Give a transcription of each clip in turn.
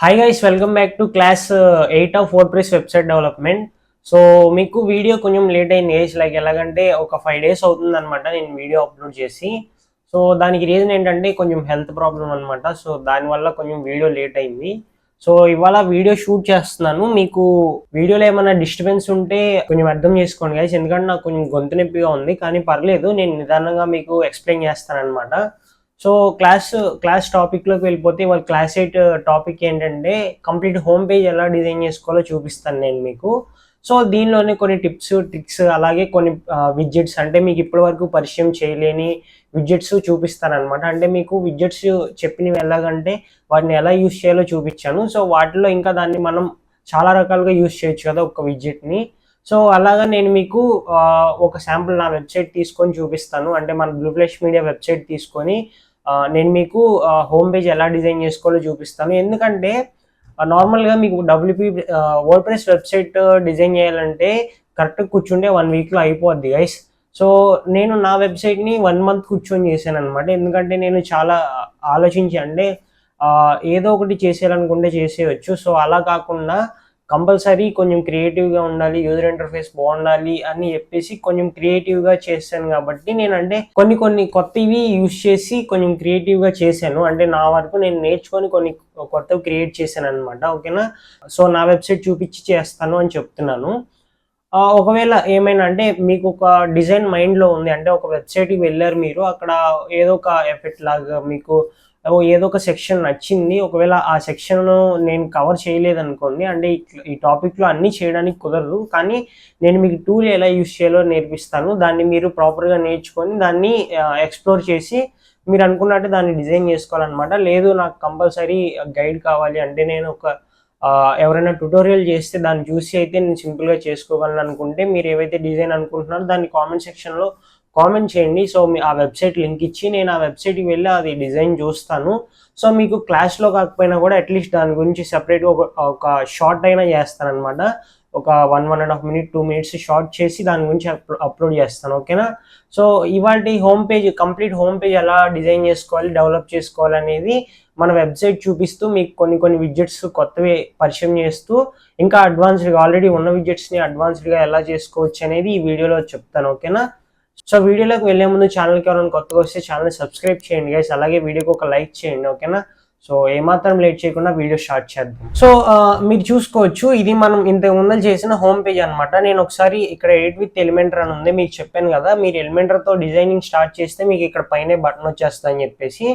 Hi guys, welcome back to class 8 of WordPress website development. So మీకు video కొంచెం late అయింది guys. Like ఎలాగంటే ఒక 5 days అవుతుంది అనమాట నేను వీడియో అప్లోడ్ చేసి. సో దానికి రీజన్ ఏంటంటే కొంచెం హెల్త్ ప్రాబ్లం అనమాట. సో దానివల్ల కొంచెం వీడియో లేట్ అయింది. సో ఇవాళ వీడియో షూట్ చేస్తున్నాను. మీకు వీడియోలో ఏమైనా డిస్టర్బెన్స్ ఉంటే కొంచెం అర్థం చేసుకోండి గైస్, ఎందుకంటే నాకు కొంచెం గొంతు నొప్పిగా ఉంది. కానీ పర్లేదు, నేను నిదానంగా మీకు ఎక్స్ప్లెయిన్ చేస్తాను అనమాట. సో క్లాస్ టాపిక్లోకి వెళ్ళిపోతే వాళ్ళ క్లాస్ 8 టాపిక్ ఏంటంటే కంప్లీట్ హోమ్ పేజ్ ఎలా డిజైన్ చేసుకోవాలో చూపిస్తాను నేను మీకు. సో దీనిలోనే కొన్ని టిప్స్, ట్రిక్స్, అలాగే కొన్ని విడ్జెట్స్, అంటే మీకు ఇప్పటి వరకు పరిచయం చేయలేని విడ్జెట్స్ చూపిస్తాను అనమాట. అంటే మీకు విడ్జెట్స్ చెప్పినవి ఎలాగంటే వాటిని ఎలా యూజ్ చేయాలో చూపించాను. సో వాటిలో ఇంకా దాన్ని మనం చాలా రకాలుగా యూజ్ చేయొచ్చు కదా ఒక విడ్జెట్ని. సో అలాగా నేను మీకు ఒక శాంపుల్ నా వెబ్సైట్ తీసుకొని చూపిస్తాను. అంటే మన బ్లూ ఫ్లాష్ మీడియా వెబ్సైట్ తీసుకొని నేను మీకు హోమ్ పేజ్ ఎలా డిజైన్ చేసుకోవాలో చూపిస్తాను. ఎందుకంటే నార్మల్గా మీకు డబ్ల్యూపీ వర్డ్ప్రెస్ వెబ్సైట్ డిజైన్ చేయాలంటే కరెక్ట్గా కూర్చుంటే 1 weekలో అయిపోద్ది గైస్. సో నేను నా వెబ్సైట్ని 1 month కూర్చొని చేశాను అనమాట. ఎందుకంటే నేను చాలా ఆలోచించి, అంటే ఏదో ఒకటి చేసేయాలనుకుంటే చేసేయచ్చు. సో అలా కాకుండా కంపల్సరీ కొంచెం క్రియేటివ్గా ఉండాలి, యూజర్ ఇంటర్ఫేస్ బాగుండాలి అని చెప్పేసి కొంచెం క్రియేటివ్గా చేశాను. కాబట్టి నేను అంటే కొన్ని కొత్తవి యూజ్ చేసి కొంచెం క్రియేటివ్గా చేశాను. అంటే నా వరకు నేను నేర్చుకొని కొన్ని కొత్తవి క్రియేట్ చేశాను అనమాట. ఓకేనా? సో నా వెబ్సైట్ చూపించి చేస్తాను అని చెప్తున్నాను. ఒకవేళ ఏమైనా అంటే మీకు ఒక డిజైన్ మైండ్లో ఉంది, అంటే ఒక వెబ్సైట్కి వెళ్ళారు మీరు, అక్కడ ఏదో ఒక ఎఫెక్ట్ లాగా మీకు ఏదో ఒక సెక్షన్ నచ్చింది. ఒకవేళ ఆ సెక్షన్ నేను కవర్ చేయలేదనుకోండి, అంటే ఈ టాపిక్లో అన్నీ చేయడానికి కుదరదు, కానీ నేను మీకు టూల్ ఎలా యూజ్ చేయాలో నేర్పిస్తాను. దాన్ని మీరు ప్రాపర్గా నేర్చుకొని దాన్ని ఎక్స్ప్లోర్ చేసి మీరు అనుకున్నట్టు దాన్ని డిజైన్ చేసుకోవాలన్నమాట. లేదు నాకు కంపల్సరీ గైడ్ కావాలి అంటే నేను ఎవరైనా ట్యుటోరియల్ చేస్తే దాన్ని చూసి అయితే నేను సింపుల్గా చేసుకోగలను అనుకుంటే, మీరు ఏవైతే డిజైన్ అనుకుంటున్నారో దాన్ని కామెంట్ సెక్షన్లో కామెంట్ చేయండి. సో ఆ వెబ్సైట్ లింక్ ఇచ్చి నేను ఆ వెబ్సైట్కి వెళ్ళి అది డిజైన్ చూస్తాను. సో మీకు క్లాస్లో కాకపోయినా కూడా అట్లీస్ట్ దాని గురించి సెపరేట్గా ఒక షార్ట్ అయినా చేస్తాను అనమాట. ఒక 1.5 minute 2 minutes షార్ట్ చేసి దాని గురించి అప్లోడ్ చేస్తాను. ఓకేనా? సో ఇవాళ కంప్లీట్ హోమ్ పేజ్ ఎలా డిజైన్ చేసుకోవాలి, డెవలప్ చేసుకోవాలి అనేది మన వెబ్సైట్ చూపిస్తూ మీకు కొన్ని విడ్జెట్స్ కొత్తవి పరిచయం చేస్తూ, ఇంకా అడ్వాన్స్డ్గా ఆల్రెడీ ఉన్న విడ్జెట్స్ని అడ్వాన్స్డ్గా ఎలా చేసుకోవచ్చు అనేది ఈ వీడియోలో చెప్తాను. ఓకేనా? సో వీడియోలోకి వెళ్ళే ముందు ఛానల్కి ఎవరైనా కొత్తగా వస్తే ఛానల్ని సబ్స్క్రైబ్ చేయండి గైస్, అలాగే వీడియోకి ఒక లైక్ చేయండి. ఓకేనా? సో ఏమాత్రం లేట్ చేయకుండా వీడియో స్టార్ట్ చేద్దాం. సో మీరు చూసుకోవచ్చు, ఇది మనం ఇంతకు ముందు చేసిన హోమ్ పేజ్ అనమాట. నేను ఒకసారి ఇక్కడ ఎడిట్ విత్ ఎలిమెంటర్ అని ఉంది, మీకు చెప్పాను కదా, మీరు ఎలిమెంటర్తో డిజైనింగ్ స్టార్ట్ చేస్తే మీకు ఇక్కడ పైన బటన్ వచ్చేస్తా అని చెప్పేసి.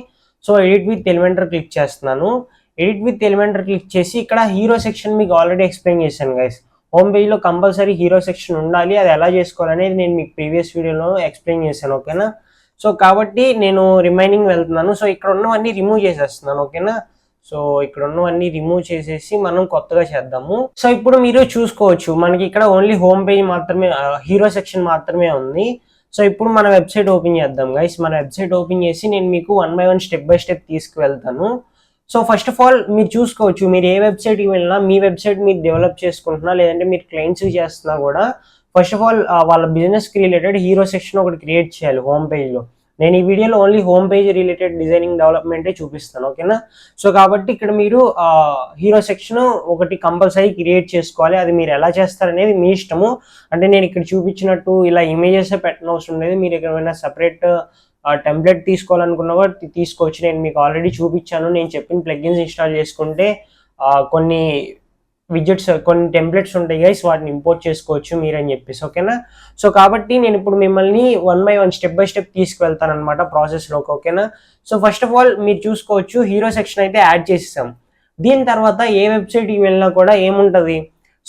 So edit with Elementor click చేస్తున్నాను. ఎడిట్ విత్ ఎలిమెంటర్ క్లిక్ చేసి ఇక్కడ హీరో సెక్షన్ మీకు ఆల్రెడీ ఎక్స్ప్లెయిన్ చేశాను గైస్. హోమ్ పేజ్లో కంపల్సరీ హీరో సెక్షన్ ఉండాలి, అది ఎలా చేసుకోవాలనేది నేను మీకు ప్రీవియస్ వీడియోలో ఎక్స్ప్లెయిన్ చేశాను. ఓకేనా? సో కాబట్టి నేను రిమైనింగ్ వెళ్తున్నాను. సో ఇక్కడ ఉన్నవన్నీ రిమూవ్ చేసేస్తున్నాను. ఓకేనా? సో ఇక్కడ ఉన్నవన్నీ రిమూవ్ చేసేసి మనం కొత్తగా చేద్దాము. సో ఇప్పుడు మీరు చూసుకోవచ్చు, మనకి ఇక్కడ ఓన్లీ హోమ్ పేజ్ మాత్రమే, హీరో సెక్షన్ మాత్రమే ఉంది. సో ఇప్పుడు మన వెబ్సైట్ ఓపెన్ చేద్దాం గైస్. మన వెబ్సైట్ ఓపెన్ చేసి నేను మీకు 1 by 1 స్టెప్ బై స్టెప్ తీసుకువెళ్తాను. సో ఫస్ట్ ఆఫ్ ఆల్ మీరు చూసుకోవచ్చు, మీరు ఏ వెబ్సైట్కి వెళ్ళినా మీ వెబ్సైట్ మీరు డెవలప్ చేసుకుంటున్నా, లేదంటే మీరు క్లయింట్స్కి చేస్తున్నా కూడా ఫస్ట్ ఆఫ్ ఆల్ వాళ్ళ బిజినెస్కి రిలేటెడ్ హీరో సెక్షన్ ఒకటి క్రియేట్ చేయాలి హోమ్ పేజ్లో. నేను ఈ వీడియోలో only home page related designing డెవలప్మెంటే చూపిస్తాను. ఓకేనా? సో కాబట్టి ఇక్కడ మీరు హీరో సెక్షన్ ఒకటి కంపల్సరీ క్రియేట్ చేసుకోవాలి. అది మీరు ఎలా చేస్తారనేది మీ ఇష్టము. అంటే నేను ఇక్కడ చూపించినట్టు ఇలా ఇమేజెస్ పెట్టిన అవసరం లేదు. మీరు ఎక్కడైనా సపరేట్ టెంప్లెట్ తీసుకోవాలనుకున్నా కూడా తీసుకోవచ్చు. నేను మీకు ఆల్రెడీ చూపించాను. నేను చెప్పిన ప్లగిన్స్ ఇన్స్టాల్ చేసుకుంటే కొన్ని విడ్జెట్స్, కొన్ని టెంప్లెట్స్ ఉంటాయి గైస్, వాటిని ఇంపోర్ట్ చేసుకోవచ్చు మీరని చెప్పేసి. ఓకేనా? సో కాబట్టి నేను ఇప్పుడు మిమ్మల్ని 1 by 1 స్టెప్ బై స్టెప్ తీసుకువెళ్తాను అనమాట ప్రాసెస్లోకి. ఓకేనా? సో ఫస్ట్ ఆఫ్ ఆల్ మీరు చూసుకోవచ్చు, హీరో సెక్షన్ అయితే యాడ్ చేసేసాం. దీని తర్వాత ఏ వెబ్సైట్కి వెళ్ళినా కూడా ఏముంటుంది,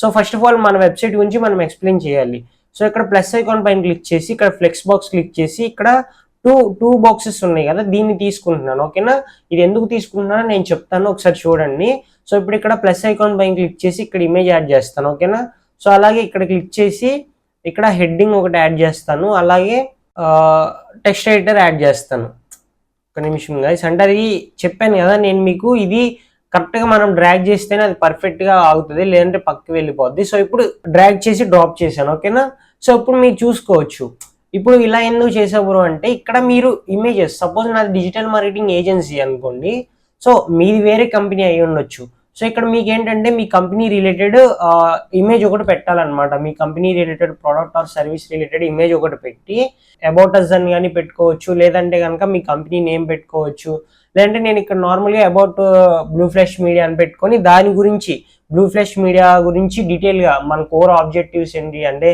సో ఫస్ట్ ఆఫ్ ఆల్ మన వెబ్సైట్ గురించి మనం ఎక్స్ప్లెయిన్ చేయాలి. సో ఇక్కడ ప్లస్ ఐకాన్ పైన క్లిక్ చేసి ఇక్కడ ఫ్లెక్స్ బాక్స్ క్లిక్ చేసి ఇక్కడ టూ బాక్సెస్ ఉన్నాయి కదా, దీన్ని తీసుకుంటున్నాను. ఓకేనా? ఇది ఎందుకు తీసుకుంటున్నానో నేను చెప్తాను, ఒకసారి చూడండి. సో ఇప్పుడు ఇక్కడ ప్లస్ ఐకాన్ పైన క్లిక్ చేసి ఇక్కడ ఇమేజ్ యాడ్ చేస్తాను. ఓకేనా? సో అలాగే ఇక్కడ క్లిక్ చేసి ఇక్కడ హెడ్డింగ్ ఒకటి యాడ్ చేస్తాను, అలాగే టెక్స్ట్ ఎడిటర్ యాడ్ చేస్తాను. ఒక నిమిషం గైస్, అంటే అది చెప్పాను కదా నేను మీకు, ఇది కరెక్ట్గా మనం డ్రాగ్ చేస్తేనే అది పర్ఫెక్ట్గా ఆగుతుంది, లేదంటే పక్కకి వెళ్ళిపోద్ది. సో ఇప్పుడు డ్రాగ్ చేసి డ్రాప్ చేశాను. ఓకేనా? సో ఇప్పుడు మీరు చూసుకోవచ్చు, ఇప్పుడు ఇలా ఎందుకు చేసావు అంటే ఇక్కడ మీరు ఇమేజెస్, సపోజ్ నాది డిజిటల్ మార్కెటింగ్ ఏజెన్సీ అనుకోండి, సో మీది వేరే కంపెనీ అయి ఉండొచ్చు. సో ఇక్కడ మీకు ఏంటంటే మీ కంపెనీ రిలేటెడ్ ఇమేజ్ ఒకటి పెట్టాలన్నమాట. మీ company related product or service related image ఒకటి పెట్టి అబౌట్ అస్ అని కానీ పెట్టుకోవచ్చు, లేదంటే కనుక మీ కంపెనీ నేమ్ పెట్టుకోవచ్చు. లేదంటే నేను ఇక్కడ నార్మల్గా అబౌట్ బ్లూ ఫ్లాష్ మీడియా అని పెట్టుకొని దాని గురించి బ్లూ ఫ్లాష్ మీడియా గురించి డీటెయిల్గా మన కోర్ ఆబ్జెక్టివ్స్ ఏంటి, అంటే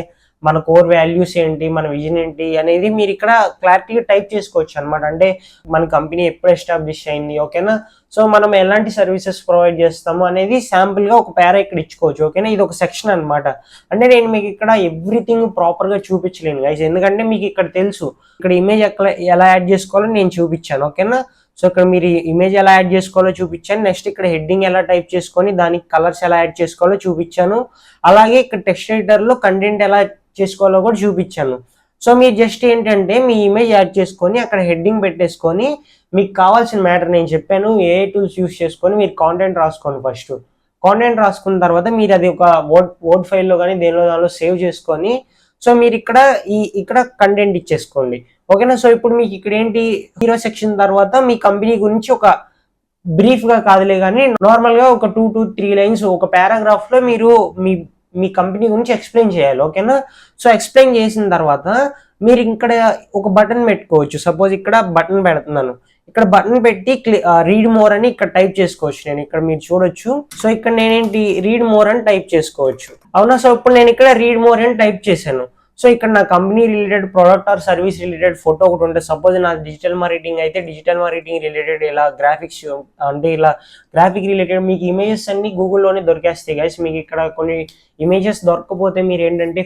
మన కోర్ వాల్యూస్ ఏంటి, మన విజన్ ఏంటి అనేది మీరు ఇక్కడ క్లారిటీగా టైప్ చేసుకోవచ్చు అనమాట. అంటే మన కంపెనీ ఎప్పుడు ఎస్టాబ్లిష్ అయింది, ఓకేనా. సో మనం ఎలాంటి సర్వీసెస్ ప్రొవైడ్ చేస్తాము అనేది శాంపుల్గా ఒక పేరా ఇక్కడ ఇచ్చుకోవచ్చు, ఓకేనా. ఇది ఒక సెక్షన్ అనమాట. అంటే నేను మీకు ఇక్కడ ఎవ్రీథింగ్ ప్రాపర్గా చూపించలేను గైస్, ఎందుకంటే మీకు ఇక్కడ తెలుసు ఇక్కడ ఇమేజ్ ఎలా యాడ్ చేసుకోవాలో నేను చూపించాను, ఓకేనా. సో ఇక్కడ మీరు ఇమేజ్ ఎలా యాడ్ చేసుకోవాలో చూపించాను. నెక్స్ట్ ఇక్కడ హెడ్డింగ్ ఎలా టైప్ చేసుకొని దానికి కలర్స్ ఎలా యాడ్ చేసుకోవాలో చూపించాను. అలాగే ఇక్కడ టెక్స్ట్ ఎడిటర్లో కంటెంట్ ఎలా చేసుకోవాలో కూడా చూపించాను. సో మీరు జస్ట్ ఏంటంటే మీ ఇమేజ్ యాడ్ చేసుకొని అక్కడ హెడ్డింగ్ పెట్టేసుకొని మీకు కావాల్సిన మ్యాటర్ నేను చెప్పాను ఏ టూల్స్ యూస్ చేసుకొని మీరు కాంటెంట్ రాసుకోండి. ఫస్ట్ కాంటెంట్ రాసుకున్న తర్వాత మీరు అది ఒక వర్డ్ ఫైల్లో కానీ దానిలో సేవ్ చేసుకొని సో మీరు ఇక్కడ కంటెంట్ ఇచ్చేసుకోండి, ఓకేనా. సో ఇప్పుడు మీకు ఇక్కడ ఏంటి హీరో సెక్షన్ తర్వాత మీ కంపెనీ గురించి ఒక బ్రీఫ్గా కాదులే కానీ నార్మల్గా ఒక 2 to 3 లైన్స్ ఒక పారాగ్రాఫ్లో మీరు మీ కంపెనీ గురించి ఎక్స్ప్లెయిన్ చేయాలి, ఓకేనా. సో ఎక్స్ప్లెయిన్ చేసిన తర్వాత మీరు ఇక్కడ ఒక బటన్ పెట్టుకోవచ్చు. సపోజ్ ఇక్కడ బటన్ పెడుతున్నాను, ఇక్కడ బటన్ పెట్టి రీడ్ మోర్ అని ఇక్కడ టైప్ చేసుకోవచ్చు. నేను ఇక్కడ మీరు చూడొచ్చు. సో ఇక్కడ నేనేంటి రీడ్ మోర్ అని టైప్ చేసుకోవచ్చు, అవునా. సో ఇప్పుడు నేను ఇక్కడ రీడ్ మోర్ అని టైప్ చేశాను. సో ఇక్కడ నా company related product or service related photo ఒకటి ఉంటుంది. సపోజ్ నా డిజిటల్ మార్కెటింగ్ అయితే డిజిటల్ మార్కెటింగ్ రిలేటెడ్ ఇలా గ్రాఫిక్స్ అంటే ఇలా గ్రాఫిక్ రిలేటెడ్ మీకు ఇమేజెస్ అన్ని గూగుల్లోనే దొరికేస్తాయి గైస్. మీకు ఇక్కడ కొన్ని ఇమేజెస్ దొరకకపోతే మీరు ఏంటంటే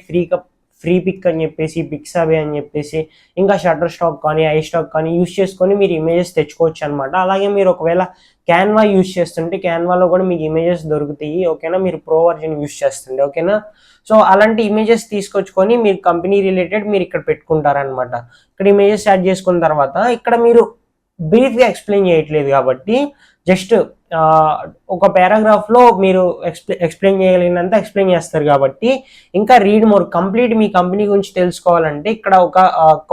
ఫ్రీ పిక్ అని చెప్పేసి పిక్సాబే అని చెప్పేసి ఇంకా షట్టర్ స్టాక్ కానీ ఐ స్టాక్ కానీ యూస్ చేసుకొని మీరు ఇమేజెస్ తెచ్చుకోవచ్చు అనమాట. అలాగే మీరు ఒకవేళ క్యాన్వా యూస్ చేస్తుంటే క్యాన్వాలో కూడా మీకు ఇమేజెస్ దొరుకుతాయి, ఓకేనా. మీరు ప్రో వర్జన్ యూస్ చేస్తుండే, ఓకేనా. సో అలాంటి ఇమేజెస్ తీసుకొచ్చుకొని మీరు కంపెనీ రిలేటెడ్ మీరు ఇక్కడ పెట్టుకుంటారనమాట. ఇక్కడ ఇమేజెస్ యాడ్ చేసుకున్న తర్వాత ఇక్కడ మీరు బ్రీఫ్గా ఎక్స్ప్లెయిన్ చేయట్లేదు కాబట్టి జస్ట్ ఒక పారాగ్రాఫ్లో మీరు ఎక్స్ప్లెయిన్ చేయగలిగినంత ఎక్స్ప్లెయిన్ చేస్తారు కాబట్టి ఇంకా రీడ్ మోర్ కంప్లీట్ మీ కంపెనీ గురించి తెలుసుకోవాలంటే ఇక్కడ ఒక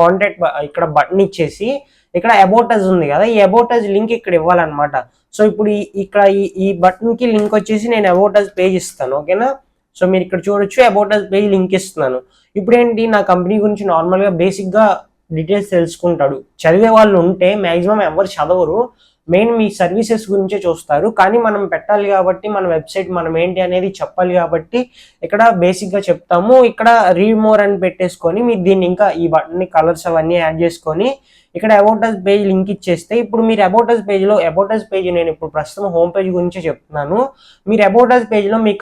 కాంటాక్ట్ ఇక్కడ బటన్ ఇచ్చేసి ఇక్కడ అబౌట్ అస్ ఉంది కదా, ఈ అబౌట్ అస్ లింక్ ఇక్కడ ఇవ్వాలన్నమాట. సో ఇప్పుడు ఇక్కడ ఈ బటన్కి లింక్ వచ్చేసి నేను అబౌట్ అస్ పేజ్ ఇస్తాను, ఓకేనా. సో మీరు ఇక్కడ చూడొచ్చు అబౌట్ అస్ పేజ్ లింక్ ఇస్తున్నాను. ఇప్పుడు ఏంటి నా కంపెనీ గురించి నార్మల్గా బేసిక్గా డీటెయిల్స్ తెలుసుకుంటాడు. చదివే వాళ్ళు ఉంటే మ్యాక్సిమం ఎవరు చదవరు, మెయిన్ మీ సర్వీసెస్ గురించే చూస్తారు. కానీ మనం పెట్టాలి కాబట్టి మన వెబ్సైట్ మనం ఏంటి అనేది చెప్పాలి కాబట్టి ఇక్కడ బేసిక్గా చెప్తాము. ఇక్కడ రీడ్ మోర్ అని పెట్టేసుకొని మీరు దీన్ని ఇంకా ఈ బటన్ని కలర్స్ అవన్నీ యాడ్ చేసుకొని ఇక్కడ అబౌట్ అస్ పేజ్ లింక్ ఇచ్చేస్తే ఇప్పుడు మీరు అబౌట్ అస్ పేజ్లో అబౌట్ అస్ పేజ్ నేను ఇప్పుడు ప్రస్తుతం హోమ్ పేజ్ గురించి చెప్తున్నాను. మీరు అబౌట్ అస్ పేజ్లో మీ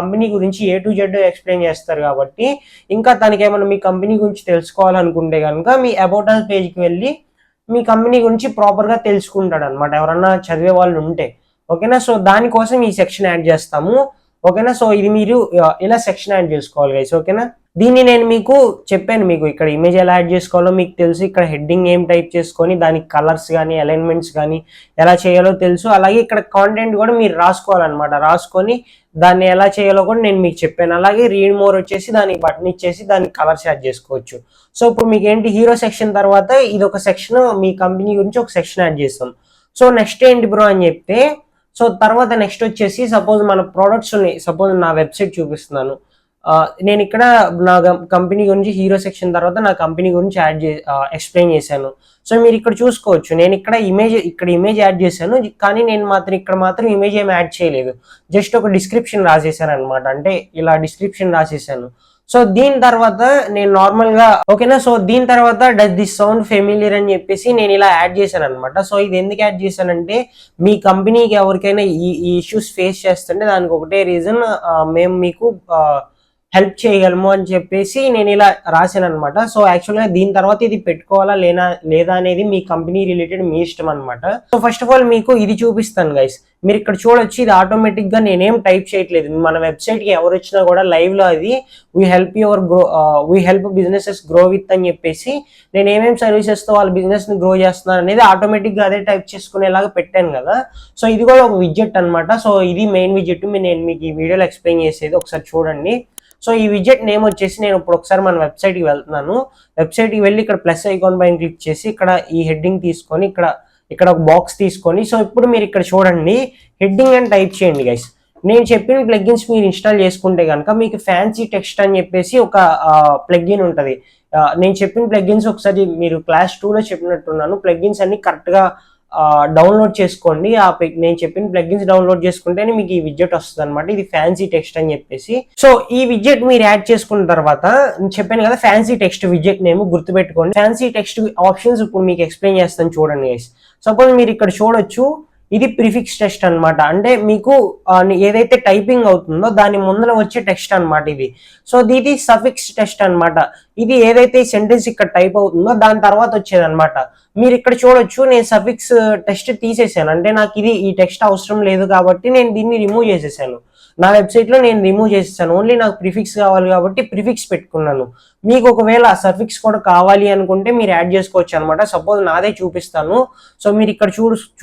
కంపెనీ గురించి A to Z ఎక్స్ప్లెయిన్ చేస్తారు కాబట్టి ఇంకా తనకి ఏమైనా మీ కంపెనీ గురించి తెలుసుకోవాలనుకుంటే కనుక మీ అబౌట్ అస్ పేజ్కి వెళ్ళి మీ కంపెనీ గురించి ప్రాపర్గా తెలుసుకుంటాడు అనమాట ఎవరన్నా చదివే వాళ్ళు ఉంటే, ఓకేనా. సో దానికోసం ఈ సెక్షన్ యాడ్ చేస్తాము, ఓకేనా. సో ఇది మీరు ఇలా సెక్షన్ యాడ్ చేసుకోవాలి గైస్, ఓకేనా. దీన్ని నేను మీకు చెప్పాను, మీకు ఇక్కడ ఇమేజ్ ఎలా యాడ్ చేసుకోవాలో మీకు తెలుసు. ఇక్కడ హెడ్డింగ్ ఏం టైప్ చేసుకొని దానికి కలర్స్ కానీ అలైన్మెంట్స్ కానీ ఎలా చేయాలో తెలుసు. అలాగే ఇక్కడ కాంటెంట్ కూడా మీరు రాసుకోవాలన్నమాట. రాసుకొని దాన్ని ఎలా చేయాలో కూడా నేను మీకు చెప్పాను. అలాగే రీడ్ మోర్ వచ్చేసి దానికి బటన్ ఇచ్చేసి దానికి కలర్స్ యాడ్ చేసుకోవచ్చు. సో ఇప్పుడు మీకు ఏంటి హీరో సెక్షన్ తర్వాత ఇది ఒక సెక్షన్ మీ కంపెనీ గురించి ఒక సెక్షన్ యాడ్ చేస్తాం. సో నెక్స్ట్ ఏంటి బ్రో అని చెప్తే సో తర్వాత నెక్స్ట్ వచ్చేసి సపోజ్ మన ప్రోడక్ట్స్ ఉన్నాయి. సపోజ్ నా వెబ్సైట్ చూపిస్తున్నాను, నేను ఇక్కడ నా కంపెనీ గురించి హీరో సెక్షన్ తర్వాత నా కంపెనీ గురించి ఎక్స్ప్లెయిన్ చేశాను. సో మీరు ఇక్కడ చూసుకోవచ్చు నేను ఇక్కడ ఇమేజ్ యాడ్ చేశాను, కానీ నేను మాత్రం ఇమేజ్ ఏమి యాడ్ చేయలేదు. జస్ట్ ఒక డిస్క్రిప్షన్ రాసేసాను అనమాట. అంటే ఇలా డిస్క్రిప్షన్ రాసేసాను. సో దీని తర్వాత నేను నార్మల్గా ఓకేనా. సో దీని తర్వాత డస్ దిస్ సౌండ్ ఫెమిలియర్ అని చెప్పేసి నేను ఇలా యాడ్ చేశాను అనమాట. సో ఇది ఎందుకు యాడ్ చేశానంటే మీ కంపెనీకి ఎవరికైనా ఈ ఇష్యూస్ ఫేస్ చేస్తుంటే దానికి ఒకటే రీజన్, మేము మీకు హెల్ప్ చేయగలము అని చెప్పేసి నేను ఇలా రాశాను అనమాట. సో యాక్చువల్గా దీని తర్వాత ఇది పెట్టుకోవాలా లేదా అనేది మీ కంపెనీ రిలేటెడ్ మీ ఇష్టం అనమాట. సో ఫస్ట్ ఆఫ్ ఆల్ మీకు ఇది చూపిస్తాను గైస్. మీరు ఇక్కడ చూడొచ్చు ఇది ఆటోమేటిక్గా నేనేం టైప్ చేయట్లేదు. మన వెబ్సైట్కి ఎవరు వచ్చినా కూడా లైవ్లో అది we help businesses grow with అని చెప్పేసి నేను ఏమేమి సర్వీసెస్తో వాళ్ళ బిజినెస్ని గ్రో చేస్తున్నాను అనేది ఆటోమేటిక్గా అదే టైప్ చేసుకునేలాగా పెట్టాను కదా. సో ఇది కూడా ఒక విడ్జెట్ అనమాట. సో ఇది మెయిన్ విడ్జెట్ నేను మీకు ఈ వీడియోలో ఎక్స్ప్లెయిన్ చేసేది ఒకసారి చూడండి. సో ఈ విడ్జెట్ నేమ్ వచ్చేసి నేను ఇప్పుడు ఒకసారి మన వెబ్సైట్కి వెళ్తున్నాను. వెబ్సైట్కి వెళ్ళి ఇక్కడ ప్లస్ ఐకాన్ పైన క్లిక్ చేసి ఇక్కడ ఈ హెడ్డింగ్ తీసుకొని ఇక్కడ ఇక్కడ ఒక బాక్స్ తీసుకొని, సో ఇప్పుడు మీరు ఇక్కడ చూడండి హెడ్డింగ్ అని టైప్ చేయండి గైస్. నేను చెప్పిన ప్లగ్గిన్స్ మీరు ఇన్స్టాల్ చేసుకుంటే కనుక మీకు ఫ్యాన్సీ టెక్స్ట్ అని చెప్పేసి ఒక ప్లగ్గిన్ ఉంటుంది. నేను చెప్పిన ప్లగ్గిన్స్ ఒకసారి మీరు క్లాస్ 2లో చెప్పినట్టున్నాను, ప్లగ్గిన్స్ అన్ని కరెక్ట్గా డౌన్లోడ్ చేసుకోండి. నేను చెప్పిన ప్లగ్గిన్స్ డౌన్లోడ్ చేసుకుంటేనే మీకు ఈ విడ్జెట్ వస్తుంది అనమాట. ఇది ఫ్యాన్సీ టెక్స్ట్ అని చెప్పేసి. సో ఈ విడ్జెట్ మీరు యాడ్ చేసుకున్న తర్వాత నేను చెప్పాను కదా ఫ్యాన్సీ టెక్స్ట్ విడ్జెట్ నేమ్ గుర్తుపెట్టుకోండి. ఫ్యాన్సీ టెక్స్ట్ ఆప్షన్స్ ఇప్పుడు మీకు ఎక్స్ప్లెయిన్ చేస్తాను చూడండి గైస్. సపోజ్ మీరు ఇక్కడ చూడొచ్చు, ఇది ప్రిఫిక్స్ టెక్స్ట్ అనమాట. అంటే మీకు ఏదైతే టైపింగ్ అవుతుందో దాని ముందర వచ్చే టెక్స్ట్ అనమాట ఇది. సో ఇది సఫిక్స్ టెక్స్ట్ అనమాట. ఇది ఏదైతే సెంటెన్స్ ఇక్కడ టైప్ అవుతుందో దాని తర్వాత వచ్చేది అనమాట. మీరు ఇక్కడ చూడొచ్చు, నేను సఫిక్స్ టెక్స్ట్ తీసేసాను. అంటే నాకు ఈ టెక్స్ట్ అవసరం లేదు కాబట్టి నేను దీన్ని రిమూవ్ చేసేసాను. నా వెబ్సైట్లో నేను రిమూవ్ చేసేసాను. ఓన్లీ నాకు ప్రిఫిక్స్ కావాలి కాబట్టి ప్రిఫిక్స్ పెట్టుకున్నాను. మీకు ఒకవేళ సఫిక్స్ కూడా కావాలి అనుకుంటే మీరు యాడ్ చేసుకోవచ్చు అనమాట. సపోజ్ నాదే చూపిస్తాను. సో మీరు ఇక్కడ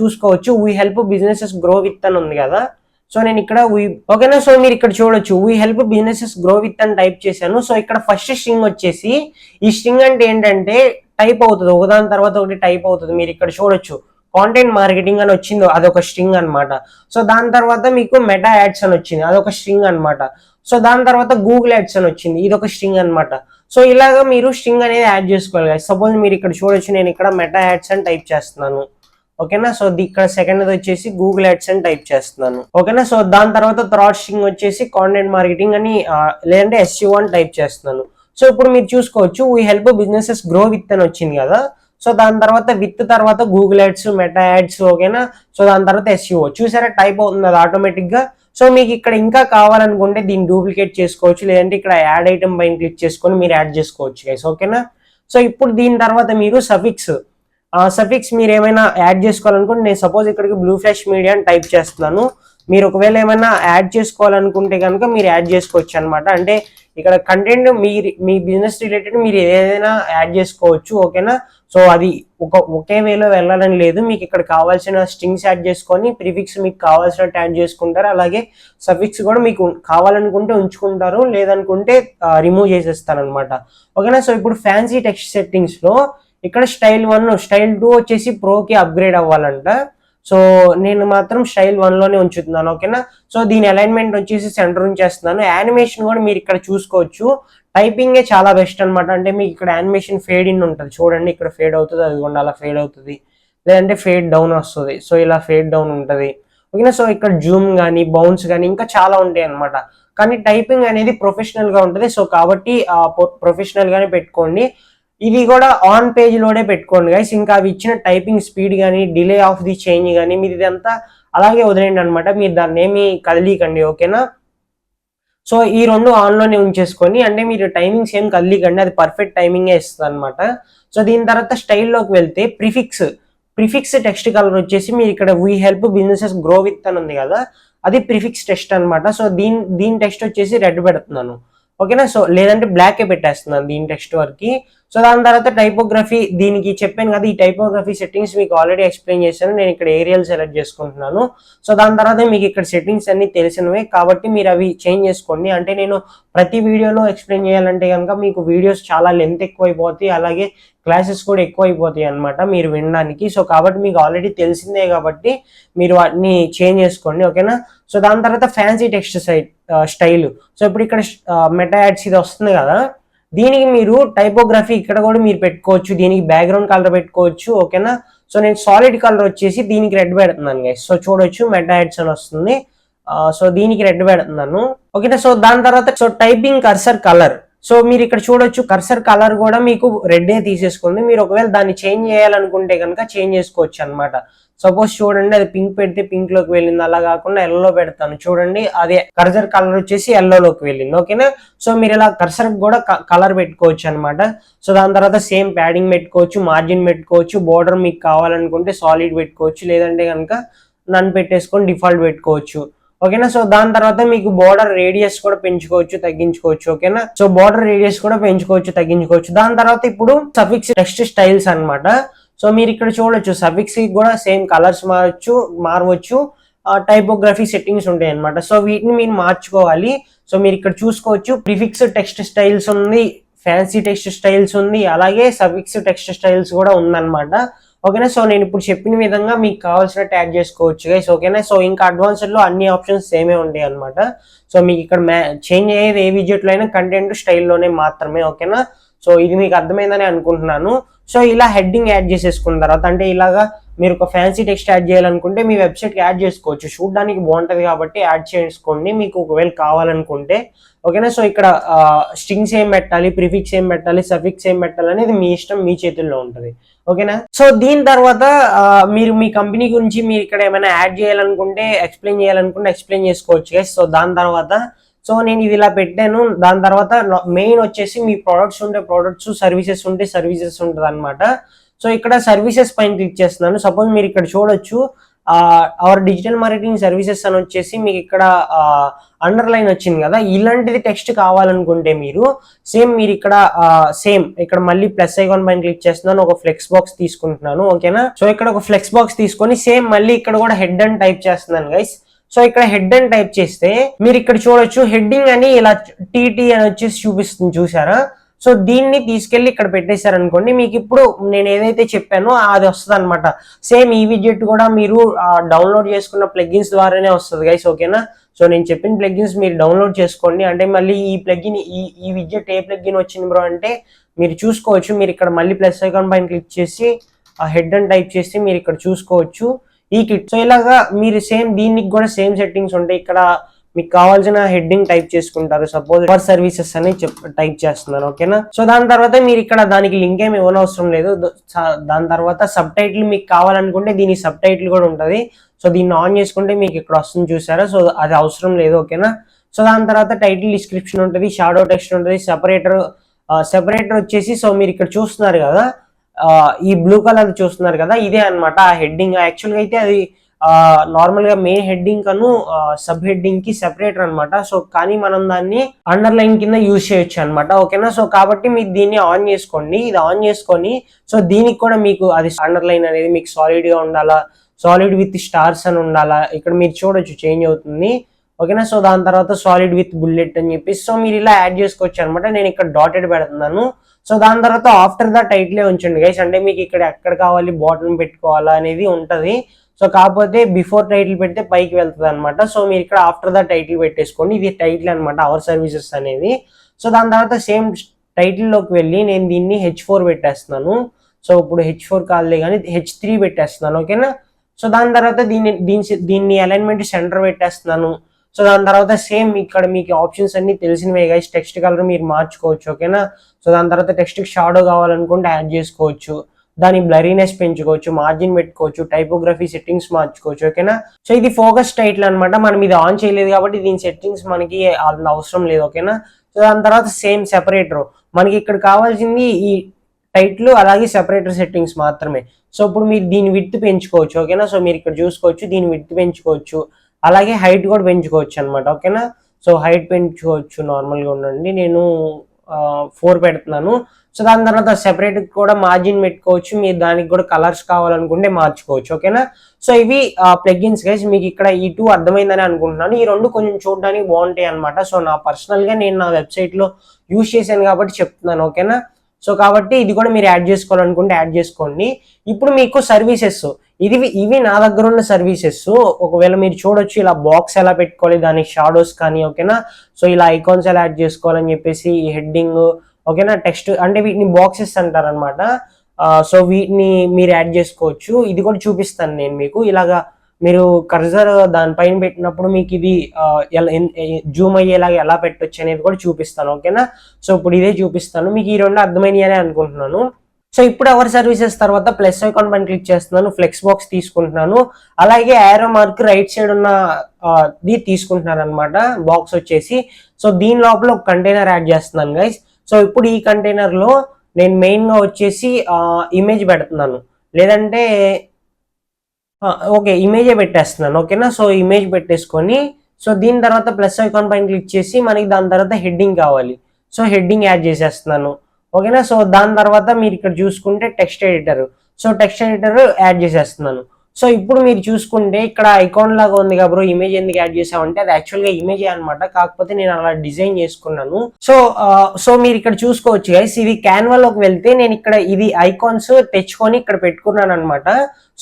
చూసుకోవచ్చు, we help businesses grow with అని ఉంది కదా. సో నేను ఇక్కడ ఓకేనా. సో మీరు ఇక్కడ చూడొచ్చు, we help businesses grow with అని టైప్ చేశాను. సో ఇక్కడ ఫస్ట్ స్ట్రింగ్ వచ్చేసి, ఈ స్ట్రింగ్ అంటే ఏంటంటే టైప్ అవుతుంది, ఒకదాని తర్వాత ఒకటి టైప్ అవుతుంది. మీరు ఇక్కడ చూడొచ్చు కాంటెంట్ మార్కెటింగ్ అని వచ్చిందో అదొక స్ట్రింగ్ అనమాట. సో దాని తర్వాత మీకు మెటా యాడ్స్ అని వచ్చింది, అదొక స్ట్రింగ్ అనమాట. సో దాని తర్వాత గూగుల్ యాడ్స్ అని వచ్చింది, ఇదొక స్ట్రింగ్ అనమాట. సో ఇలాగా మీరు స్ట్రింగ్ అనేది యాడ్ చేసుకోవాలి. సపోజ్ మీరు ఇక్కడ చూడొచ్చు, నేను ఇక్కడ మెటా యాడ్స్ అని టైప్ చేస్తున్నాను. ఓకేనా. సో ఇక్కడ సెకండ్ వచ్చేసి గూగుల్ యాడ్స్ అని టైప్ చేస్తున్నాను. ఓకేనా. సో దాని తర్వాత థర్డ్ స్ట్రింగ్ వచ్చేసి కాంటెంట్ మార్కెటింగ్ అని లేదంటే SEO అని టైప్ చేస్తున్నాను. సో ఇప్పుడు మీరు చూసుకోవచ్చు, we help businesses grow with అని వచ్చింది కదా. సో దాని తర్వాత విత్ తర్వాత గూగుల్ యాడ్స్, మెటా యాడ్స్. ఓకేనా. సో దాని తర్వాత SEO చూసారా టైప్ అవుతుంది అది ఆటోమేటిక్ గా. సో మీకు ఇక్కడ ఇంకా కావాలనుకుంటే దీన్ని డూప్లికేట్ చేసుకోవచ్చు, లేదంటే ఇక్కడ యాడ్ ఐటమ్ పైన క్లిక్ చేసుకొని మీరు యాడ్ చేసుకోవచ్చు గైస్. ఓకేనా. సో ఇప్పుడు దీని తర్వాత మీరు సఫిక్స్ మీరు ఏమైనా యాడ్ చేసుకోవాలనుకుంటే, నేను సపోజ్ ఇక్కడికి బ్లూ ఫ్లాష్ మీడియా అని టైప్ చేస్తున్నాను. మీరు ఒకవేళ ఏమైనా యాడ్ చేసుకోవాలనుకుంటే కనుక మీరు యాడ్ చేసుకోవచ్చు అనమాట. అంటే ఇక్కడ కంటెంట్ మీ బిజినెస్ రిలేటెడ్ మీరు ఏదైనా యాడ్ చేసుకోవచ్చు. ఓకేనా. సో అది ఒకే వేలో వెళ్ళాలని లేదు, మీకు ఇక్కడ కావాల్సిన స్ట్రింగ్స్ యాడ్ చేసుకొని ప్రిఫిక్స్ మీకు కావాల్సినట్టు యాడ్ చేసుకుంటారు. అలాగే సఫిక్స్ కూడా మీకు కావాలనుకుంటే ఉంచుకుంటారు, లేదనుకుంటే రిమూవ్ చేసేస్తారు అనమాట. ఓకేనా. సో ఇప్పుడు ఫ్యాన్సీ టెక్స్ట్ సెట్టింగ్స్ లో ఇక్కడ స్టైల్ 1, స్టైల్ 2 వచ్చేసి ప్రోకి అప్గ్రేడ్ అవ్వాలంట. సో నేను మాత్రం స్టైల్ 1లోనే ఉంచుతున్నాను. ఓకేనా. సో దీని అలైన్మెంట్ వచ్చేసి సెంటర్ ఉంచేస్తున్నాను. యానిమేషన్ కూడా మీరు ఇక్కడ చూసుకోవచ్చు, టైపింగే చాలా బెస్ట్ అనమాట. అంటే మీకు ఇక్కడ యానిమేషన్ ఫేడ్ ఇన్ ఉంటుంది చూడండి, ఇక్కడ ఫేడ్ అవుతుంది, అది కూడా అలా ఫేడ్ అవుతుంది, లేదంటే ఫేడ్ డౌన్ వస్తుంది. సో ఇలా ఫేడ్ డౌన్ ఉంటుంది. ఓకేనా. సో ఇక్కడ జూమ్ కానీ బౌన్స్ కానీ ఇంకా చాలా ఉంటాయి అనమాట. కానీ టైపింగ్ అనేది ప్రొఫెషనల్ గా ఉంటుంది. సో కాబట్టి ప్రొఫెషనల్ గానే పెట్టుకోండి. ఇది కూడా ఆన్ పేజ్ లోనే పెట్టుకోండి గైస్. ఇంకా అవి ఇచ్చిన టైపింగ్ స్పీడ్ కానీ డిలే ఆఫ్ ది చేంజ్ కానీ మీరు ఇదంతా అలాగే వదిలేయండి అనమాట. మీరు దాన్ని ఏమి కదిలీకండి. ఓకేనా. సో ఈ రెండు ఆన్లోనే ఉంచేసుకొని, అంటే మీరు టైమింగ్స్ ఏం కదిలీకండి, అది పర్ఫెక్ట్ టైమింగే ఇస్తుంది అనమాట. సో దీని తర్వాత స్టైల్లోకి వెళ్తే ప్రిఫిక్స్ టెక్స్ట్ కలర్ వచ్చేసి మీరు ఇక్కడ we help businesses grow with అని ఉంది కదా, అది ప్రిఫిక్స్ టెక్స్ట్ అనమాట. సో దీని టెక్స్ట్ వచ్చేసి రెడ్ పెడుతున్నాను. ఓకేనా. సో లేదంటే బ్లాకే పెట్టేస్తున్నాను దీని టెక్స్ట్ వరకు. సో దాని తర్వాత టైపోగ్రఫీ, దీనికి చెప్పాను కదా ఈ టైపోగ్రఫీ సెట్టింగ్స్ మీకు ఆల్రెడీ ఎక్స్ప్లెయిన్ చేశాను. నేను ఇక్కడ ఏరియల్ సెలెక్ట్ చేసుకుంటున్నాను. సో దాని తర్వాత మీకు ఇక్కడ సెట్టింగ్స్ అన్ని తెలిసినవే కాబట్టి మీరు అవి చేంజ్ చేసుకోండి. అంటే నేను ప్రతి వీడియోలో ఎక్స్ప్లెయిన్ చేయాలంటే కనుక మీకు వీడియోస్ చాలా లెంత్ ఎక్కువైపోతాయి, అలాగే క్లాసెస్ కూడా ఎక్కువైపోతాయి అనమాట మీరు వినడానికి. సో కాబట్టి మీకు ఆల్రెడీ తెలిసిందే కాబట్టి మీరు వాటిని చేంజ్ చేసుకోండి. ఓకేనా. సో దాని తర్వాత ఫ్యాన్సీ టెక్స్ట్ స్టైల్. సో ఇప్పుడు ఇక్కడ మెటా యాడ్స్ ఇది వస్తుంది కదా, దీనికి మీరు టైపోగ్రఫీ ఇక్కడ కూడా మీరు పెట్టుకోవచ్చు, దీనికి బ్యాక్గ్రౌండ్ కలర్ పెట్టుకోవచ్చు. ఓకేనా. సో నేను సాలిడ్ కలర్ వచ్చేసి దీనికి రెడ్ పెడుతున్నాను గైస్. సో చూడొచ్చు మెటా యాడ్స్ అని వస్తుంది. సో దీనికి రెడ్ పెడుతున్నాను. ఓకేనా. సో దాని తర్వాత so typing cursor colour. So మీరు ఇక్కడ చూడొచ్చు కర్సర్ కలర్ కూడా మీకు రెడ్డే తీసేసుకుంది. మీరు ఒకవేళ దాన్ని చేంజ్ చేయాలనుకుంటే కనుక చేంజ్ చేసుకోవచ్చు అనమాట. సపోజ్ చూడండి అది పింక్ పెడితే పింక్ లోకి వెళ్ళింది, అలా కాకుండా ఎల్లో పెడతాను చూడండి, అదే కర్సర్ కలర్ వచ్చేసి ఎల్లోలోకి వెళ్ళింది. ఓకేనా. సో మీరు ఇలా కర్సర్ కూడా కలర్ పెట్టుకోవచ్చు అనమాట. సో దాని తర్వాత సేమ్ ప్యాడింగ్ పెట్టుకోవచ్చు, మార్జిన్ పెట్టుకోవచ్చు, బోర్డర్ మీకు కావాలనుకుంటే సాలిడ్ పెట్టుకోవచ్చు, లేదంటే కనుక నన్ పెట్టేసుకొని డిఫాల్ట్ పెట్టుకోవచ్చు. ఓకేనా. సో దాని తర్వాత మీకు బోర్డర్ రేడియస్ కూడా పెంచుకోవచ్చు, తగ్గించుకోవచ్చు. ఓకేనా. సో బోర్డర్ రేడియస్ కూడా పెంచుకోవచ్చు, తగ్గించుకోవచ్చు. దాని తర్వాత ఇప్పుడు సఫిక్స్ టెక్స్ట్ స్టైల్స్ అనమాట. సో మీరు ఇక్కడ చూడొచ్చు సఫిక్స్ కూడా సేమ్ కలర్స్ మారవచ్చు, టైపోగ్రఫీ సెట్టింగ్స్ ఉంటాయి అనమాట. సో వీటిని మీరు మార్చుకోవాలి. సో మీరు ఇక్కడ చూసుకోవచ్చు ప్రిఫిక్స్ టెక్స్ట్ స్టైల్స్ ఉంది, ఫ్యాన్సీ టెక్స్ట్ స్టైల్స్ ఉంది, అలాగే సఫిక్స్ టెక్స్ట్ స్టైల్స్ కూడా ఉందన్నమాట. ఓకేనా. సో నేను ఇప్పుడు చెప్పిన విధంగా మీకు కావాల్సినట్టు యాడ్ చేసుకోవచ్చు గైస్. ఓకేనా. సో ఇంకా అడ్వాన్స్డ్లో అన్ని ఆప్షన్స్ సేమే ఉంటాయి అనమాట. సో మీకు ఇక్కడ చేంజ్ అయ్యేది ఏ విజెట్లో అయినా కంటెంట్ స్టైల్లోనే మాత్రమే. ఓకేనా. సో ఇది మీకు అర్థమైందని అనుకుంటున్నాను. సో ఇలా హెడ్డింగ్ యాడ్ చేసేసుకున్న తర్వాత, అంటే ఇలాగా మీరు ఒక ఫ్యాన్సీ టెక్స్ట్ యాడ్ చేయాలనుకుంటే మీ వెబ్సైట్కి యాడ్ చేసుకోవచ్చు, చూడడానికి బాగుంటుంది కాబట్టి యాడ్ చేసుకోండి మీకు ఒకవేళ కావాలనుకుంటే. ఓకేనా. సో ఇక్కడ స్ట్రింగ్స్ ఏం పెట్టాలి, ప్రిఫిక్స్ ఏం పెట్టాలి, సఫిక్స్ ఏం పెట్టాలి అనేది మీ ఇష్టం, మీ చేతుల్లో ఉంటుంది. ఓకేనా. సో దీని తర్వాత మీరు మీ కంపెనీ గురించి మీరు ఇక్కడ ఏమైనా యాడ్ చేయాలనుకుంటే, ఎక్స్ప్లెయిన్ చేయాలనుకుంటే ఎక్స్ప్లెయిన్ చేసుకోవచ్చు గైస్. సో దాని తర్వాత సో నేను ఇది ఇలా పెట్టాను. దాని తర్వాత మెయిన్ వచ్చేసి మీ ప్రోడక్ట్స్ ఉంటే ప్రోడక్ట్స్, సర్వీసెస్ ఉంటే సర్వీసెస్ ఉంటుంది అనమాట. సో ఇక్కడ సర్వీసెస్ పైన క్లిక్ చేస్తున్నాను. సపోజ్ మీరు ఇక్కడ చూడొచ్చు అవర్ డిజిటల్ మార్కెటింగ్ సర్వీసెస్ అని వచ్చేసి మీకు ఇక్కడ అండర్లైన్ వచ్చింది కదా. ఇలాంటిది టెక్స్ట్ కావాలనుకుంటే మీరు మీరు ఇక్కడ ఇక్కడ మళ్ళీ ప్లస్ ఐకాన్ పైన క్లిక్ చేస్తున్నాను, ఒక ఫ్లెక్స్ బాక్స్ తీసుకుంటున్నాను. ఓకేనా. సో ఇక్కడ ఒక ఫ్లెక్స్ బాక్స్ తీసుకొని మళ్ళీ ఇక్కడ కూడా హెడ్ అని టైప్ చేస్తున్నాను గైస్. సో ఇక్కడ హెడ్ అని టైప్ చేస్తే మీరు ఇక్కడ చూడొచ్చు హెడ్డింగ్ అని ఇలా టీటీ అని వచ్చేసి చూపిస్తుంది, చూసారా. సో దీన్ని తీసుకెళ్లి ఇక్కడ పెట్టేశారనుకోండి, మీకు ఇప్పుడు నేను ఏదైతే చెప్పానో అది వస్తుంది అనమాట. ఈ విజెట్ కూడా మీరు డౌన్లోడ్ చేసుకున్న ప్లగిన్స్ ద్వారానే వస్తుంది గైస్. ఓకేనా. సో నేను చెప్పిన ప్లగిన్స్ మీరు డౌన్లోడ్ చేసుకోండి. అంటే మళ్ళీ ఈ ప్లగిన్ ఈ విజెట్ ఏ ప్లగిన్ వచ్చింది బ్రో అంటే మీరు చూసుకోవచ్చు. మీరు ఇక్కడ మళ్ళీ ప్లస్ ఐకాన్ పైన క్లిక్ చేసి హెడ్ అని టైప్ చేసి మీరు ఇక్కడ చూసుకోవచ్చు ఈ కిట్. సో ఇలాగా మీరు దీనికి కూడా సెట్టింగ్స్ ఉంటాయి. ఇక్కడ మీకు కావాల్సిన హెడ్డింగ్ టైప్ చేసుకుంటారు. సపోజ్ ఫర్ సర్వీసెస్ అని టైప్ చేస్తున్నాను. ఓకేనా. సో దాని తర్వాత మీరు ఇక్కడ దానికి లింక్ ఏమి ఇవ్వనవసరం లేదు. దాని తర్వాత సబ్ టైటిల్ మీకు కావాలనుకుంటే దీని సబ్ టైటిల్ కూడా ఉంటుంది. సో దీన్ని ఆన్ చేసుకుంటే మీకు ఇక్కడ వస్తుంది, చూసారా. సో అది అవసరం లేదు. ఓకేనా. సో దాని తర్వాత టైటిల్ డిస్క్రిప్షన్ ఉంటుంది, షాడో టెక్స్ట్ ఉంటుంది, సెపరేటర్ వచ్చేసి సో మీరు ఇక్కడ చూస్తున్నారు కదా, ఈ బ్లూ కలర్ చూస్తున్నారు కదా, ఇదే అనమాట ఆ హెడ్డింగ్. యాక్చువల్గా అయితే అది నార్మల్ గా మెయిన్ హెడ్డింగ్ కను సబ్ హెడ్డింగ్ కి సెపరేటర్ అనమాట. సో కానీ మనం దాన్ని అండర్లైన్ కింద యూజ్ చేయొచ్చు అనమాట. ఓకేనా. సో కాబట్టి మీరు దీన్ని ఆన్ చేసుకోండి. ఇది ఆన్ చేసుకొని సో దీనికి కూడా మీకు అది అండర్లైన్ అనేది మీకు సాలిడ్ గా ఉండాలా, సాలిడ్ విత్ స్టార్స్ అని ఉండాలా. ఇక్కడ మీరు చూడొచ్చు చేంజ్ అవుతుంది. ఓకేనా. సో దాని తర్వాత సాలిడ్ విత్ బుల్లెట్ అని చెప్పి సో మీరు ఇలా యాడ్ చేసుకోవచ్చు అనమాట. నేను ఇక్కడ డాటెడ్ పెడుతున్నాను. సో దాని తర్వాత ఆఫ్టర్ ద టైటిలే ఉంచండి గైస్. అంటే మీకు ఇక్కడ ఎక్కడ కావాలి, బాటమ్ పెట్టుకోవాలా అనేది ఉంటది. సో కాకపోతే బిఫోర్ టైటిల్ పెడితే పైకి వెళ్తుంది అనమాట. సో మీరు ఇక్కడ ఆఫ్టర్ ద టైటిల్ పెట్టేసుకోండి. ఇది టైటిల్ అనమాట, అవర్ సర్వీసెస్ అనేది. సో దాని తర్వాత టైటిల్లోకి వెళ్ళి నేను దీన్ని H4 పెట్టేస్తున్నాను. సో ఇప్పుడు H4 కాదులే కానీ H3 పెట్టేస్తున్నాను. ఓకేనా. సో దాని తర్వాత దీన్ని అలైన్మెంట్ సెంటర్ పెట్టేస్తున్నాను. సో దాని తర్వాత ఇక్కడ మీకు ఆప్షన్స్ అన్ని తెలిసినవే గైస్. టెక్స్ట్ కలర్ మీరు మార్చుకోవచ్చు. ఓకేనా. సో దాని తర్వాత టెక్స్ట్కి షాడో కావాలనుకుంటే యాడ్ చేసుకోవచ్చు, దాని బ్లరీనెస్ పెంచుకోవచ్చు, మార్జిన్ పెట్టుకోవచ్చు, టైపోగ్రఫీ సెట్టింగ్స్ మార్చుకోవచ్చు. ఓకేనా. సో ఇది ఫోకస్ టైటిల్ అనమాట. మనం ఇది ఆన్ చేయలేదు కాబట్టి దీని సెట్టింగ్స్ మనకి అవసరం లేదు. ఓకేనా. సో దాని తర్వాత సెపరేటర్ మనకి ఇక్కడ కావాల్సింది ఈ టైటిల్ అలాగే సెపరేటర్ సెట్టింగ్స్ మాత్రమే. సో ఇప్పుడు మీరు దీని విడ్త్ పెంచుకోవచ్చు. ఓకేనా. సో మీరు ఇక్కడ చూసుకోవచ్చు దీని విడ్త్ పెంచుకోవచ్చు, అలాగే హైట్ కూడా పెంచుకోవచ్చు అనమాట. ఓకేనా. సో హైట్ పెంచుకోవచ్చు, నార్మల్గా ఉండండి, నేను 4 పెడుతున్నాను. సో దాని తర్వాత సెపరేట్ కూడా మార్జిన్ పెట్టుకోవచ్చు, మీరు దానికి కూడా కలర్స్ కావాలనుకుంటే మార్చుకోవచ్చు. ఓకేనా. సో ఇవి ప్లగిన్స్ గైస్. మీకు ఇక్కడ ఈ 2 అర్థమైందని అనుకుంటున్నాను. ఈ 2 కొంచెం చూడడానికి బాగుంటాయి అనమాట. సో నా పర్సనల్గా నేను నా వెబ్సైట్లో యూజ్ చేశాను కాబట్టి చెప్తున్నాను. ఓకేనా. సో కాబట్టి ఇది కూడా మీరు యాడ్ చేసుకోవాలనుకుంటే యాడ్ చేసుకోండి. ఇప్పుడు మీకు సర్వీసెస్ ఇవి నా దగ్గర ఉన్న సర్వీసెస్. ఒకవేళ మీరు చూడొచ్చు ఇలా బాక్స్ ఎలా పెట్టుకోవాలి, దానికి షాడోస్ కానీ. ఓకేనా. సో ఇలా ఐకాన్స్ ఎలా యాడ్ చేసుకోవాలని చెప్పేసి ఈ హెడ్డింగ్. ఓకేనా. టెక్స్ట్ అంటే వీటిని బాక్సెస్ అంటారనమాట. సో వీటిని మీరు యాడ్ చేసుకోవచ్చు. ఇది కూడా చూపిస్తాను నేను మీకు. ఇలాగా మీరు కర్సర్ దానిపైన పెట్టినప్పుడు మీకు ఇది జూమ్ అయ్యేలాగా ఎలా పెట్టొచ్చు అనేది కూడా చూపిస్తాను. ఓకేనా. సో ఇప్పుడు ఇదే చూపిస్తాను మీకు. ఈ 2 అర్థమైనాయని అనుకుంటున్నాను. సో ఇప్పుడు అవర్ సర్వీసెస్ తర్వాత ప్లస్ ఐకాన్ పైన క్లిక్ చేస్తున్నాను, ఫ్లెక్స్ బాక్స్ తీసుకుంటున్నాను, అలాగే యారో మార్క్ రైట్ సైడ్ ఉన్న ది తీసుకుంటున్నాను అనమాట బాక్స్ వచ్చేసి. సో దీని లోపల ఒక కంటైనర్ యాడ్ చేస్తున్నాను గైస్. సో ఇప్పుడు ఈ కంటైనర్ లో నేను మెయిన్ గా వచ్చేసి ఇమేజ్ పెడుతున్నాను, లేదంటే ఓకే ఇమేజే పెట్టేస్తున్నాను. ఓకేనా. సో ఇమేజ్ పెట్టేసుకొని సో దీని తర్వాత ప్లస్ ఐకాన్ పైన క్లిక్ చేసి మనకి దాని తర్వాత హెడ్డింగ్ కావాలి. సో హెడ్డింగ్ యాడ్ చేసేస్తున్నాను. ఓకేనా. సో దాని తర్వాత మీరు ఇక్కడ చూసుకుంటే text editor. So text editor add చేసేస్తున్నాను. సో ఇప్పుడు మీరు చూసుకుంటే ఇక్కడ ఐకాన్ లాగా ఉంది కదా బ్రో, ఇమేజ్ ఎందుకు యాడ్ చేసామంటే అది యాక్చువల్ గా ఇమేజ్ అనమాట, కాకపోతే నేను అలా డిజైన్ చేసుకున్నాను. సో మీరు ఇక్కడ చూసుకోవచ్చు గైస్, ఇది క్యాన్వాలోకి వెళ్తే నేను ఇక్కడ ఇది ఐకాన్స్ తెచ్చుకొని ఇక్కడ పెట్టుకున్నాను అనమాట.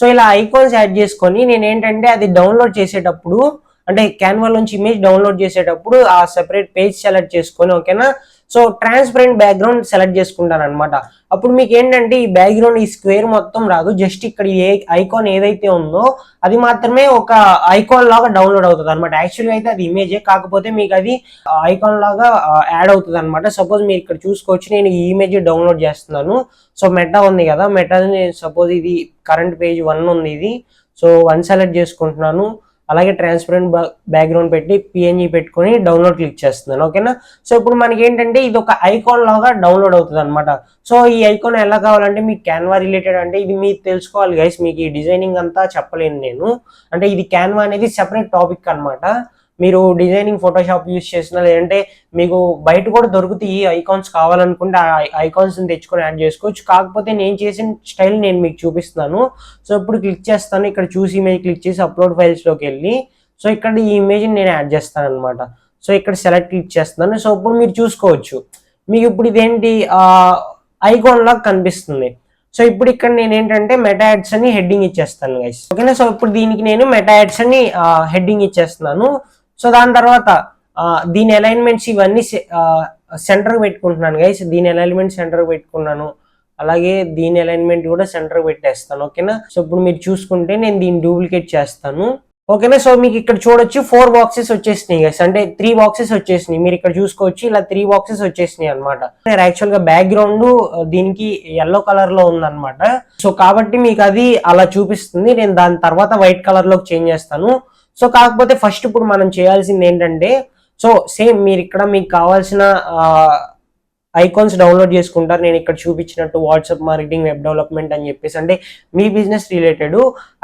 సో ఇలా ఐకాన్స్ యాడ్ చేసుకొని నేను ఏంటంటే అది డౌన్లోడ్ చేసేటప్పుడు, అంటే క్యాన్వా నుంచి ఇమేజ్ డౌన్లోడ్ చేసేటప్పుడు ఆ సెపరేట్ పేజ్ సెలెక్ట్ చేసుకొని, ఓకేనా, సో ట్రాన్స్పరెంట్ బ్యాక్గ్రౌండ్ సెలెక్ట్ చేసుకుంటాను అనమాట. అప్పుడు మీకు ఏంటంటే ఈ బ్యాక్గ్రౌండ్ ఈ స్క్వేర్ మొత్తం రాదు, జస్ట్ ఇక్కడ ఏ ఐకాన్ ఏదైతే ఉందో అది మాత్రమే ఒక ఐకాన్ లాగా డౌన్లోడ్ అవుతుంది అనమాట. యాక్చువల్గా అయితే అది ఇమేజే, కాకపోతే మీకు అది ఐకాన్ లాగా యాడ్ అవుతుంది అనమాట. సపోజ్ మీరు ఇక్కడ చూసుకోవచ్చు, నేను ఈ ఇమేజ్ డౌన్లోడ్ చేస్తున్నాను. సో మెటా ఉంది కదా, మెటాని సపోజ్ ఇది కరెంట్ పేజ్ 1 ఉంది ఇది, సో 1 సెలెక్ట్ చేసుకుంటున్నాను. అలాగే ట్రాన్స్పరెంట్ బ్యాక్గ్రౌండ్ పెట్టి పిఎన్జీ పెట్టుకొని డౌన్లోడ్ క్లిక్ చేస్తున్నాను, ఓకేనా. సో ఇప్పుడు మనకి ఏంటంటే ఇది ఒక ఐకాన్ లాగా డౌన్లోడ్ అవుతుంది అనమాట. సో ఈ ఐకాన్ ఎలా కావాలంటే మీకు క్యాన్వా రిలేటెడ్ అంటే ఇది మీరు తెలుసుకోవాలి గైస్, మీకు ఈ డిజైనింగ్ అంతా చెప్పలేను నేను, అంటే ఇది క్యాన్వా అనేది సెపరేట్ టాపిక్ అనమాట. మీరు డిజైనింగ్ ఫోటోషాప్ యూజ్ చేసినా, లేదంటే మీకు బయట కూడా దొరుకుతాయి ఈ ఐకాన్స్, కావాలనుకుంటే ఆ ఐకాన్స్ తెచ్చుకొని యాడ్ చేసుకోవచ్చు. కాకపోతే నేను చేసిన స్టైల్ నేను మీకు చూపిస్తున్నాను. సో ఇప్పుడు క్లిక్ చేస్తాను, ఇక్కడ చూసి ఇమేజ్ క్లిక్ చేసి అప్లోడ్ ఫైల్స్లోకి వెళ్ళి, సో ఇక్కడ ఈ ఇమేజ్ని నేను యాడ్ చేస్తాను అనమాట. సో ఇక్కడ సెలెక్ట్ క్లిక్ చేస్తున్నాను. సో ఇప్పుడు మీరు చూసుకోవచ్చు, మీకు ఇప్పుడు ఇదేంటి ఐకాన్ లాగా కనిపిస్తుంది. సో ఇప్పుడు ఇక్కడ నేను ఏంటంటే మెటా యాడ్స్ అని హెడ్డింగ్ ఇచ్చేస్తాను గైస్, ఓకేనా. సో ఇప్పుడు దీనికి నేను మెటా యాడ్స్ అని హెడ్డింగ్ ఇచ్చేస్తున్నాను. సో దాని తర్వాత దీని అలైన్మెంట్స్ ఇవన్నీ సెంటర్ పెట్టుకుంటున్నాను గైస్, దీని అలైన్మెంట్ సెంటర్ పెట్టుకున్నాను, అలాగే దీని అలైన్మెంట్ కూడా సెంటర్ పెట్టేస్తాను, ఓకేనా. సో ఇప్పుడు మీరు చూసుకుంటే నేను దీన్ని డూప్లికేట్ చేస్తాను, ఓకేనా. సో మీకు ఇక్కడ చూడొచ్చు 4 బాక్సెస్ వచ్చేసినాయి గైస్, అంటే 3 బాక్సెస్ వచ్చేసినాయి. మీరు ఇక్కడ చూసుకోవచ్చు ఇలా 3 బాక్సెస్ వచ్చేసినాయి అనమాట. యాక్చువల్ గా బ్యాక్గ్రౌండ్ దీనికి ఎల్లో కలర్ లో ఉందన్నమాట. సో కాబట్టి మీకు అది అలా చూపిస్తుంది. నేను దాని తర్వాత వైట్ కలర్ లోకి చేంజ్ చేస్తాను. సో కాకపోతే ఫస్ట్ ఇప్పుడు మనం చేయాల్సింది ఏంటంటే, సో సేమ్ మీరు ఇక్కడ మీకు కావాల్సిన ఐకాన్స్ డౌన్లోడ్ చేసుకుంటారు. నేను ఇక్కడ చూపించినట్టు వాట్సాప్ మార్కెటింగ్, వెబ్ డెవలప్మెంట్ అని చెప్పేసి, అంటే మీ బిజినెస్ రిలేటెడ్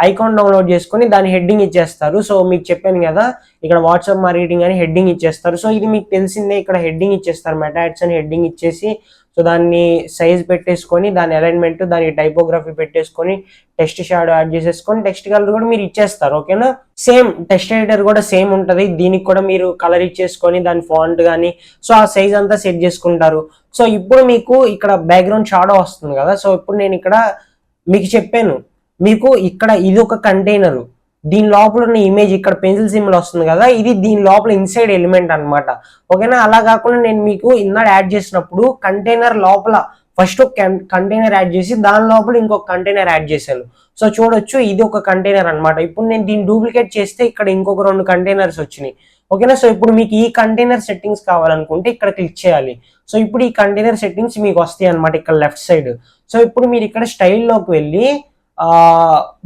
ఐకాన్ డౌన్లోడ్ చేసుకొని దాని హెడ్డింగ్ ఇచ్చేస్తారు. సో మీకు చెప్పాను కదా, ఇక్కడ వాట్సాప్ మార్కెటింగ్ అని హెడ్డింగ్ ఇచ్చేస్తారు. సో ఇది మీకు తెలిసిందే, ఇక్కడ హెడ్డింగ్ ఇచ్చేస్తారు, మెటా యాడ్స్ అని హెడ్డింగ్ ఇచ్చేసి, సో దాన్ని సైజ్ పెట్టేసుకొని, దాని అలైన్మెంట్, దాని టైపోగ్రఫీ పెట్టేసుకొని, టెక్స్ట్ షాడో యాడ్ చేసేసుకొని, టెక్స్ట్ కలర్ కూడా మీరు ఇచ్చేస్తారు, ఓకేనా. సేమ్ టెక్స్ట్ ఎడిటర్ కూడా సేమ్ ఉంటుంది, దీనికి కూడా మీరు కలర్ ఇచ్చేసుకొని దాని ఫాంట్ కానీ, సో ఆ సైజ్ అంతా సెట్ చేసుకుంటారు. సో ఇప్పుడు మీకు ఇక్కడ బ్యాక్గ్రౌండ్ షాడో వస్తుంది కదా. సో ఇప్పుడు నేను ఇక్కడ మీకు చెప్పాను, మీకు ఇక్కడ ఇది ఒక కంటైనర్, దీని లోపల ఉన్న ఇమేజ్ ఇక్కడ పెన్సిల్ సింబల్ వస్తుంది కదా, ఇది దీని లోపల ఇన్సైడ్ ఎలిమెంట్ అనమాట, ఓకేనా. అలా కాకుండా నేను మీకు ఇందాక యాడ్ చేసినప్పుడు కంటైనర్ లోపల ఫస్ట్ కంటైనర్ యాడ్ చేసి దాని లోపల ఇంకొక కంటైనర్ యాడ్ చేశాను. సో చూడొచ్చు ఇది ఒక కంటైనర్ అనమాట. ఇప్పుడు నేను దీన్ని డూప్లికేట్ చేస్తే ఇక్కడ ఇంకొక 2 కంటైనర్స్ వచ్చినాయి, ఓకేనా. సో ఇప్పుడు మీకు ఈ కంటైనర్ సెట్టింగ్స్ కావాలనుకుంటే ఇక్కడ క్లిక్ చేయాలి. సో ఇప్పుడు ఈ కంటైనర్ సెట్టింగ్స్ మీకు వస్తాయి అనమాట ఇక్కడ లెఫ్ట్ సైడ్. సో ఇప్పుడు మీరు ఇక్కడ స్టైల్లోకి వెళ్ళి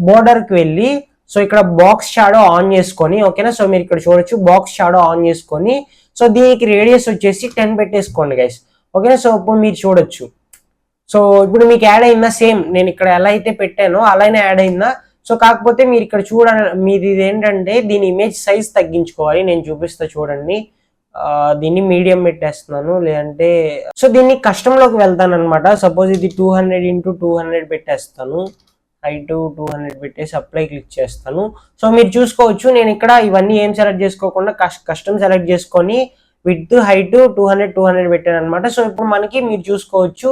బోర్డర్కి వెళ్ళి, సో ఇక్కడ బాక్స్ షాడో ఆన్ చేసుకొని, ఓకేనా. సో మీరు ఇక్కడ చూడొచ్చు బాక్స్ షాడో ఆన్ చేసుకొని, సో దీనికి రేడియస్ వచ్చేసి 10 పెట్టేసుకోండి గైస్, ఓకేనా. సో ఇప్పుడు మీరు చూడొచ్చు, సో ఇప్పుడు మీకు యాడ్ అయిందా, సేమ్ నేను ఇక్కడ ఎలా అయితే పెట్టానో అలానే యాడ్ అయిందా. సో కాకపోతే మీరు ఇక్కడ మీది ఇది ఏంటంటే దీని ఇమేజ్ సైజ్ తగ్గించుకోవాలి. నేను చూపిస్తా చూడండి, దీన్ని మీడియం పెట్టేస్తున్నాను, లేదంటే సో దీన్ని కస్టమ్లోకి వెళ్తాను అనమాట. సపోజ్ ఇది 200x200 పెట్టేస్తాను, హైట్ 200 పెట్టేసి అప్లై క్లిక్ చేస్తాను. సో మీరు చూసుకోవచ్చు, నేను ఇక్కడ ఇవన్నీ ఏం సెలెక్ట్ చేసుకోకుండా కస్టమ్ సెలెక్ట్ చేసుకొని విడ్త్ హైట్ 200 పెట్టాను అనమాట. సో ఇప్పుడు మనకి మీరు చూసుకోవచ్చు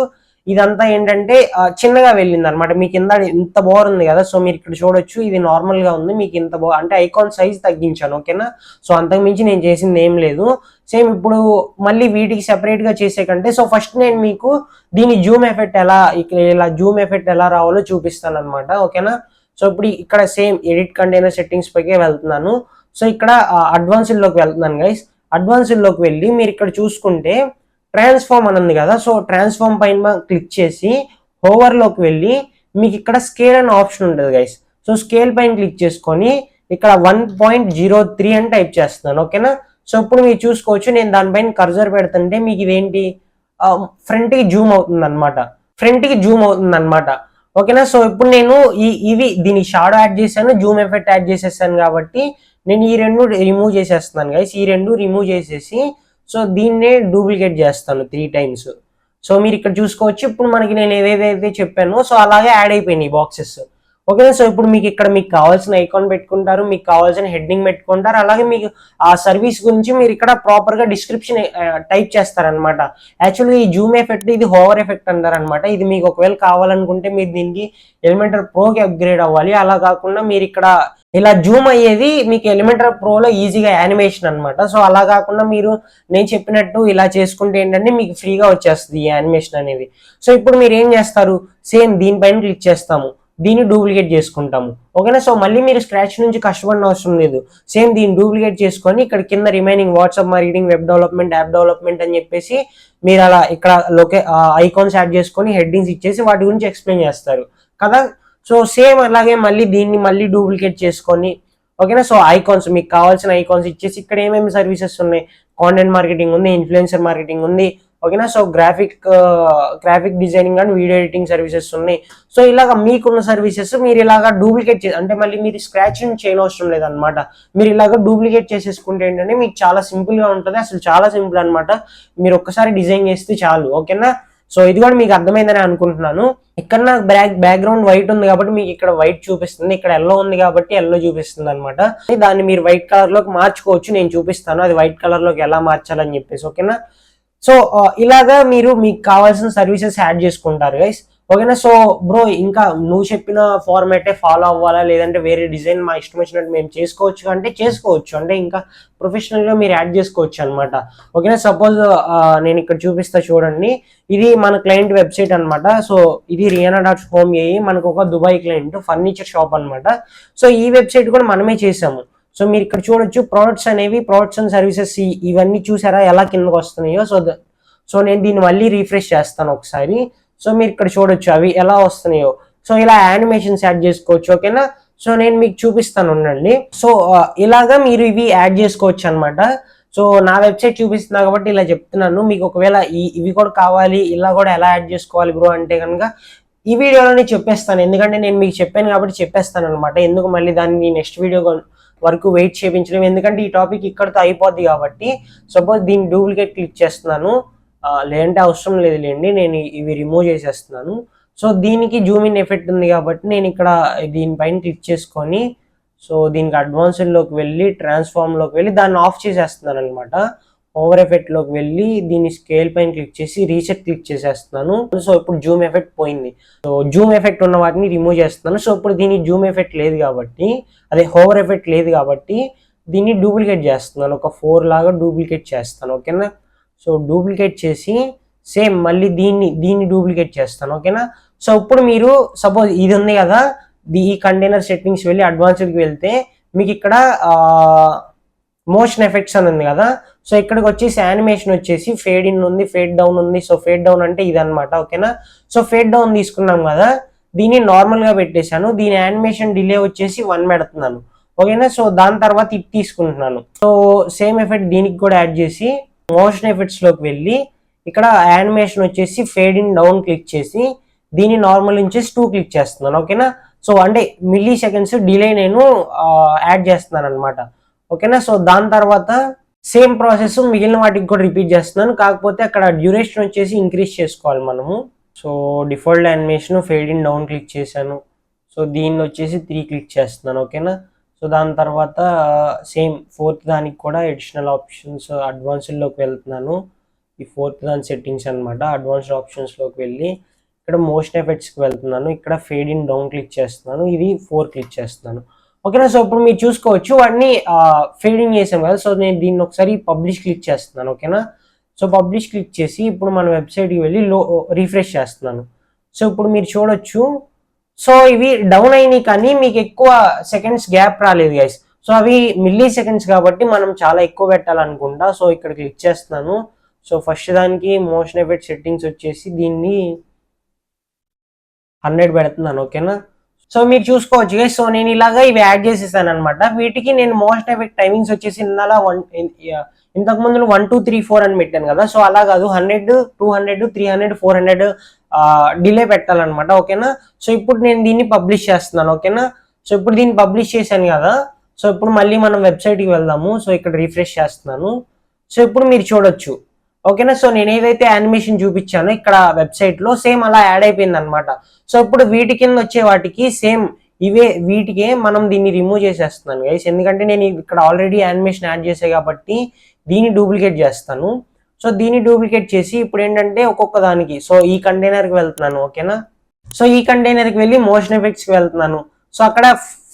ఇదంతా ఏంటంటే చిన్నగా వెళ్ళింది అనమాట. మీకు ఇంత బాగుంది కదా. సో మీరు ఇక్కడ చూడొచ్చు ఇది నార్మల్ గా ఉంది, మీకు ఇంత అంటే ఐకాన్ సైజ్ తగ్గించాను, ఓకేనా. సో అంతకు మించి నేను చేసింది ఏం లేదు. సేమ్ ఇప్పుడు మళ్ళీ వీటికి సెపరేట్ గా చేసే కంటే, సో ఫస్ట్ నేను మీకు దీని జూమ్ ఎఫెక్ట్ ఇలా జూమ్ ఎఫెక్ట్ ఎలా రావాలో చూపిస్తాను అనమాట, ఓకేనా. సో ఇప్పుడు ఇక్కడ సేమ్ ఎడిట్ కంటైనర్ సెట్టింగ్స్ పైకే వెళ్తున్నాను. సో ఇక్కడ అడ్వాన్స్డ్ లోకి వెళ్తున్నాను గైస్. అడ్వాన్స్డ్ లోకి వెళ్ళి మీరు ఇక్కడ చూసుకుంటే ట్రాన్స్ఫార్మ్ అని ఉంది కదా. సో ట్రాన్స్ఫార్మ్ పైన క్లిక్ చేసి ఓవర్ లోకి వెళ్ళి మీకు ఇక్కడ స్కేల్ అనే ఆప్షన్ ఉంటుంది గైస్. సో స్కేల్ పైన క్లిక్ చేసుకొని ఇక్కడ 1.03 అని టైప్ చేస్తున్నాను, ఓకేనా. సో ఇప్పుడు మీరు చూసుకోవచ్చు నేను దానిపైన కర్సర్ పెడుతుంటే మీకు ఇదేంటి ఫ్రంట్ కి జూమ్ అవుతుంది అనమాట, ఓకేనా. సో ఇప్పుడు నేను దీని షాడో యాడ్ చేశాను, జూమ్ ఎఫెక్ట్ యాడ్ చేసేసాను కాబట్టి నేను ఈ 2 రిమూవ్ చేసేస్తున్నాను గైస్. ఈ 2 రిమూవ్ చేసేసి సో దీన్నే డూప్లికేట్ చేస్తాను 3 times. సో మీరు ఇక్కడ చూసుకోవచ్చు ఇప్పుడు మనకి నేను ఏదైతే చెప్పానో సో అలాగే యాడ్ అయిపోయినాయి బాక్సెస్, ఓకేనా. సో ఇప్పుడు మీకు ఇక్కడ మీకు కావాల్సిన ఐకాన్ పెట్టుకుంటారు, మీకు కావాల్సిన హెడ్డింగ్ పెట్టుకుంటారు, అలాగే మీకు ఆ సర్వీస్ గురించి మీరు ఇక్కడ ప్రాపర్ గా డిస్క్రిప్షన్ టైప్ చేస్తారనమాట. యాక్చువల్గా ఈ జూమ్ ఎఫెక్ట్ ఇది హోవర్ ఎఫెక్ట్ అంటారనమాట. ఇది మీకు ఒకవేళ కావాలనుకుంటే మీరు దీనికి ఎలిమెంటర్ ప్రోకి అప్గ్రేడ్ అవ్వాలి. అలా కాకుండా మీరు ఇక్కడ ఇలా జూమ్ అయ్యేది మీకు ఎలిమెంటర్ ప్రోలో ఈజీగా యానిమేషన్ అనమాట. సో అలా కాకుండా మీరు నేను చెప్పినట్టు ఇలా చేసుకుంటే ఏంటంటే మీకు ఫ్రీగా వచ్చేస్తుంది ఈ యానిమేషన్ అనేది. సో ఇప్పుడు మీరు ఏం చేస్తారు, సేమ్ దీనిపైన క్లిక్ చేస్తాము, దీన్ని డూప్లికేట్ చేసుకుంటాము. ఓకేనా. సో మళ్ళీ మీరు స్క్రాచ్ నుంచి కష్టపడిన అవసరం లేదు. సేమ్ దీన్ని డూప్లికేట్ చేసుకొని ఇక్కడ కింద remaining WhatsApp marketing, web development, app development అని చెప్పేసి మీరు అలా ఇక్కడ ఐకాన్స్ యాడ్ చేసుకొని హెడ్డింగ్స్ ఇచ్చేసి వాటి గురించి ఎక్స్ప్లెయిన్ చేస్తారు కదా. సో సేమ్ అలాగే మళ్ళీ దీన్ని మళ్ళీ డూప్లికేట్ చేసుకొని ఓకేనా. సో ఐకాన్స్ మీకు కావాల్సిన ఐకాన్స్ ఇచ్చేసి ఇక్కడ ఏమేమి సర్వీసెస్ ఉన్నాయి, కాంటెంట్ మార్కెటింగ్ ఉంది, ఇన్ఫ్లుయెన్సర్ మార్కెటింగ్ ఉంది, ఓకేనా. So graphic designing and video editing services ఉన్నాయి. సో ఇలాగ మీకున్న సర్వీసెస్ మీరు ఇలాగా డూప్లికేట్ అంటే మళ్ళీ మీరు స్క్రాచ్ నుంచి చేయని అవసరం లేదనమాట. మీరు ఇలాగ డూప్లికేట్ చేసేసుకుంటే ఏంటంటే మీకు చాలా సింపుల్ గా ఉంటుంది. అసలు చాలా సింపుల్ అనమాట. మీరు ఒక్కసారి డిజైన్ చేస్తే చాలు. ఓకేనా. సో ఇది కూడా మీకు అర్థమైందని అనుకుంటున్నాను. ఇక్కడ నాకు బ్యాక్గ్రౌండ్ వైట్ ఉంది కాబట్టి మీకు ఇక్కడ వైట్ చూపిస్తుంది, ఇక్కడ ఎల్లో ఉంది కాబట్టి ఎల్లో చూపిస్తుంది అనమాట. దాన్ని మీరు వైట్ కలర్ లోకి మార్చుకోవచ్చు. నేను చూపిస్తాను అది వైట్ కలర్ లోకి ఎలా మార్చాలని చెప్పేసి. ఓకేనా. సో ఇలాగా మీరు మీకు కావాల్సిన సర్వీసెస్ యాడ్ చేసుకుంటారు గైస్. ఓకేనా. సో బ్రో ఇంకా నువ్వు చెప్పిన ఫార్మాటే ఫాలో అవ్వాలా లేదంటే వేరే డిజైన్ మా ఇష్టం వచ్చినట్టు మేము చేసుకోవచ్చు అంటే చేసుకోవచ్చు, అంటే ఇంకా ప్రొఫెషనల్ గా మీరు యాడ్ చేసుకోవచ్చు అనమాట. ఓకేనా. సపోజ్ నేను ఇక్కడ చూపిస్తా చూడండి, ఇది మన క్లయింట్ వెబ్సైట్ అనమాట. సో ఇది rihanna.home మనకు ఒక దుబాయ్ క్లయింట్ ఫర్నిచర్ షాప్ అనమాట. సో ఈ వెబ్సైట్ కూడా మనమే చేసాము. సో మీరు ఇక్కడ చూడొచ్చు ప్రొడక్ట్స్ అనేవి, ప్రొడక్ట్స్ అండ్ సర్వీసెస్ ఇవన్నీ చూసారా ఎలా కిందకు వస్తున్నాయో. సో నేను దీన్ని మళ్ళీ రీఫ్రెష్ చేస్తాను ఒకసారి. సో మీరు ఇక్కడ చూడొచ్చు అవి ఎలా వస్తున్నాయో. సో ఇలా యానిమేషన్స్ యాడ్ చేసుకోవచ్చు. ఓకేనా. సో నేను మీకు చూపిస్తాను ఉండండి. సో ఇలాగా మీరు ఇవి యాడ్ చేసుకోవచ్చు అనమాట. సో నా వెబ్సైట్ చూపిస్తున్నా కాబట్టి ఇలా చెప్తున్నాను. మీకు ఒకవేళ ఇవి కూడా కావాలి, ఇలా కూడా ఎలా యాడ్ చేసుకోవాలి బ్రో అంటే కనుక ఈ వీడియోలోనే చెప్పేస్తాను. ఎందుకంటే నేను మీకు చెప్పాను కాబట్టి చెప్పేస్తాను అనమాట. ఎందుకు మళ్ళీ దాన్ని నెక్స్ట్ వీడియో వరకు వెయిట్ చేయించడం, ఎందుకంటే ఈ టాపిక్ ఇక్కడతో అయిపోద్ది కాబట్టి. సపోజ్ దీన్ని డూప్లికేట్ క్లిక్ చేస్తున్నాను, లేదంటే అవసరం లేదులేండి, నేను ఇవి రిమూవ్ చేసేస్తున్నాను. సో దీనికి జూమ్ ఇన్ ఎఫెక్ట్ ఉంది కాబట్టి నేను ఇక్కడ దీనిపైన క్లిక్ చేసుకొని సో దీనికి అడ్వాన్స్డ్లోకి వెళ్ళి ట్రాన్స్ఫార్మ్లోకి వెళ్ళి దాన్ని ఆఫ్ చేసేస్తున్నాను అనమాట. ఓవర్ ఎఫెక్ట్లోకి వెళ్ళి దీన్ని స్కేల్ పైన క్లిక్ చేసి రీసెట్ క్లిక్ చేసేస్తున్నాను. సో ఇప్పుడు జూమ్ ఎఫెక్ట్ పోయింది. సో జూమ్ ఎఫెక్ట్ ఉన్న వాటిని రిమూవ్ చేస్తున్నాను. సో ఇప్పుడు దీనికి జూమ్ ఎఫెక్ట్ లేదు కాబట్టి, అదే ఓవర్ ఎఫెక్ట్ లేదు కాబట్టి దీన్ని డూప్లికేట్ చేస్తున్నాను. ఒక 4 లాగా డూప్లికేట్ చేస్తాను. ఓకేనా. సో డూప్లికేట్ చేసి సేమ్ మళ్ళీ దీన్ని డూప్లికేట్ చేస్తాను. ఓకేనా. సో ఇప్పుడు మీరు సపోజ్ ఇది ఉంది కదా, ఈ కంటైనర్ సెట్టింగ్స్ వెళ్ళి అడ్వాన్స్డ్కి వెళ్తే మీకు ఇక్కడ మోషన్ ఎఫెక్ట్స్ అని ఉంది కదా. సో ఇక్కడికి వచ్చేసి యానిమేషన్ వచ్చేసి ఫేడ్ ఇన్ ఉంది, ఫేడ్ డౌన్ ఉంది. సో ఫేడ్ డౌన్ అంటే ఇది అనమాట. ఓకేనా. సో ఫేడ్ డౌన్ తీసుకున్నాం కదా, దీన్ని నార్మల్ గా పెట్టేశాను. దీని యానిమేషన్ డిలే వచ్చేసి 1 పెడుతున్నాను. ఓకేనా. సో దాని తర్వాత ఇది తీసుకుంటున్నాను. సో సేమ్ ఎఫెక్ట్ దీనికి కూడా యాడ్ చేసి మోషన్ ఎఫెక్ట్స్ లోకి వెళ్ళి ఇక్కడ యానిమేషన్ వచ్చేసి ఫేడ్ ఇన్ డౌన్ క్లిక్ చేసి దీన్ని నార్మల్ నుంచి 2 క్లిక్ చేస్తున్నాను. ఓకేనా. సో అంటే మిల్లీ సెకండ్స్ డిలే నేను యాడ్ చేస్తున్నాను అనమాట. ఓకేనా. సో దాని తర్వాత సేమ్ ప్రాసెస్ మిగిలిన వాటికి కూడా రిపీట్ చేస్తున్నాను, కాకపోతే అక్కడ డ్యూరేషన్ వచ్చేసి ఇంక్రీజ్ చేసుకోవాలి మనము. So default animation fade in down click చేశాను. సో దీన్ని వచ్చేసి 3 క్లిక్ చేస్తున్నాను. ఓకేనా. సో దాని తర్వాత సేమ్ 4th దానికి కూడా అడిషనల్ ఆప్షన్స్ అడ్వాన్స్డ్లోకి వెళ్తున్నాను. ఈ 4th దాని సెట్టింగ్స్ అనమాట. అడ్వాన్స్డ్ ఆప్షన్స్లోకి వెళ్ళి ఇక్కడ మోషన్ ఎఫెక్ట్స్కి వెళ్తున్నాను. ఇక్కడ ఫేడ్ ఇన్ డౌన్ క్లిక్ చేస్తున్నాను. ఇది 4 క్లిక్ చేస్తున్నాను. ఓకేనా. సో ఇప్పుడు మీరు చూసుకోవచ్చు వాటిని ఫేడింగ్ చేసాం కదా. సో నేను దీన్ని ఒకసారి పబ్లిష్ క్లిక్ చేస్తున్నాను. ఓకేనా. సో పబ్లిష్ క్లిక్ చేసి ఇప్పుడు మన వెబ్సైట్కి వెళ్ళి రీఫ్రెష్ చేస్తున్నాను. సో ఇప్పుడు మీరు చూడొచ్చు. సో ఇవి డౌన్ అయినాయి కానీ మీకు ఎక్కువ సెకండ్స్ గ్యాప్ రాలేదు గైస్. సో అవి మిల్లీ సెకండ్స్ కాబట్టి మనం చాలా ఎక్కువ పెట్టాలనుకుంటా. సో ఇక్కడ క్లిక్ చేస్తున్నాను. సో ఫస్ట్ దానికి మోషన్ ఎఫెక్ట్ సెట్టింగ్స్ వచ్చేసి దీన్ని 100 పెడుతున్నాను. ఓకేనా. సో మీరు చూసుకోవచ్చు గైస్. సో నేను ఇలాగా ఇవి యాడ్ చేసేసాను అనమాట. వీటికి నేను మోషన్ ఎఫెక్ట్ టైమింగ్స్ వచ్చేసి ఇంతకు ముందు 1 2 3 4 అని పెట్టాను కదా. సో అలా కాదు, 100 200 300 400 డిలే పెట్టాలన్నమాట. ఓకేనా. సో ఇప్పుడు నేను దీన్ని పబ్లిష్ చేస్తున్నాను. ఓకేనా. సో ఇప్పుడు దీన్ని పబ్లిష్ చేశాను కదా. సో ఇప్పుడు మళ్ళీ మనం వెబ్సైట్కి వెళ్దాము. సో ఇక్కడ రిఫ్రెష్ చేస్తున్నాను. సో ఇప్పుడు మీరు చూడొచ్చు. ఓకేనా. సో నేను ఏదైతే యానిమేషన్ చూపించానో ఇక్కడ వెబ్సైట్లో సేమ్ అలా యాడ్ అయిపోయింది అనమాట. సో ఇప్పుడు వీటి కింద వచ్చే వాటికి సేమ్ వీటికే మనం దీన్ని రిమూవ్ చేసేస్తున్నాను గైస్, ఎందుకంటే నేను ఇక్కడ ఆల్రెడీ యానిమేషన్ యాడ్ చేసాను కాబట్టి దీన్ని డూప్లికేట్ చేస్తాను. సో దీన్ని డూప్లికేట్ చేసి ఇప్పుడు ఏంటంటే ఒక్కొక్క దానికి, సో ఈ కంటైనర్కి వెళ్తున్నాను, ఓకేనా. సో ఈ కంటైనర్కి వెళ్ళి మోషన్ ఎఫెక్ట్స్కి వెళ్తున్నాను. సో అక్కడ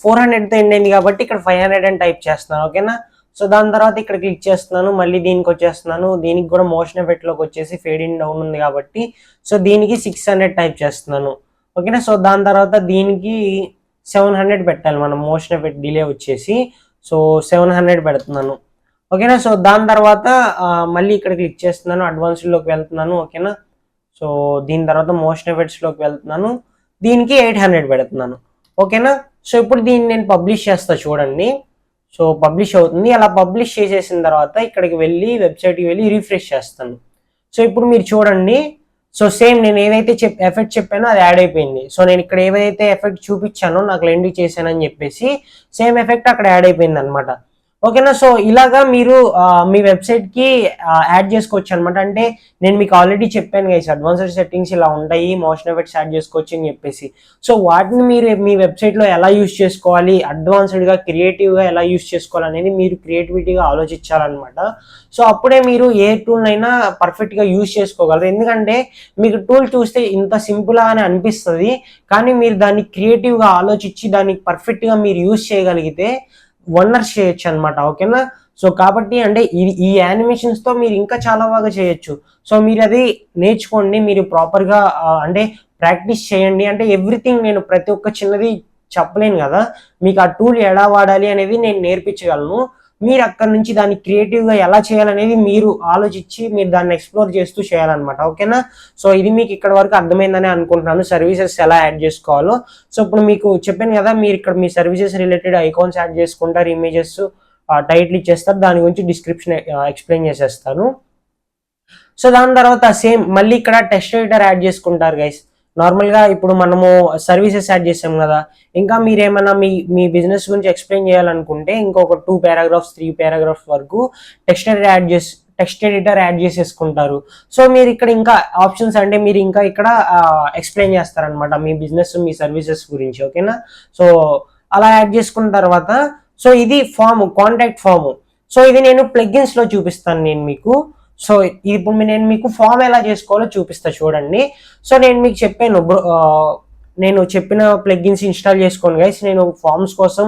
400తో ఎండ్ అయింది కాబట్టి ఇక్కడ 500 అని టైప్ చేస్తున్నాను, ఓకేనా. సో దాని తర్వాత ఇక్కడ క్లిక్ చేస్తున్నాను, మళ్ళీ దీనికి వచ్చేస్తున్నాను. దీనికి కూడా మోషన్ ఎఫెక్ట్లోకి వచ్చేసి ఫేడ్ ఇన్ డౌన్ ఉంది కాబట్టి సో దీనికి 600 టైప్ చేస్తున్నాను, ఓకేనా. సో దాని తర్వాత దీనికి 700 పెట్టాలి మనం, మోషన్ ఎఫెక్ట్ డిలే వచ్చేసి. సో 700 పెడుతున్నాను, ఓకేనా. సో దాని తర్వాత మళ్ళీ ఇక్కడ క్లిక్ చేస్తున్నాను, అడ్వాన్స్డ్లోకి వెళ్తున్నాను, ఓకేనా. సో దీని తర్వాత మోషన్ ఎఫెక్ట్స్లోకి వెళ్తున్నాను, దీనికి 800 పెడుతున్నాను, ఓకేనా. సో ఇప్పుడు దీన్ని నేను పబ్లిష్ చేస్తా చూడండి. సో పబ్లిష్ అవుతుంది. అలా పబ్లిష్ చేసేసిన తర్వాత ఇక్కడికి వెళ్ళి వెబ్సైట్కి వెళ్ళి రిఫ్రెష్ చేస్తాను. సో ఇప్పుడు మీరు చూడండి, సో సేమ్ నేను ఏదైతే ఎఫెక్ట్ చెప్పానో అది యాడ్ అయిపోయింది. సో నేను ఇక్కడ ఏదైతే ఎఫెక్ట్ చూపించానో నాకు లెండ్ చేశానని చెప్పేసి సేమ్ ఎఫెక్ట్ అక్కడ యాడ్ అయిపోయింది అనమాట, ఓకేనా. సో ఇలాగా మీరు మీ వెబ్సైట్కి యాడ్ చేసుకోవచ్చు అనమాట. అంటే నేను మీకు ఆల్రెడీ చెప్పాను గైస్, అడ్వాన్స్డ్ సెట్టింగ్స్ ఇలా ఉంటాయి, మోషన్ ఎఫెక్ట్స్ యాడ్ చేసుకోవచ్చు అని చెప్పేసి. సో వాటిని మీరు మీ వెబ్సైట్లో ఎలా యూస్ చేసుకోవాలి, అడ్వాన్స్డ్గా క్రియేటివ్గా ఎలా యూస్ చేసుకోవాలి అనేది మీరు క్రియేటివిటీగా ఆలోచించాలన్నమాట. సో అప్పుడే మీరు ఏ టూల్నైనా పర్ఫెక్ట్గా యూస్ చేసుకోగలరు. ఎందుకంటే మీకు టూల్ చూస్తే ఇంత సింపుల్ అని అనిపిస్తుంది, కానీ మీరు దాన్ని క్రియేటివ్గా ఆలోచించి దాన్ని పర్ఫెక్ట్గా మీరు యూస్ చేయగలిగితే వండర్స్ చేయొచ్చు అనమాట, ఓకేనా. సో కాబట్టి అంటే ఈ యానిమేషన్స్తో మీరు ఇంకా చాలా బాగా చేయొచ్చు. సో మీరు అది నేర్చుకోండి, మీరు ప్రాపర్గా అంటే ప్రాక్టీస్ చేయండి. అంటే ఎవ్రీథింగ్ నేను ప్రతి ఒక్క చిన్నది చెప్పలేను కదా, మీకు ఆ టూల్ ఎలా వాడాలి అనేది నేను నేర్పించగలను. మీరు అక్కడ నుంచి దాన్ని క్రియేటివ్గా ఎలా చేయాలనేది మీరు ఆలోచించి మీరు దాన్ని ఎక్స్ప్లోర్ చేస్తూ చేయాలన్నమాట, ఓకేనా. సో ఇది మీకు ఇక్కడ వరకు అర్థమైందని అనుకుంటున్నాను, సర్వీసెస్ ఎలా యాడ్ చేసుకోవాలో. సో ఇప్పుడు మీకు చెప్పాను కదా, మీరు ఇక్కడ మీ సర్వీసెస్ రిలేటెడ్ ఐకాన్స్ యాడ్ చేసుకుంటారు, ఇమేజెస్ టైటిల్ ఇచ్చేస్తారు, దాని గురించి డిస్క్రిప్షన్ ఎక్స్ప్లెయిన్ చేసేస్తాను. సో దాని తర్వాత సేమ్ మళ్ళీ ఇక్కడ టెక్స్ట్ ఎడిటర్ యాడ్ చేసుకుంటారు గైస్. నార్మల్గా ఇప్పుడు మనము సర్వీసెస్ యాడ్ చేసాం కదా, ఇంకా మీరు ఏమైనా మీ బిజినెస్ గురించి ఎక్స్ప్లెయిన్ చేయాలనుకుంటే ఇంకొక 2 paragraphs 3 paragraphs వరకు టెక్స్ట్ ఎడిటర్ యాడ్ చేసేసుకుంటారు. సో మీరు ఇక్కడ ఇంకా ఆప్షన్స్ అంటే మీరు ఇంకా ఇక్కడ ఎక్స్ప్లెయిన్ చేస్తారనమాట మీ బిజినెస్ మీ సర్వీసెస్ గురించి, ఓకేనా. సో అలా యాడ్ చేసుకున్న తర్వాత సో ఇది కాంటాక్ట్ ఫామ్. సో ఇది నేను ప్లగ్గిన్స్లో చూపిస్తాను నేను మీకు. సో ఇప్పుడు నేను మీకు ఫామ్ ఎలా చేసుకోవాలో చూపిస్తా చూడండి. సో నేను మీకు చెప్పాను నేను చెప్పిన ప్లగ్గిన్స్ ఇన్స్టాల్ చేసుకోండి గైస్. నేను ఫార్మ్స్ కోసం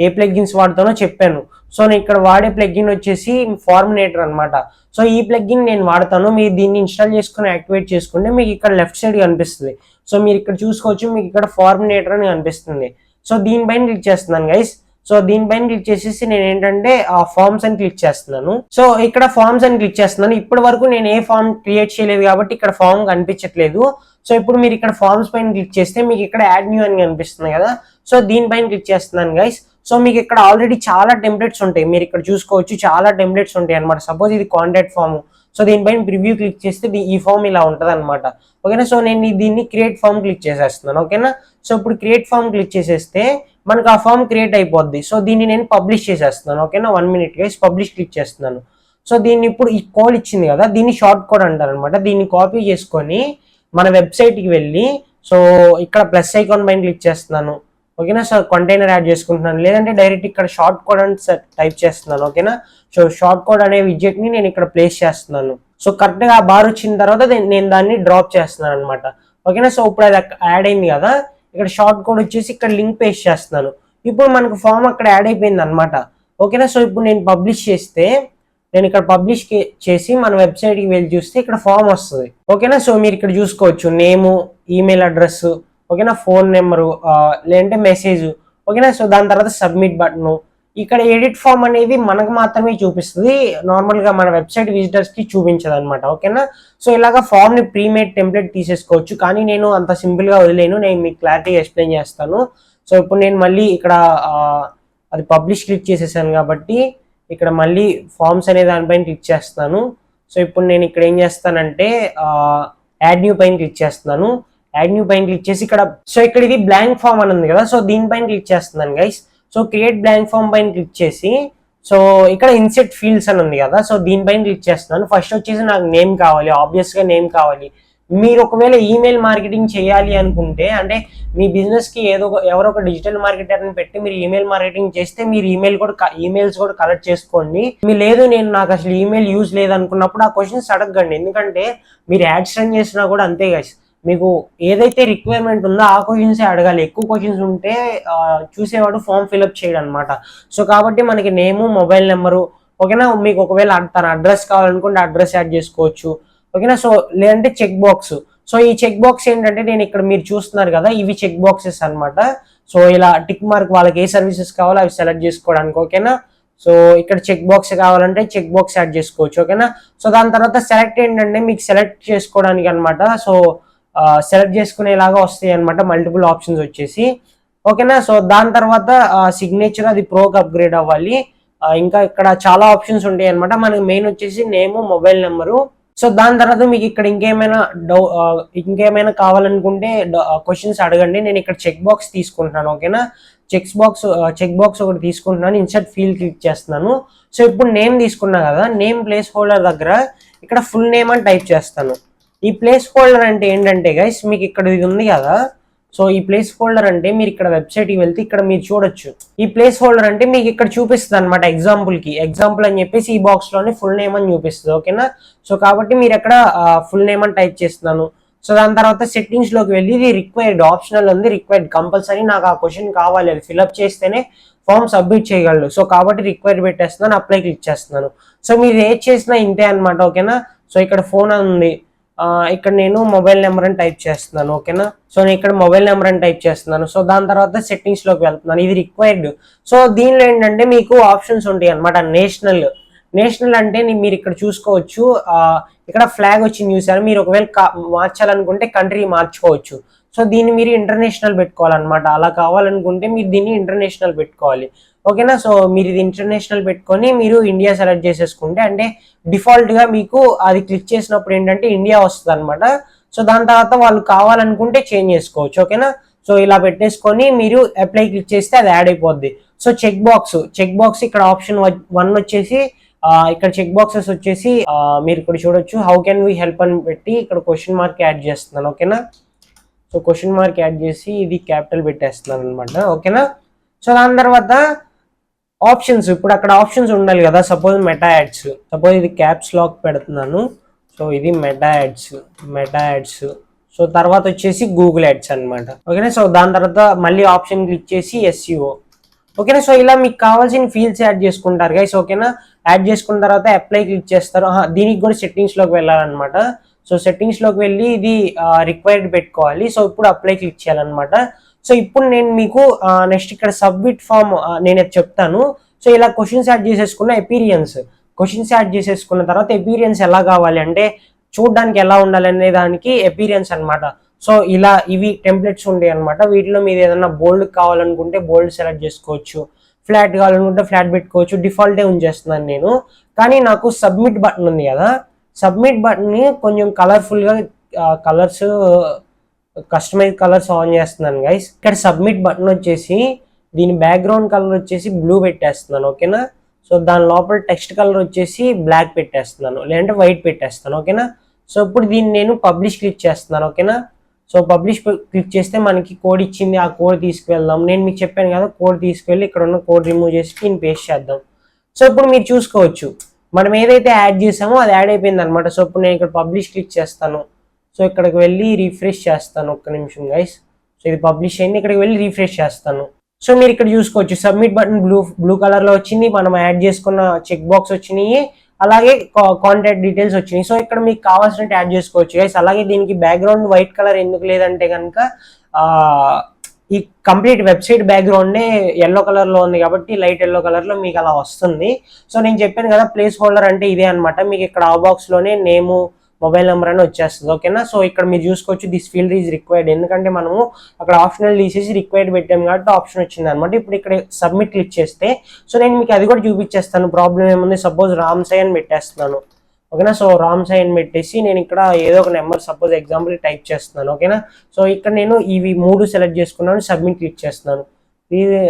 ఏ ప్లగ్గిన్స్ వాడతానో చెప్పాను. సో నేను ఇక్కడ వాడే ప్లగ్గిన్ వచ్చేసి ఫార్మినేటర్ అనమాట. సో ఈ ప్లగ్గిన్ నేను వాడతాను. మీరు దీన్ని ఇన్స్టాల్ చేసుకుని యాక్టివేట్ చేసుకుంటే మీకు ఇక్కడ లెఫ్ట్ సైడ్ కనిపిస్తుంది. సో మీరు ఇక్కడ చూసుకోవచ్చు, మీకు ఇక్కడ ఫార్మినేటర్ అని కనిపిస్తుంది. సో దీనిపైన క్లిక్ చేస్తున్నాను గైస్. సో దీనిపైన క్లిక్ చేసేసి నేను ఏంటంటే ఆ ఫార్మ్స్ అని క్లిక్ చేస్తున్నాను. సో ఇక్కడ ఫార్మ్స్ అని క్లిక్ చేస్తున్నాను. ఇప్పటి వరకు నేను ఏ ఫామ్ క్రియేట్ చేయలేదు కాబట్టి ఇక్కడ ఫామ్ కనిపించట్లేదు. సో ఇప్పుడు మీరు ఇక్కడ ఫార్మ్స్ పైన క్లిక్ చేస్తే మీకు ఇక్కడ యాడ్ న్యూ అని కనిపిస్తుంది కదా. సో దీనిపైన క్లిక్ చేస్తున్నాను గైస్. సో మీకు ఇక్కడ ఆల్రెడీ చాలా టెంప్లెట్స్ ఉంటాయి, మీరు ఇక్కడ చూసుకోవచ్చు చాలా టెంప్లెట్స్ ఉంటాయి అనమాట. సపోజ్ ఇది కాంటాక్ట్ ఫామ్. సో దీనిపైన ప్రివ్యూ క్లిక్ చేస్తే ఈ ఫామ్ ఇలా ఉంటుంది అనమాట, ఓకేనా. సో నేను దీన్ని క్రియేట్ ఫామ్ క్లిక్ చేసేస్తున్నాను, ఓకేనా. సో ఇప్పుడు క్రియేట్ ఫామ్ క్లిక్ చేసేస్తే మనకు ఆ ఫామ్ క్రియేట్ అయిపోద్ది. సో దీన్ని నేను పబ్లిష్ చేసేస్తున్నాను, ఓకేనా. 1 minute గైస్, పబ్లిష్ క్లిక్ చేస్తున్నాను. సో దీన్ని ఇప్పుడు ఈ కోడ్ ఇచ్చింది కదా, దీన్ని షార్ట్ కోడ్ అంటారు అనమాట. దీన్ని కాపీ చేసుకొని మన వెబ్సైట్కి వెళ్ళి సో ఇక్కడ ప్లస్ ఐకాన్ పైన క్లిక్ చేస్తున్నాను, ఓకేనా. సో కంటైనర్ యాడ్ చేసుకుంటున్నాను, లేదంటే డైరెక్ట్ ఇక్కడ షార్ట్ కోడ్ అని టైప్ చేస్తున్నాను, ఓకేనా. సో షార్ట్ కోడ్ అనే విజెట్ని నేను ఇక్కడ ప్లేస్ చేస్తున్నాను. సో కరెక్ట్గా ఆ బార్ వచ్చిన తర్వాత నేను దాన్ని డ్రాప్ చేస్తున్నాను అనమాట, ఓకేనా. సో ఇప్పుడు అది యాడ్ అయింది కదా, ఇక్కడ షార్ట్ కోడ్ వచ్చేసి ఇక్కడ లింక్ పేస్ట్ చేస్తున్నాను. ఇప్పుడు మనకు ఫామ్ అక్కడ యాడ్ అయిపోయింది అనమాట, ఓకేనా. సో ఇప్పుడు నేను పబ్లిష్ చేస్తే నేను ఇక్కడ పబ్లిష్ చేసి మన వెబ్సైట్కి వెళ్ళి చూస్తే ఇక్కడ ఫామ్ వస్తుంది, ఓకేనా. సో మీరు ఇక్కడ చూసుకోవచ్చు నేము, ఈమెయిల్ అడ్రస్, ఓకేనా, ఫోన్ నెంబరు, లేదంటే మెసేజ్, ఓకేనా. సో దాని తర్వాత సబ్మిట్ బటన్. ఇక్కడ ఎడిట్ ఫామ్ అనేది మనకు మాత్రమే చూపిస్తుంది, నార్మల్గా మన వెబ్సైట్ విజిటర్స్కి చూపించదు అనమాట, ఓకేనా. సో ఇలాగా ఫామ్ని ప్రీమేడ్ టెంప్లెట్ తీసేసుకోవచ్చు, కానీ నేను అంత సింపుల్గా వదిలేను, నేను మీకు క్లారిటీగా ఎక్స్ప్లెయిన్ చేస్తాను. సో ఇప్పుడు నేను మళ్ళీ ఇక్కడ అది పబ్లిష్ క్లిక్ చేసేసాను కాబట్టి ఇక్కడ మళ్ళీ ఫార్మ్స్ అనే దానిపైన క్లిక్ చేస్తాను. సో ఇప్పుడు నేను ఇక్కడ ఏం చేస్తానంటే యాడ్ న్యూ పైన క్లిక్ చేస్తున్నాను. యాడ్ న్యూ పైన క్లిక్ చేసి ఇక్కడ సో ఇక్కడ ఇది బ్లాంక్ ఫామ్ అని ఉంది కదా, సో దీనిపైన క్లిక్ చేస్తున్నాను guys. So create blank form పైన క్లిక్ చేసి సో ఇక్కడ ఇన్సెట్ ఫీల్డ్స్ అని ఉంది కదా, సో దీనిపైన క్లిక్ చేస్తున్నాను. ఫస్ట్ వచ్చేసి నాకు నేమ్ కావాలి, ఆబ్వియస్గా నేమ్ కావాలి. మీరు ఒకవేళ ఈమెయిల్ మార్కెటింగ్ చేయాలి అనుకుంటే, అంటే మీ బిజినెస్కి ఎవరో ఒక డిజిటల్ మార్కెటర్ని పెట్టి మీరు ఈమెయిల్ మార్కెటింగ్ చేస్తే మీరు ఈమెయిల్స్ కూడా కలెక్ట్ చేసుకోండి. మీ లేదు నేను నాకు అసలు ఈమెయిల్ యూజ్ లేదనుకున్నప్పుడు ఆ క్వశ్చన్స్ అడగండి. ఎందుకంటే మీరు యాడ్స్ రన్ చేసినా కూడా అంతే గైస్, మీకు ఏదైతే రిక్వైర్మెంట్ ఉందో ఆ క్వశ్చన్సే అడగాలి. ఎక్కువ క్వశ్చన్స్ ఉంటే చూసేవాడు ఫామ్ ఫిల్అప్ చేయడం అనమాట. సో కాబట్టి మనకి నేము, మొబైల్ నెంబరు, ఓకేనా. మీకు ఒకవేళ తన అడ్రస్ కావాలనుకుంటే అడ్రస్ యాడ్ చేసుకోవచ్చు, ఓకేనా. సో లేదంటే చెక్ బాక్స్. సో ఈ చెక్ బాక్స్ ఏంటంటే నేను ఇక్కడ మీరు చూస్తున్నారు కదా, ఇవి చెక్ బాక్సెస్ అనమాట. సో ఇలా టిక్ మార్క్ వాళ్ళకి ఏ సర్వీసెస్ కావాలో అవి సెలెక్ట్ చేసుకోవడానికి, ఓకేనా. సో ఇక్కడ చెక్ బాక్స్ కావాలంటే చెక్ బాక్స్ యాడ్ చేసుకోవచ్చు, ఓకేనా. సో దాని తర్వాత సెలెక్ట్ ఏంటంటే మీకు సెలెక్ట్ చేసుకోవడానికి అనమాట. సో సెలెక్ట్ చేసుకునేలాగా వస్తాయి అనమాట మల్టిపుల్ ఆప్షన్స్ వచ్చేసి, ఓకేనా. సో దాని తర్వాత సిగ్నేచర్ అది ప్రోకి అప్గ్రేడ్ అవ్వాలి. ఇంకా ఇక్కడ చాలా ఆప్షన్స్ ఉంటాయి అనమాట. మనకి మెయిన్ వచ్చేసి నేము, మొబైల్ నెంబరు. సో దాని తర్వాత మీకు ఇక్కడ ఇంకేమైనా కావాలనుకుంటే క్వశ్చన్స్ అడగండి. నేను ఇక్కడ చెక్ బాక్స్ తీసుకుంటున్నాను, ఓకేనా. చెక్ బాక్స్ ఒకటి తీసుకుంటున్నాను, ఇన్సర్ట్ ఫీల్డ్ క్లిక్ చేస్తున్నాను. సో ఇప్పుడు నేమ్ తీసుకున్నా కదా, నేమ్ ప్లేస్ హోల్డర్ దగ్గర ఇక్కడ ఫుల్ నేమ్ అని టైప్ చేస్తాను. ఈ ప్లేస్ హోల్డర్ అంటే ఏంటంటే గైస్, మీకు ఇక్కడ ఇది ఉంది కదా. సో ఈ ప్లేస్ హోల్డర్ అంటే మీరు ఇక్కడ వెబ్సైట్కి వెళ్తే ఇక్కడ మీరు చూడొచ్చు. ఈ ప్లేస్ హోల్డర్ అంటే మీకు ఇక్కడ చూపిస్తుంది అనమాట. ఎగ్జాంపుల్ అని చెప్పేసి ఈ బాక్స్ లోనే ఫుల్ నేమ్ అని చూపిస్తుంది, ఓకేనా. సో కాబట్టి మీరు ఎక్కడ ఫుల్ నేమ్ అని టైప్ చేస్తున్నాను. సో దాని తర్వాత సెట్టింగ్స్ లోకి వెళ్ళి ఇది రిక్వైర్డ్ ఆప్షనల్ ఉంది, రిక్వైర్డ్ కంపల్సరీ నాకు ఆ క్వశ్చన్ కావాలి, అది ఫిల్అప్ చేస్తేనే ఫామ్ సబ్మిట్ చేయగలరు. సో కాబట్టి రిక్వైర్డ్ పెట్టేస్తున్నాను, అప్లై క్లిక్ చేస్తున్నాను. సో మీరు ఏది చేసినా ఇంతే అనమాట, ఓకేనా. సో ఇక్కడ ఫోన్ ఉంది, ఇక్కడ నేను మొబైల్ నెంబర్ అని టైప్ చేస్తున్నాను, ఓకేనా. సో నేను ఇక్కడ మొబైల్ నెంబర్ అని టైప్ చేస్తున్నాను. సో దాని తర్వాత సెట్టింగ్స్ లోకి వెళ్తున్నాను, ఇది రిక్వైర్డ్. సో దీనిలో ఏంటంటే మీకు ఆప్షన్స్ ఉంటాయి అనమాట. నేషనల్ అంటే మీరు ఇక్కడ చూసుకోవచ్చు, ఇక్కడ ఫ్లాగ్ వచ్చింది చూసారు. మీరు ఒకవేళ మార్చాలనుకుంటే కంట్రీ మార్చుకోవచ్చు. సో దీన్ని మీరు ఇంటర్నేషనల్ పెట్టుకోవాలన్నమాట. అలా కావాలనుకుంటే మీరు దీన్ని ఇంటర్నేషనల్ పెట్టుకోవాలి, ఓకేనా. సో మీరు ఇది ఇంటర్నేషనల్ పెట్టుకొని మీరు ఇండియా సెలెక్ట్ చేసేసుకుంటే, అంటే డిఫాల్ట్ గా మీకు అది క్లిక్ చేసినప్పుడు ఏంటంటే ఇండియా వస్తుంది అనమాట. సో దాని తర్వాత వాళ్ళు కావాలనుకుంటే చేంజ్ చేసుకోవచ్చు, ఓకేనా. సో ఇలా పెట్టేసుకొని మీరు అప్లై క్లిక్ చేస్తే అది యాడ్ అయిపోద్ది. సో చెక్ బాక్స్ ఇక్కడ ఆప్షన్ 1 వచ్చేసి ఇక్కడ చెక్ బాక్సెస్ వచ్చేసి మీరు ఇక్కడ చూడొచ్చు, హౌ కెన్ వీ హెల్ప్ అని పెట్టి ఇక్కడ క్వశ్చన్ మార్క్ యాడ్ చేస్తున్నాను, ఓకేనా. సో క్వశ్చన్ మార్క్ యాడ్ చేసి ఇది క్యాపిటల్ పెట్టేస్తున్నాను అనమాట, ఓకేనా. సో దాని తర్వాత ఆప్షన్స్, ఇప్పుడు అక్కడ ఆప్షన్స్ ఉండాలి కదా. సపోజ్ మెటా యాడ్స్, సపోజ్ ఇది క్యాప్స్ లాక్ పెడుతున్నాను. సో ఇది మెటా యాడ్స్. సో తర్వాత వచ్చేసి గూగుల్ యాడ్స్ అనమాట, ఓకేనా. సో దాని తర్వాత మళ్ళీ ఆప్షన్ క్లిక్ చేసి SEO, ఓకేనా. సో ఇలా మీకు కావాల్సిన ఫీల్డ్స్ యాడ్ చేసుకుంటారు గైస్, ఓకేనా. యాడ్ చేసుకున్న తర్వాత అప్లై క్లిక్ చేస్తారు. దీనికి కూడా సెట్టింగ్స్ లోకి వెళ్ళాలన్నమాట. సో సెట్టింగ్స్ లోకి వెళ్ళి ఇది రిక్వైర్డ్ పెట్టుకోవాలి. సో ఇప్పుడు అప్లై క్లిక్ చేయాలన్నమాట. సో ఇప్పుడు నేను మీకు నెక్స్ట్ ఇక్కడ సబ్మిట్ ఫామ్ నేను చెప్తాను. సో ఇలా క్వశ్చన్స్ యాడ్ చేసేసుకున్న క్వశ్చన్స్ యాడ్ చేసేసుకున్న తర్వాత ఎపీరియన్స్ ఎలా కావాలి అంటే చూడడానికి ఎలా ఉండాలి అనే దానికి ఎపీరియన్స్ అనమాట. సో ఇలా ఇవి టెంప్లెట్స్ ఉంటాయి అనమాట. వీటిలో మీరు ఏదైనా బోల్డ్ కావాలనుకుంటే బోల్డ్ సెలెక్ట్ చేసుకోవచ్చు, ఫ్లాట్ కావాలనుకుంటే ఫ్లాట్ పెట్టుకోవచ్చు. డిఫాల్టే ఉంచేస్తున్నాను నేను. కానీ నాకు సబ్మిట్ బటన్ ఉంది కదా, సబ్మిట్ బటన్ని కొంచెం కలర్ఫుల్గా కలర్స్ కస్టమైజ్ కలర్స్ ఆన్ చేస్తున్నాను గైస్. ఇక్కడ సబ్మిట్ బటన్ వచ్చేసి దీని బ్యాక్గ్రౌండ్ కలర్ వచ్చేసి బ్లూ పెట్టేస్తున్నాను, ఓకేనా. సో దాని లోపల టెక్స్ట్ కలర్ వచ్చేసి బ్లాక్ పెట్టేస్తున్నాను, లేదంటే వైట్ పెట్టేస్తాను, ఓకేనా. సో ఇప్పుడు దీన్ని నేను పబ్లిష్ క్లిక్ చేస్తున్నాను, ఓకేనా. సో పబ్లిష్ క్లిక్ చేస్తే మనకి కోడ్ ఇచ్చింది, ఆ కోడ్ తీసుకువెళ్దాం. నేను మీకు చెప్పాను కదా, కోడ్ తీసుకువెళ్ళి ఇక్కడ ఉన్న కోడ్ రిమూవ్ చేసి దీన్ని పేస్ట్ చేద్దాం. సో ఇప్పుడు మీరు చూసుకోవచ్చు మనం ఏదైతే యాడ్ చేసామో అది యాడ్ అయిపోయింది అనమాట. సో ఇప్పుడు నేను ఇక్కడ పబ్లిష్ క్లిక్ చేస్తాను. సో ఇక్కడికి వెళ్ళి రిఫ్రెష్ చేస్తాను, ఒక్క నిమిషం గైస్. సో ఇది పబ్లిష్ అయింది, ఇక్కడికి వెళ్ళి రిఫ్రెష్ చేస్తాను. సో మీరు ఇక్కడ చూసుకోవచ్చు సబ్మిట్ బటన్ బ్లూ కలర్ లో వచ్చింది, మనం యాడ్ చేసుకున్న చెక్ బాక్స్ వచ్చినాయి, అలాగే కాంటాక్ట్ డీటెయిల్స్ వచ్చినాయి. సో ఇక్కడ మీకు కావాల్సినట్టు యాడ్ చేసుకోవచ్చు గైస్. అలాగే దీనికి బ్యాక్గ్రౌండ్ వైట్ కలర్ ఎందుకు లేదంటే కనుక ఈ కంప్లీట్ వెబ్సైట్ బ్యాక్గ్రౌండే ఎల్లో కలర్ లో ఉంది కాబట్టి లైట్ ఎల్లో కలర్ లో మీకు అలా వస్తుంది. సో నేను చెప్పాను కదా ప్లేస్ హోల్డర్ అంటే ఇదే అనమాట. మీకు ఇక్కడ ఆ బాక్స్ లోనే నేము, మొబైల్ నెంబర్ అని వచ్చేస్తుంది, ఓకేనా. సో ఇక్కడ మీరు చూసుకోవచ్చు దిస్ ఫీల్డ్ ఈజ్ రిక్వైర్డ్, ఎందుకంటే మనము అక్కడ ఆప్షనల్ తీసేసి రిక్వైర్డ్ పెట్టాము కాబట్టి ఆప్షన్ వచ్చింది అనమాట. ఇప్పుడు ఇక్కడ సబ్మిట్ క్లిక్ చేస్తే, సో నేను మీకు అది కూడా చూపించేస్తాను. ప్రాబ్లం ఏముంది, సపోజ్ రామ్ సాయి అని పెట్టేస్తున్నాను, ఓకేనా. సో రామ్ సాయి అని పెట్టేసి నేను ఇక్కడ ఏదో ఒక నెంబర్ సపోజ్ ఎగ్జాంపుల్ టైప్ చేస్తున్నాను, ఓకేనా. సో ఇక్కడ నేను ఇవి 3 సెలెక్ట్ చేసుకున్నాను, సబ్మిట్ క్లిక్ చేస్తున్నాను. ఇది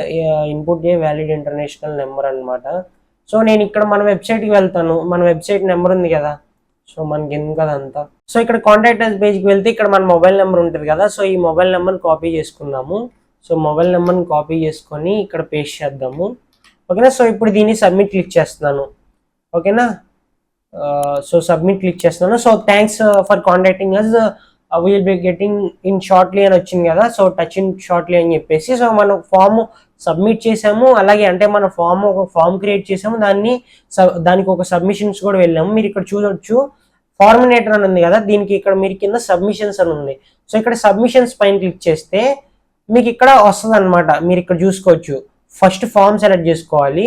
input a valid international number అనమాట. సో నేను ఇక్కడ మన వెబ్సైట్కి వెళ్తాను, మన వెబ్సైట్ నెంబర్ ఉంది కదా, సో మనకి ఎందుకు అదంతా. సో ఇక్కడ కాంటాక్ట్ అస్ పేజ్కి వెళ్తే ఇక్కడ మన మొబైల్ నెంబర్ ఉంటుంది కదా, సో ఈ మొబైల్ నెంబర్ని కాపీ చేసుకుందాము. సో మొబైల్ నెంబర్ని కాపీ చేసుకొని ఇక్కడ పేస్ట్ చేద్దాము. ఓకేనా. సో ఇప్పుడు దీన్ని సబ్మిట్ క్లిక్ చేస్తున్నాను. ఓకేనా. సో సబ్మిట్ క్లిక్ చేస్తున్నాను. So thanks for contacting us, will be getting in shortly అని వచ్చింది కదా, సో టచ్ ఇన్ షార్ట్లీ అని చెప్పేసి. సో మనం ఫామ్ సబ్మిట్ చేసాము, అలాగే అంటే మన ఒక ఫామ్ క్రియేట్ చేసాము, దానికి ఒక సబ్మిషన్స్ కూడా వెళ్ళాము. మీరు ఇక్కడ చూడొచ్చు ఫార్మినేటర్ అని ఉంది కదా, దీనికి ఇక్కడ మీరు కింద సబ్మిషన్స్ అని ఉంది. సో ఇక్కడ సబ్మిషన్స్ పైన క్లిక్ చేస్తే మీకు ఇక్కడ వస్తుంది అనమాట. మీరు ఇక్కడ చూసుకోవచ్చు. ఫస్ట్ ఫామ్ సెలెక్ట్ చేసుకోవాలి,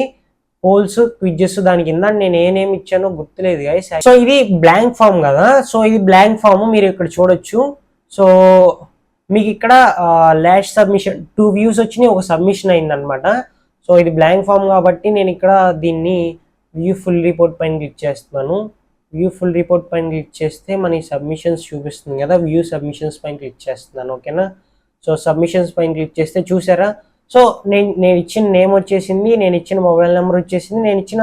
పోల్స్ క్విజెస్, దాని కింద నేను ఏమేమి ఇచ్చానో గుర్తులేదు గైస్. సో ఇది బ్లాంక్ ఫామ్ కదా, సో ఇది బ్లాంక్ ఫామ్ మీరు ఇక్కడ చూడొచ్చు. సో మీకు ఇక్కడ లాస్ట్ సబ్మిషన్ 2 వ్యూస్ వచ్చినాయి, ఒక సబ్మిషన్ అయిందనమాట. సో ఇది బ్లాంక్ ఫామ్ కాబట్టి నేను ఇక్కడ దీన్ని వ్యూ ఫుల్ రిపోర్ట్ పైన క్లిక్ చేస్తున్నాను. వ్యూ ఫుల్ రిపోర్ట్ పైన క్లిక్ చేస్తే మన సబ్మిషన్స్ చూపిస్తుంది కదా, వ్యూ సబ్మిషన్స్ పైన క్లిక్ చేస్తున్నాను. ఓకేనా. సో సబ్మిషన్స్ పైన క్లిక్ చేస్తే చూసారా, సో నేను ఇచ్చిన నేమ్ వచ్చేసింది, నేను ఇచ్చిన మొబైల్ నెంబర్ వచ్చేసింది, నేను ఇచ్చిన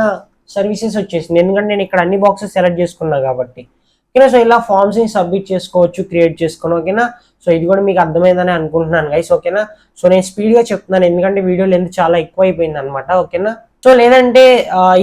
సర్వీసెస్ వచ్చేసింది, ఎందుకంటే నేను ఇక్కడ అన్ని బాక్సెస్ సెలెక్ట్ చేసుకున్నా కాబట్టి. ఓకేనా. సో ఇలా ఫామ్స్ని సబ్మిట్ చేసుకోవచ్చు, క్రియేట్ చేసుకుని. ఓకేనా. సో ఇది కూడా మీకు అర్థమైందని అనుకుంటున్నాను గైస్. ఓకేనా. సో నేను స్పీడ్గా చెప్తున్నాను ఎందుకంటే వీడియో లెంత్ చాలా ఎక్కువ అయిపోయింది అనమాట. ఓకేనా. సో లేదంటే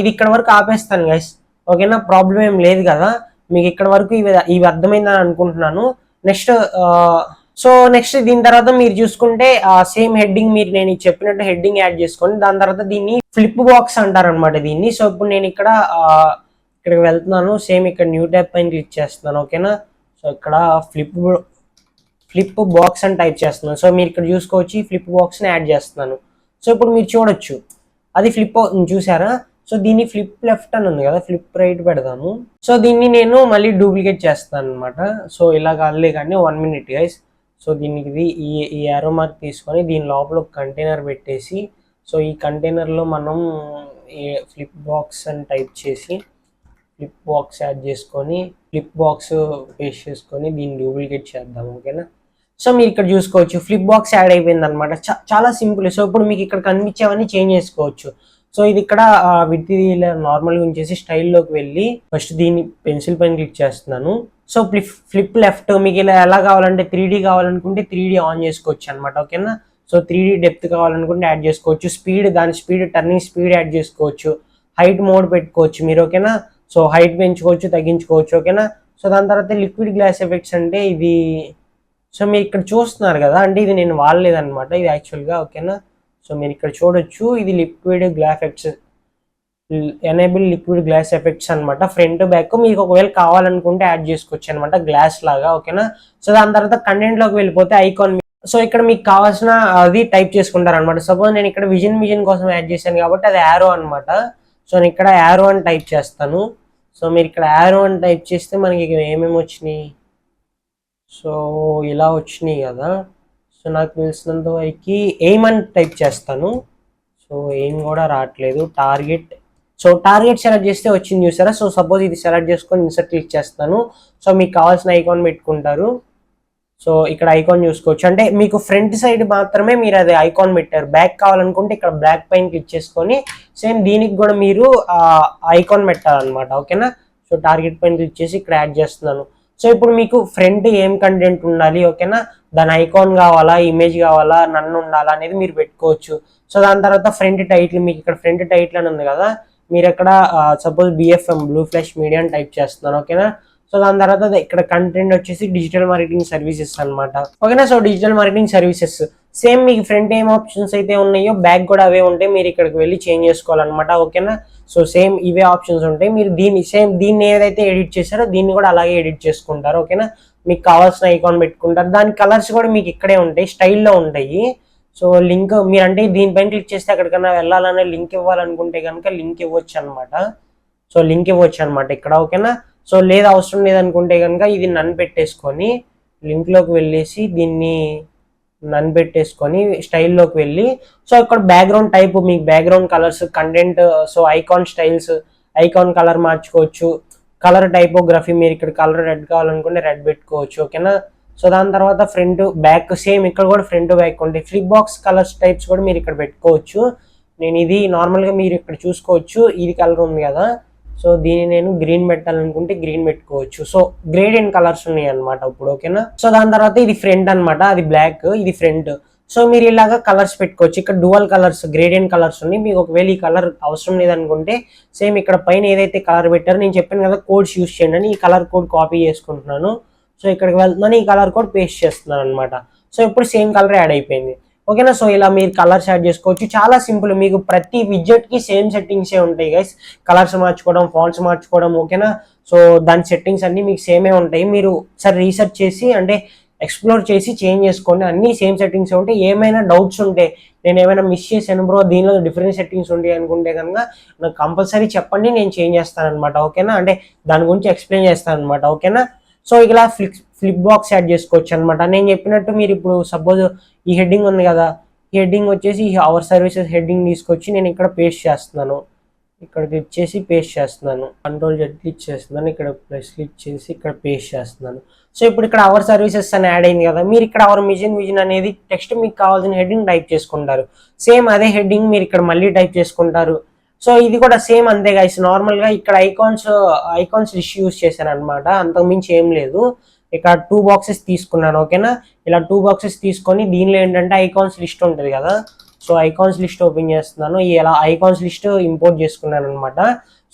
ఇది ఇక్కడ వరకు ఆపేస్తాను గైస్. ఓకేనా. ప్రాబ్లం ఏం లేదు కదా, మీకు ఇక్కడ వరకు ఇవి అర్థమైందని అనుకుంటున్నాను. నెక్స్ట్ దీని తర్వాత మీరు చూసుకుంటే సేమ్ హెడ్డింగ్, నేను చెప్పినట్టు హెడ్డింగ్ యాడ్ చేసుకోండి. దాని తర్వాత దీన్ని ఫ్లిప్ బాక్స్ అంటారు అనమాట దీన్ని. సో ఇప్పుడు నేను ఇక్కడికి వెళ్తున్నాను, సేమ్ ఇక్కడ న్యూ ట్యాబ్ పైన క్లిక్ చేస్తున్నాను. ఓకేనా. సో ఇక్కడ ఫ్లిప్ బాక్స్ అని టైప్ చేస్తున్నాను. సో మీరు ఇక్కడ చూసుకోవచ్చు, ఈ ఫ్లిప్ బాక్స్ని యాడ్ చేస్తున్నాను. సో ఇప్పుడు మీరు చూడొచ్చు అది ఫ్లిప్ అవుతుంది, చూసారా. సో దీన్ని ఫ్లిప్ లెఫ్ట్ అని ఉంది కదా, ఫ్లిప్ రైట్ పెడదాము. సో దీన్ని నేను మళ్ళీ డూప్లికేట్ చేస్తాను అనమాట. సో ఇలా కాదులే కానీ 1 minute గైస్. సో దీనికి ఈ యారో మార్క్ తీసుకొని దీని లోపల ఒక కంటైనర్ పెట్టేసి, సో ఈ కంటైనర్లో మనం ఫ్లిప్ బాక్స్ అని టైప్ చేసి ఫ్లిప్ బాక్స్ యాడ్ చేసుకొని ఫ్లిప్ బాక్స్ పేస్ట్ చేసుకొని దీన్ని డూప్లికేట్ చేద్దాం. ఓకేనా. సో మీరు ఇక్కడ చూసుకోవచ్చు ఫ్లిప్ బాక్స్ యాడ్ అయిపోయింది అనమాట. చాలా సింపుల్. సో ఇప్పుడు మీకు ఇక్కడ కనిపించేవన్నీ చేంజ్ చేసుకోవచ్చు. సో ఇది ఇక్కడ విత్ నార్మల్గా ఉంచేసి స్టైల్లోకి వెళ్ళి ఫస్ట్ దీన్ని పెన్సిల్ పైన క్లిక్ చేస్తున్నాను. సో ఫ్లిప్ లెఫ్ట్ మీకు ఇలా ఎలా కావాలంటే 3D కావాలనుకుంటే 3D ఆన్ చేసుకోవచ్చు అనమాట. ఓకేనా. సో 3D డెప్త్ కావాలనుకుంటే యాడ్ చేసుకోవచ్చు, దాని స్పీడ్ టర్నింగ్ స్పీడ్ యాడ్ చేసుకోవచ్చు, హైట్ మోడ్ పెట్టుకోవచ్చు మీరు. ఓకేనా. సో హైట్ పెంచుకోవచ్చు, తగ్గించుకోవచ్చు. ఓకేనా. సో దాని తర్వాత లిక్విడ్ గ్లాస్ ఎఫెక్ట్స్ అంటే ఇది, సో మీరు ఇక్కడ చూస్తున్నారు కదా, అంటే ఇది నేను వాడలేదన్నమాట ఇది యాక్చువల్గా. ఓకేనా. సో మీరు ఇక్కడ చూడొచ్చు, ఇది liquid glass effects, enable liquid glass effects అనమాట. ఫ్రంట్ బ్యాక్ మీకు ఒకవేళ కావాలనుకుంటే యాడ్ చేసుకోవచ్చు అనమాట, గ్లాస్ లాగా. ఓకేనా. సో దాని తర్వాత కంటెంట్లోకి వెళ్ళిపోతే ఐకాన్, సో ఇక్కడ మీకు కావాల్సిన అది టైప్ చేసుకుంటారు అనమాట. సపోజ్ నేను ఇక్కడ విజన్ కోసం యాడ్ చేశాను కాబట్టి అది యారో అనమాట. సో నేను ఇక్కడ యారో అని టైప్ చేస్తాను. సో మీరు ఇక్కడ యారో అని టైప్ చేస్తే మనకి ఏమేమి వచ్చినాయి, సో ఇలా వచ్చినాయి కదా. సో నాకు తెలిసినంత వరకు ఎయిమ్ అని టైప్ చేస్తాను. సో ఎయిమ్ కూడా రావట్లేదు, టార్గెట్. సో టార్గెట్ సెలెక్ట్ చేస్తే వచ్చింది చూసారా. సో సపోజ్ ఇది సెలెక్ట్ చేసుకొని ఇన్సర్ట్ క్లిక్ చేస్తాను. సో మీకు కావాల్సిన ఐకాన్ పెట్టుకుంటారు. సో ఇక్కడ ఐకాన్ చూసుకోవచ్చు, అంటే మీకు ఫ్రంట్ సైడ్ మాత్రమే మీరు అది ఐకాన్ పెట్టారు. బ్యాక్ కావాలనుకుంటే ఇక్కడ బ్లాక్ పైన క్లిక్ చేసుకొని సేమ్ దీనికి కూడా మీరు ఐకాన్ పెట్టాలన్నమాట. ఓకేనా. సో టార్గెట్ పైన క్లిక్ చేసి ఇక్కడ యాడ్ చేస్తున్నాను. సో ఇప్పుడు మీకు ఫ్రంట్ ఏం కంటెంట్ ఉండాలి, ఓకేనా, దాని ఐకాన్ కావాలా, ఇమేజ్ కావాలా, నన్ను ఉండాలా అనేది మీరు పెట్టుకోవచ్చు. సో దాని తర్వాత ఫ్రంట్ టైటిల్, మీకు ఇక్కడ ఫ్రంట్ టైటిల్ అని ఉంది కదా, మీరు ఇక్కడ suppose BFM blue flash media అని టైప్ చేస్తున్నాను. ఓకేనా. సో దాని తర్వాత ఇక్కడ కంటెంట్ వచ్చేసి డిజిటల్ మార్కెటింగ్ సర్వీసెస్ అనమాట. ఓకేనా. So digital marketing services same మీకు ఫ్రంట్ ఏం ఆప్షన్స్ అయితే ఉన్నాయో బ్యాక్ కూడా అవే ఉంటాయి, మీరు ఇక్కడికి వెళ్ళి చేంజ్ చేసుకోవాలన్నమాట. ఓకేనా. సో సేమ్ ఇవే ఆప్షన్స్ ఉంటాయి, మీరు దీన్ని ఏదైతే ఎడిట్ చేశారో దీన్ని కూడా అలాగే ఎడిట్ చేసుకుంటారు. ఓకేనా. మీకు కావాల్సిన ఐకాన్ పెట్టుకుంటారు, దాని కలర్స్ కూడా మీకు ఇక్కడే ఉంటాయి, స్టైల్లో ఉంటాయి. సో లింక్ మీరు అంటే దీనిపైన క్లిక్ చేస్తే ఎక్కడికైనా వెళ్ళాలనే లింక్ ఇవ్వాలనుకుంటే కనుక లింక్ ఇవ్వచ్చు అనమాట. సో లింక్ ఇవ్వచ్చు అనమాట ఇక్కడ. ఓకేనా. సో లేదు అవసరం లేదనుకుంటే కనుక ఇది నన్ను పెట్టేసుకొని లింక్లోకి వెళ్ళేసి దీన్ని నన్ను పెట్టేసుకొని స్టైల్లోకి వెళ్ళి, సో ఇక్కడ బ్యాక్గ్రౌండ్ టైప్, మీకు background colours, content, so icon styles, icon colour మార్చుకోవచ్చు, కలర్ టైపోగ్రఫీ, మీరు ఇక్కడ కలర్ రెడ్ కావాలనుకుంటే రెడ్ పెట్టుకోవచ్చు. ఓకేనా. సో దాని తర్వాత ఫ్రంట్ బ్యాక్ సేమ్ ఇక్కడ కూడా ఫ్రంట్ బ్యాక్ ఉంటాయి. ఫ్లిప్ బాక్స్ కలర్స్ టైప్స్ కూడా మీరు ఇక్కడ పెట్టుకోవచ్చు. నేను ఇది నార్మల్గా మీరు ఇక్కడ చూసుకోవచ్చు, ఇది కలర్ ఉంది కదా, సో దీన్ని నేను గ్రీన్ పెట్టాలనుకుంటే గ్రీన్ పెట్టుకోవచ్చు. సో గ్రేడియంట్ కలర్స్ ఉన్నాయి అనమాట ఇప్పుడు. ఓకేనా, సో దాని తర్వాత ఇది ఫ్రంట్ అనమాట, అది బ్లాక్, ఇది ఫ్రంట్. సో మీరు ఇలాగా కలర్స్ పెట్టుకోవచ్చు. ఇక్కడ డువల్ కలర్స్, గ్రేడియంట్ కలర్స్ ఉన్నాయి. మీకు ఒకవేళ ఈ కలర్ అవసరం లేదనుకుంటే సేమ్ ఇక్కడ పైన ఏదైతే కలర్ పెట్టారో నేను చెప్పాను కదా కోడ్స్ యూస్ చేయండి అని, ఈ కలర్ కోడ్ కాపీ చేసుకుంటున్నాను. సో ఇక్కడికి వెళ్తున్నాను, ఈ కలర్ కోడ్ పేస్ట్ చేస్తున్నాను అనమాట. సో ఇప్పుడు సేమ్ కలర్ యాడ్ అయిపోయింది. ఓకేనా, సో ఇలా మీరు కలర్స్ యాడ్ చేసుకోవచ్చు. చాలా సింపుల్, మీకు ప్రతి విడ్జెట్ కి సేమ్ సెట్టింగ్స్ ఉంటాయి గైస్. కలర్స్ మార్చుకోవడం, ఫాంట్స్ మార్చుకోవడం. ఓకేనా, సో దాని సెట్టింగ్స్ అన్ని మీకు సేమే ఉంటాయి. మీరు సరే రీసెర్చ్ చేసి అంటే ఎక్స్ప్లోర్ చేసి చేంజ్ చేసుకోండి. అన్ని సేమ్ సెట్టింగ్స్ ఉంటాయి. ఏమైనా డౌట్స్ ఉంటే, నేను ఏమైనా మిస్ చేశాను బ్రో దీనిలో డిఫరెంట్ సెట్టింగ్స్ ఉంటాయి అనుకుంటే కనుక నాకు కంపల్సరీ చెప్పండి, నేను చేంజ్ చేస్తాను అనమాట. ఓకేనా, అంటే దాని గురించి ఎక్స్ప్లెయిన్ చేస్తాను అనమాట. ఓకేనా, సో ఇలా ఫ్లిప్ బాక్స్ యాడ్ చేసుకోవచ్చు అనమాట. నేను చెప్పినట్టు మీరు ఇప్పుడు సపోజ్ ఈ హెడ్డింగ్ ఉంది కదా, ఈ హెడ్డింగ్ వచ్చేసి అవర్ సర్వీసెస్ హెడ్డింగ్ తీసుకొచ్చి నేను ఇక్కడ పేస్ట్ చేస్తున్నాను. ఇక్కడ క్లిక్ చేసి పేస్ట్ చేస్తున్నాను, Ctrl+Z క్లిక్ చేస్తున్నాను, ఇక్కడ ప్లస్ క్లిక్ చేసి ఇక్కడ పేస్ట్ చేస్తున్నాను. సో ఇప్పుడు ఇక్కడ అవర్ సర్వీసెస్ అని యాడ్ అయింది కదా, మీరు ఇక్కడ అవర్ విజన్ అనేది టెక్స్ట్ మీకు కావాల్సిన హెడ్డింగ్ టైప్ చేసుకుంటారు. సేమ్ అదే హెడ్డింగ్ మీరు ఇక్కడ మళ్ళీ టైప్ చేసుకుంటారు. సో ఇది కూడా సేమ్ అంతే గైస్. నార్మల్ గా ఇక్కడ ఐకాన్స్ లిస్ట్ యూస్ చేశాను అనమాట, అంతకుమించి ఏం లేదు. ఇక్కడ 2 బాక్సెస్ తీసుకున్నాను. ఓకేనా, ఇలా 2 బాక్సెస్ తీసుకొని దీనిలో ఏంటంటే ఐకాన్స్ లిస్ట్ ఉంటుంది కదా, సో ఐకాన్స్ లిస్ట్ ఓపెన్ చేస్తున్నాను. ఇలా ఐకాన్స్ లిస్ట్ ఇంపోర్ట్ చేసుకున్నాను అనమాట.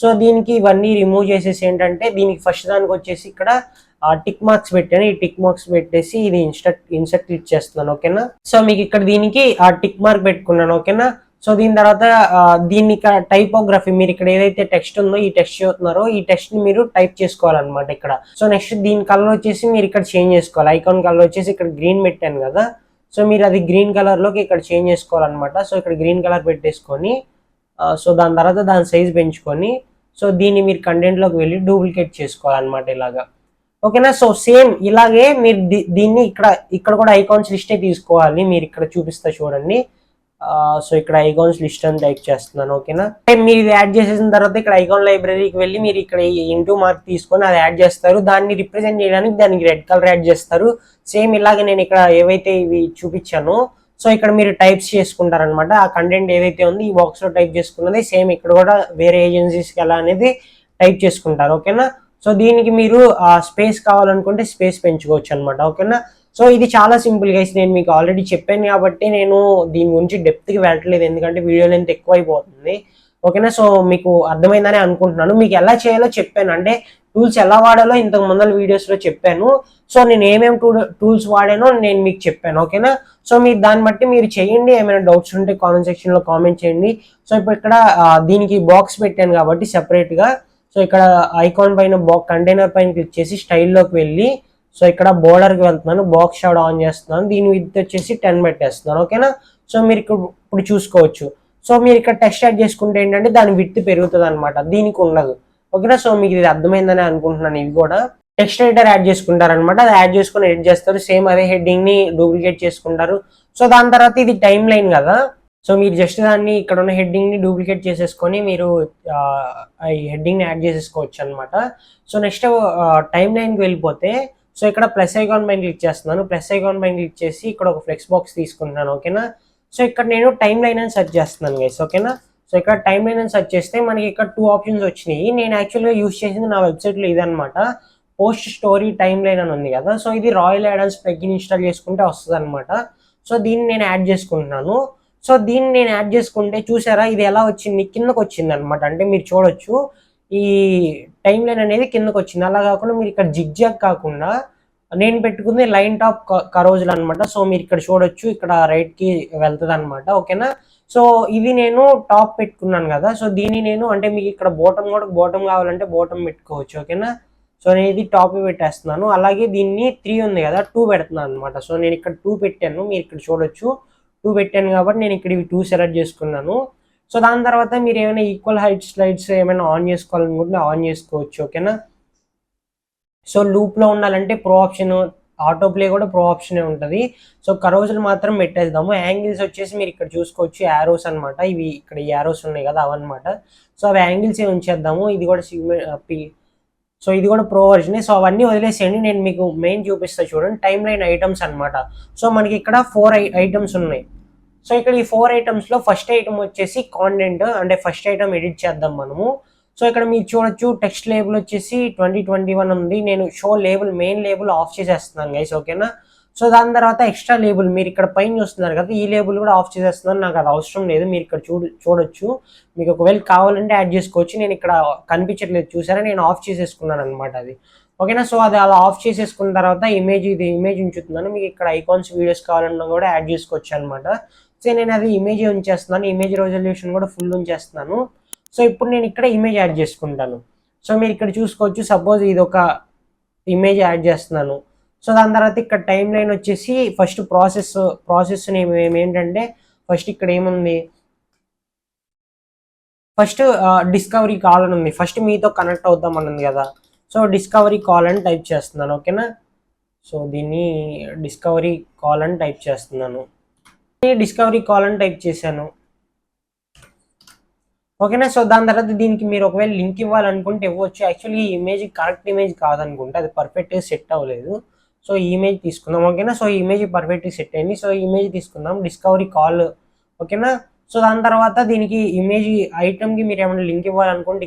సో దీనికి ఇవన్నీ రిమూవ్ చేసేసి ఏంటంటే దీనికి ఫస్ట్ దానికి వచ్చేసి ఇక్కడ టిక్ మార్క్స్ పెట్టాను. ఈ టిక్ మార్క్స్ పెట్టేసి ఇది ఇన్సర్ట్ క్లిక్ చేస్తున్నాను. ఓకేనా, సో మీకు ఇక్కడ దీనికి ఆ టిక్ మార్క్ పెట్టుకున్నాను. ఓకేనా, సో దీని తర్వాత దీన్ని టైపోగ్రఫీ, మీరు ఇక్కడ ఏదైతే టెక్స్ట్ ఉందో ఈ టెక్స్ట్ చదువుతున్నారో ఈ టెక్స్ట్ ని మీరు టైప్ చేసుకోవాలన్నమాట ఇక్కడ. సో నెక్స్ట్ దీని కలర్ వచ్చేసి మీరు ఇక్కడ చేంజ్ చేసుకోవాలి. ఐకాన్ కలర్ వచ్చేసి ఇక్కడ గ్రీన్ పెట్టాను కదా, సో మీరు అది గ్రీన్ కలర్ లోకి ఇక్కడ చేంజ్ చేసుకోవాలన్నమాట. సో ఇక్కడ గ్రీన్ కలర్ పెట్టేసుకొని సో దాని తర్వాత దాని సైజ్ పెంచుకొని సో దీన్ని మీరు కంటెంట్ లోకి వెళ్ళి డూప్లికేట్ చేసుకోవాలన్నమాట ఇలాగా. ఓకేనా, సో సేమ్ ఇలాగే మీరు దీన్ని ఇక్కడ కూడా ఐకాన్స్ లిస్టే తీసుకోవాలి. మీరు ఇక్కడ చూపిస్తా చూడండి. సో ఇక్కడ ఐకాన్స్ లిస్ట్ అని టైప్ చేస్తున్నాను. ఓకేనా, మీరు ఇది యాడ్ చేసేసిన తర్వాత ఇక్కడ ఐకాన్ లైబ్రరీకి వెళ్ళి మీరు ఇక్కడ ఇంటూ మార్క్ తీసుకొని అది యాడ్ చేస్తారు. దాన్ని రిప్రజెంట్ చేయడానికి దానికి రెడ్ కలర్ యాడ్ చేస్తారు. సేమ్ ఇలాగే నేను ఇక్కడ ఏవైతే ఇవి చూపించానో సో ఇక్కడ మీరు టైప్స్ చేసుకుంటారనమాట. ఆ కంటెంట్ ఏదైతే ఉంది ఈ బాక్స్ లో టైప్ చేసుకున్నది సేమ్ ఇక్కడ కూడా వేరే ఏజెన్సీస్కి ఎలా అనేది టైప్ చేసుకుంటారు. ఓకేనా, సో దీనికి మీరు స్పేస్ కావాలనుకుంటే స్పేస్ పెంచుకోవచ్చు అనమాట. ఓకేనా, సో ఇది చాలా సింపుల్ గైస్. నేను మీకు ఆల్రెడీ చెప్పాను కాబట్టి నేను దీని గురించి డెప్త్కి వెళ్ళట్లేదు, ఎందుకంటే వీడియో లెంత్ ఎక్కువ అయిపోతుంది. ఓకేనా, సో మీకు అర్థమైందని అనుకుంటున్నాను. మీకు ఎలా చేయాలో చెప్పాను, అంటే టూల్స్ ఎలా వాడాలో ఇంతకు ముందర వీడియోస్లో చెప్పాను. సో నేను ఏమేమి టూల్స్ వాడానో నేను మీకు చెప్పాను. ఓకేనా, సో మీరు దాన్ని బట్టి మీరు చేయండి. ఏమైనా డౌట్స్ ఉంటే కామెంట్ సెక్షన్లో కామెంట్ చేయండి. సో ఇప్పుడు ఇక్కడ దీనికి బాక్స్ పెట్టాను కాబట్టి సెపరేట్గా, సో ఇక్కడ ఐకాన్ పైన కంటైనర్ పైన క్లిక్ చేసి స్టైల్లోకి వెళ్ళి సో ఇక్కడ బోర్డర్కి వెళ్తున్నాను, బాక్స్ షాడో ఆన్ చేస్తున్నాను, దీని విడ్త్ వచ్చేసి 10 పెట్టేస్తున్నాను. ఓకేనా, సో మీరు ఇప్పుడు చూసుకోవచ్చు. సో మీరు ఇక్కడ టెక్స్ట్ యాడ్ చేసుకుంటే ఏంటంటే దాని విడ్త్ పెరుగుతుంది అనమాట, దీనికి ఉండదు. ఓకేనా, సో మీకు ఇది అర్థమైందని అనుకుంటున్నాను. ఇది కూడా టెక్స్ట్ ఎడిటర్ యాడ్ చేసుకుంటారనమాట, అది యాడ్ చేసుకుని ఎడిట్ చేస్తారు. సేమ్ అదే హెడ్డింగ్ ని డూప్లికేట్ చేసుకుంటారు. సో దాని తర్వాత ఇది టైం లైన్ కదా, సో మీరు జస్ట్ దాన్ని ఇక్కడ ఉన్న హెడ్డింగ్ ని డూప్లికేట్ చేసేసుకొని మీరు ఈ హెడ్డింగ్ ని యాడ్ చేసేసుకోవచ్చు అనమాట. సో నెక్స్ట్ టైం లైన్కి వెళ్ళిపోతే సో ఇక్కడ ప్లస్ ఐకాన్ పైన క్లిక్ చేస్తున్నాను. ప్లస్ ఐకాన్ పైన క్లిక్ చేసి ఇక్కడ ఒక ఫ్లెక్స్ బాక్స్ తీసుకుంటున్నాను. ఓకేనా, సో ఇక్కడ నేను టైం లైన్ అని సెర్చ్ చేస్తున్నాను గైస్. ఓకేనా, సో ఇక్కడ టైం లైన్ అని సెర్చ్ చేస్తే మనకి ఇక్కడ 2 ఆప్షన్స్ వచ్చినాయి. నేను యాక్చువల్గా యూజ్ చేసింది నా వెబ్సైట్లో ఇదనమాట, పోస్ట్ స్టోరీ టైం లైన్ అని ఉంది కదా. సో ఇది రాయల్ యాడన్స్ ప్లగిన్ ఇన్స్టాల్ చేసుకుంటే వస్తుంది అనమాట. సో దీన్ని నేను యాడ్ చేసుకుంటున్నాను. సో దీన్ని నేను యాడ్ చేసుకుంటే చూసారా ఇది ఎలా వచ్చింది, కిందకు వచ్చింది అనమాట. అంటే మీరు చూడొచ్చు ఈ టైం లైన్ అనేది కిందకు వచ్చింది. అలా కాకుండా మీరు ఇక్కడ జిగ్జాగ్ కాకుండా నేను పెట్టుకుంది లైన్ టాప్ కరోజులు అనమాట. సో మీరు ఇక్కడ చూడొచ్చు, ఇక్కడ రైట్ కి వెళ్తుంది అనమాట. ఓకేనా, సో ఇది నేను టాప్ పెట్టుకున్నాను కదా, సో దీన్ని నేను అంటే మీకు ఇక్కడ బోటం కావాలంటే బోటం పెట్టుకోవచ్చు. ఓకేనా, సో నేను ఇది టాప్ పెట్టేస్తున్నాను. అలాగే దీన్ని 3 ఉంది కదా 2 పెడుతున్నాను అనమాట. సో నేను ఇక్కడ 2 పెట్టాను, మీరు ఇక్కడ చూడొచ్చు 2 పెట్టాను కాబట్టి నేను ఇక్కడ ఇవి 2 సెలెక్ట్ చేసుకున్నాను. సో దాని తర్వాత మీరు ఏమైనా ఈక్వల్ హైట్ స్లైడ్స్ ఏమైనా ఆన్ చేసుకోవాలనుకుంటే ఆన్ చేసుకోవచ్చు. ఓకేనా, సో లూప్లో ఉండాలంటే ప్రో ఆప్షన్, ఆటో ప్లే కూడా ప్రో ఆప్షనే ఉంటుంది. సో కరోజులు మాత్రం పెట్టేద్దాము. యాంగిల్స్ వచ్చేసి మీరు ఇక్కడ చూసుకోవచ్చు యారోస్ అనమాట, ఇవి ఇక్కడ యారోస్ ఉన్నాయి కదా అవన్నమాట. సో అవి యాంగిల్స్ ఉంచేద్దాము. ఇది కూడా సో ఇది కూడా ప్రో వర్జనే. సో అవన్నీ వదిలేసేయండి, నేను మీకు మెయిన్ చూపిస్తా చూడండి. టైం లైన్ ఐటమ్స్ అనమాట. సో మనకి ఇక్కడ 4 ఐటమ్స్ ఉన్నాయి. సో ఇక్కడ ఈ 4 ఐటమ్స్లో ఫస్ట్ ఐటమ్ వచ్చేసి కాంటెంట్, అంటే ఫస్ట్ ఐటమ్ ఎడిట్ చేద్దాం మనము. సో ఇక్కడ మీరు చూడొచ్చు టెక్స్ట్ లేబుల్ వచ్చేసి 2021 ఉంది. నేను show label main label of చేసేస్తున్నాను గైస్, ఓకేనా. సో దాని తర్వాత ఎక్స్ట్రా లేబుల్ మీరు ఇక్కడ పైన చూస్తున్నారు కదా, ఈ లేబుల్ కూడా ఆఫ్ చేసేస్తున్నాను, నాకు అది అవసరం లేదు. మీరు ఇక్కడ చూడొచ్చు, మీకు ఒకవేళ కావాలంటే యాడ్ చేసుకోవచ్చు. నేను ఇక్కడ కనిపించట్లేదు చూసారా, నేను ఆఫ్ చేసేసుకున్నాను అనమాట అది, ఓకేనా. సో అది అలా ఆఫ్ చేసేసుకున్న తర్వాత ఇది ఇమేజ్ ఉంచుతున్నాను. మీకు ఇక్కడ ఐకాన్స్ వీడియోస్ కావాలన్నా కూడా యాడ్ చేసుకోవచ్చు అనమాట. సో నేను అది ఇమేజ్ ఉంచేస్తున్నాను, ఇమేజ్ రెజల్యూషన్ కూడా ఫుల్ ఉంచేస్తున్నాను. సో ఇప్పుడు నేను ఇక్కడ ఇమేజ్ యాడ్ చేసుకుంటాను. సో మీరు ఇక్కడ చూసుకోవచ్చు, సపోజ్ ఇది ఒక ఇమేజ్ యాడ్ చేస్తున్నాను. సో దాని తర్వాత ఇక్కడ టైం లైన్ వచ్చేసి ఫస్ట్ ప్రాసెస్ ఏంటంటే ఫస్ట్ ఇక్కడ ఏముంది, ఫస్ట్ డిస్కవరీ కాల్ అని ఉంది. ఫస్ట్ మీతో కనెక్ట్ అవుతాం అన్నది కదా, సో డిస్కవరీ కాల్ అని టైప్ చేస్తున్నాను, ఓకేనా. సో దీన్ని డిస్కవరీ కాల్ అని టైప్ చేస్తున్నాను, డిస్కవరీ కాల్ అని టైప్ చేశాను, ఓకేనా. సో దాని తర్వాత దీనికి మీరు ఒకవేళ లింక్ ఇవ్వాలనుకుంటే ఇవ్వచ్చు. యాక్చువల్లీ ఈ ఇమేజ్ కరెక్ట్ ఇమేజ్ కాదనుకుంటే, అది పర్ఫెక్ట్గా సెట్ అవ్వలేదు. సో ఈ ఇమేజ్ తీసుకుందాం, ఓకేనా. సో ఈ ఇమేజ్ పర్ఫెక్ట్గా సెట్ అయింది. సో ఈ ఇమేజ్ తీసుకుందాం, డిస్కవరీ కాల్, ఓకేనా. సో దాని తర్వాత దీనికి ఇమేజ్ ఐటమ్కి మీరు ఏమైనా లింక్ ఇవ్వాలనుకుంటే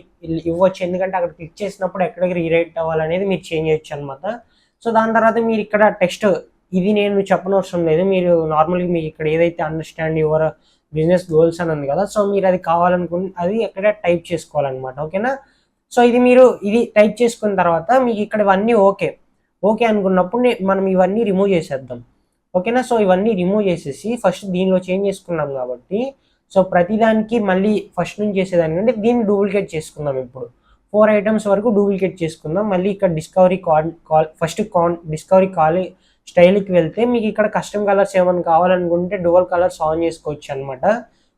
ఇవ్వచ్చు, ఎందుకంటే అక్కడ క్లిక్ చేసినప్పుడు ఎక్కడికి రీరైట్ అవ్వాలనేది మీరు చేంజ్ చేయొచ్చు అనమాట. సో దాని తర్వాత మీరు ఇక్కడ టెక్స్ట్, ఇది నేను చెప్పనవసరం లేదు, మీరు నార్మల్గా మీకు ఇక్కడ ఏదైతే అండర్స్టాండ్ యువర్ బిజినెస్ గోల్స్ అని ఉంది కదా, సో మీరు అది కావాలనుకుంటే అది ఎక్కడ టైప్ చేసుకోవాలన్నమాట, ఓకేనా. సో ఇది టైప్ చేసుకున్న తర్వాత మీకు ఇక్కడ ఇవన్నీ ఓకే అనుకున్నప్పుడు మనం ఇవన్నీ రిమూవ్ చేసేద్దాం, ఓకేనా. సో ఇవన్నీ రిమూవ్ చేసేసి ఫస్ట్ దీనిలో చేంజ్ చేసుకున్నాం కాబట్టి, సో ప్రతిదానికి మళ్ళీ ఫస్ట్ నుంచి చేసేదానికంటే దీన్ని డూప్లికేట్ చేసుకుందాం. ఇప్పుడు 4 ఐటమ్స్ వరకు డూప్లికేట్ చేసుకుందాం. మళ్ళీ ఇక్కడ డిస్కవరీ డిస్కవరీ కాల్ స్టైల్కి వెళ్తే మీకు ఇక్కడ కస్టమ్ కలర్స్ ఏమైనా కావాలనుకుంటే డువల్ కలర్స్ ఆన్ చేసుకోవచ్చు అనమాట.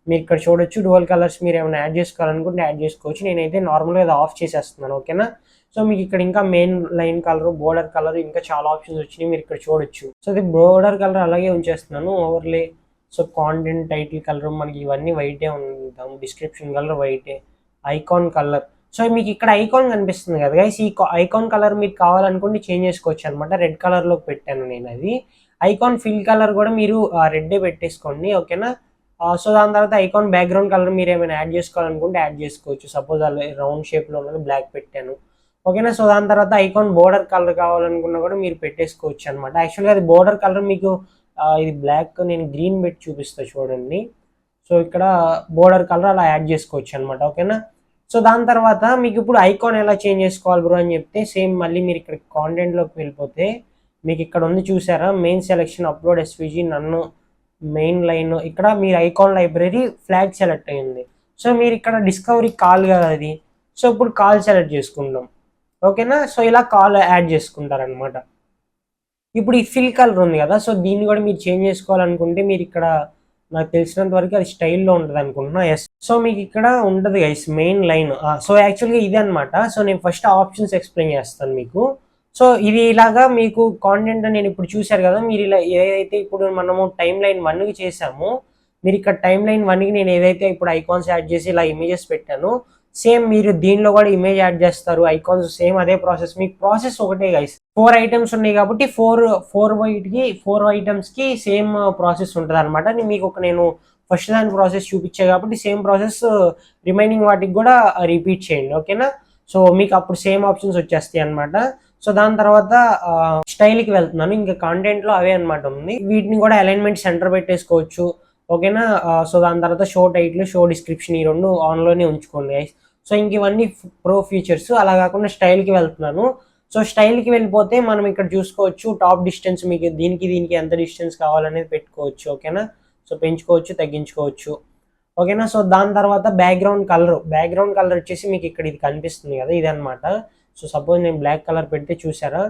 మీరు ఇక్కడ చూడొచ్చు, డువల్ కలర్స్ మీరు ఏమైనా యాడ్ చేసుకోవాలనుకుంటే యాడ్ చేసుకోవచ్చు. నేనైతే నార్మల్గా అది ఆఫ్ చేసేస్తున్నాను, ఓకేనా. సో మీకు ఇక్కడ ఇంకా main line colour, border colour, ఇంకా చాలా ఆప్షన్స్ వచ్చినాయి, మీరు ఇక్కడ చూడొచ్చు. సో అది బోర్డర్ కలర్ అలాగే ఉంచేస్తున్నాను, overlay. So content title colour మనకి ఇవన్నీ వైటే ఉంటాం, డిస్క్రిప్షన్ కలర్ వైటే, ఐకాన్ కలర్. సో మీకు ఇక్కడ ఐకాన్ కనిపిస్తుంది కదా గైస్, ఈ ఐకాన్ కలర్ మీకు కావాలనుకుంటే చేంజ్ చేసుకోవచ్చు అనమాట. రెడ్ కలర్లోకి పెట్టాను నేను అది. ఐకాన్ ఫిల్ కలర్ కూడా మీరు రెడ్డే పెట్టేసుకోండి, ఓకేనా. సో దాని తర్వాత ఐకాన్ బ్యాక్గ్రౌండ్ కలర్ మీరు ఏమైనా యాడ్ చేసుకోవాలనుకుంటే యాడ్ చేసుకోవచ్చు. సపోజ్ అలా రౌండ్ షేప్లో ఉన్నది బ్లాక్ పెట్టాను, ఓకేనా. సో దాని తర్వాత ఐకాన్ బోర్డర్ కలర్ కావాలనుకున్నా కూడా మీరు పెట్టేసుకోవచ్చు అనమాట. యాక్చువల్గా అది బోర్డర్ కలర్ మీకు ఇది బ్లాక్, నేను గ్రీన్ పెట్టి చూపిస్తా చూడండి. సో ఇక్కడ బోర్డర్ కలర్ అలా యాడ్ చేసుకోవచ్చు అనమాట, ఓకేనా. సో దాని తర్వాత మీకు ఇప్పుడు ఐకాన్ ఎలా చేంజ్ చేసుకోవాలి బ్రో అని చెప్తే, సేమ్ మళ్ళీ మీరు ఇక్కడ కాంటెంట్లోకి వెళ్ళిపోతే మీకు ఇక్కడ ఉంది చూసారా, మెయిన్ సెలెక్షన్, అప్లోడ్ ఎస్విజీ, నన్ను, మెయిన్ లైన్, ఇక్కడ మీరు ఐకాన్ లైబ్రరీ ఫ్లాగ్ సెలెక్ట్ అయ్యింది. సో మీరు ఇక్కడ డిస్కవరీ కాల్ కదా అది, సో ఇప్పుడు కాల్ సెలెక్ట్ చేసుకుందాం, ఓకేనా. సో ఇలా కాల్ యాడ్ చేసుకుంటారనమాట. ఇప్పుడు ఈ ఫిల్ కలర్ ఉంది కదా, సో దీన్ని కూడా మీరు చేంజ్ చేసుకోవాలనుకుంటే మీరు ఇక్కడ, నాకు తెలిసినంత వరకు అది స్టైల్లో ఉంటుంది అనుకుంటున్నా, ఎస్. సో మీకు ఇక్కడ ఉంటుంది గైస్ మెయిన్ లైన్. సో యాక్చువల్గా ఇది అనమాట. సో నేను ఫస్ట్ ఆప్షన్స్ ఎక్స్ప్లెయిన్ చేస్తాను మీకు. సో ఇది ఇలాగా మీకు కాంటెంట్ నేను ఇప్పుడు చూశారు కదా, మీరు ఇలా ఏదైతే ఇప్పుడు మనము టైం లైన్ 1కి చేసామో, మీరు ఇక్కడ టైం లైన్ 1కి నేను ఏదైతే ఇప్పుడు ఐకాన్స్ యాడ్ చేసి ఇలా ఇమేజెస్ పెట్టాను, సేమ్ మీరు దీనిలో కూడా ఇమేజ్ యాడ్ చేస్తారు, ఐకాన్స్ సేమ్ అదే ప్రాసెస్. మీకు ప్రాసెస్ ఒకటే గైస్, 4 ఐటమ్స్ ఉన్నాయి కాబట్టి 4 ఐటమ్స్కి సేమ్ ప్రాసెస్ ఉంటుంది అనమాట. మీకు నేను ఫస్ట్ దాని ప్రాసెస్ చూపించే కాబట్టి సేమ్ ప్రాసెస్ రిమైనింగ్ వాటికి కూడా రిపీట్ చేయండి, ఓకేనా. సో మీకు అప్పుడు సేమ్ ఆప్షన్స్ వచ్చేస్తాయి అనమాట. సో దాని తర్వాత స్టైల్కి వెళ్తున్నాను, ఇంకా కాంటెంట్లో అవే అనమాట ఉంది. వీటిని కూడా అలైన్మెంట్ సెంటర్ పెట్టేసుకోవచ్చు, ఓకేనా. సో దాని తర్వాత షో టైటిల్, షో డిస్క్రిప్షన్, ఈ 2 ఆన్లోనే ఉంచుకోండి. సో ఇంక ఇవన్నీ ప్రో ఫీచర్స్. అలా కాకుండా స్టైల్కి వెళ్తున్నాను. సో స్టైల్కి వెళ్ళిపోతే మనం ఇక్కడ చూసుకోవచ్చు టాప్ డిస్టెన్స్, మీకు దీనికి ఎంత డిస్టెన్స్ కావాలనేది పెట్టుకోవచ్చు, ఓకేనా. సో పెంచుకోవచ్చు, తగ్గించుకోవచ్చు, ఓకేనా. సో దాని తర్వాత బ్యాక్గ్రౌండ్ కలర్ వచ్చేసి మీకు ఇక్కడ ఇది కనిపిస్తుంది కదా, ఇది అనమాట. సో సపోజ్ నేను బ్లాక్ కలర్ పెడితే చూసారా,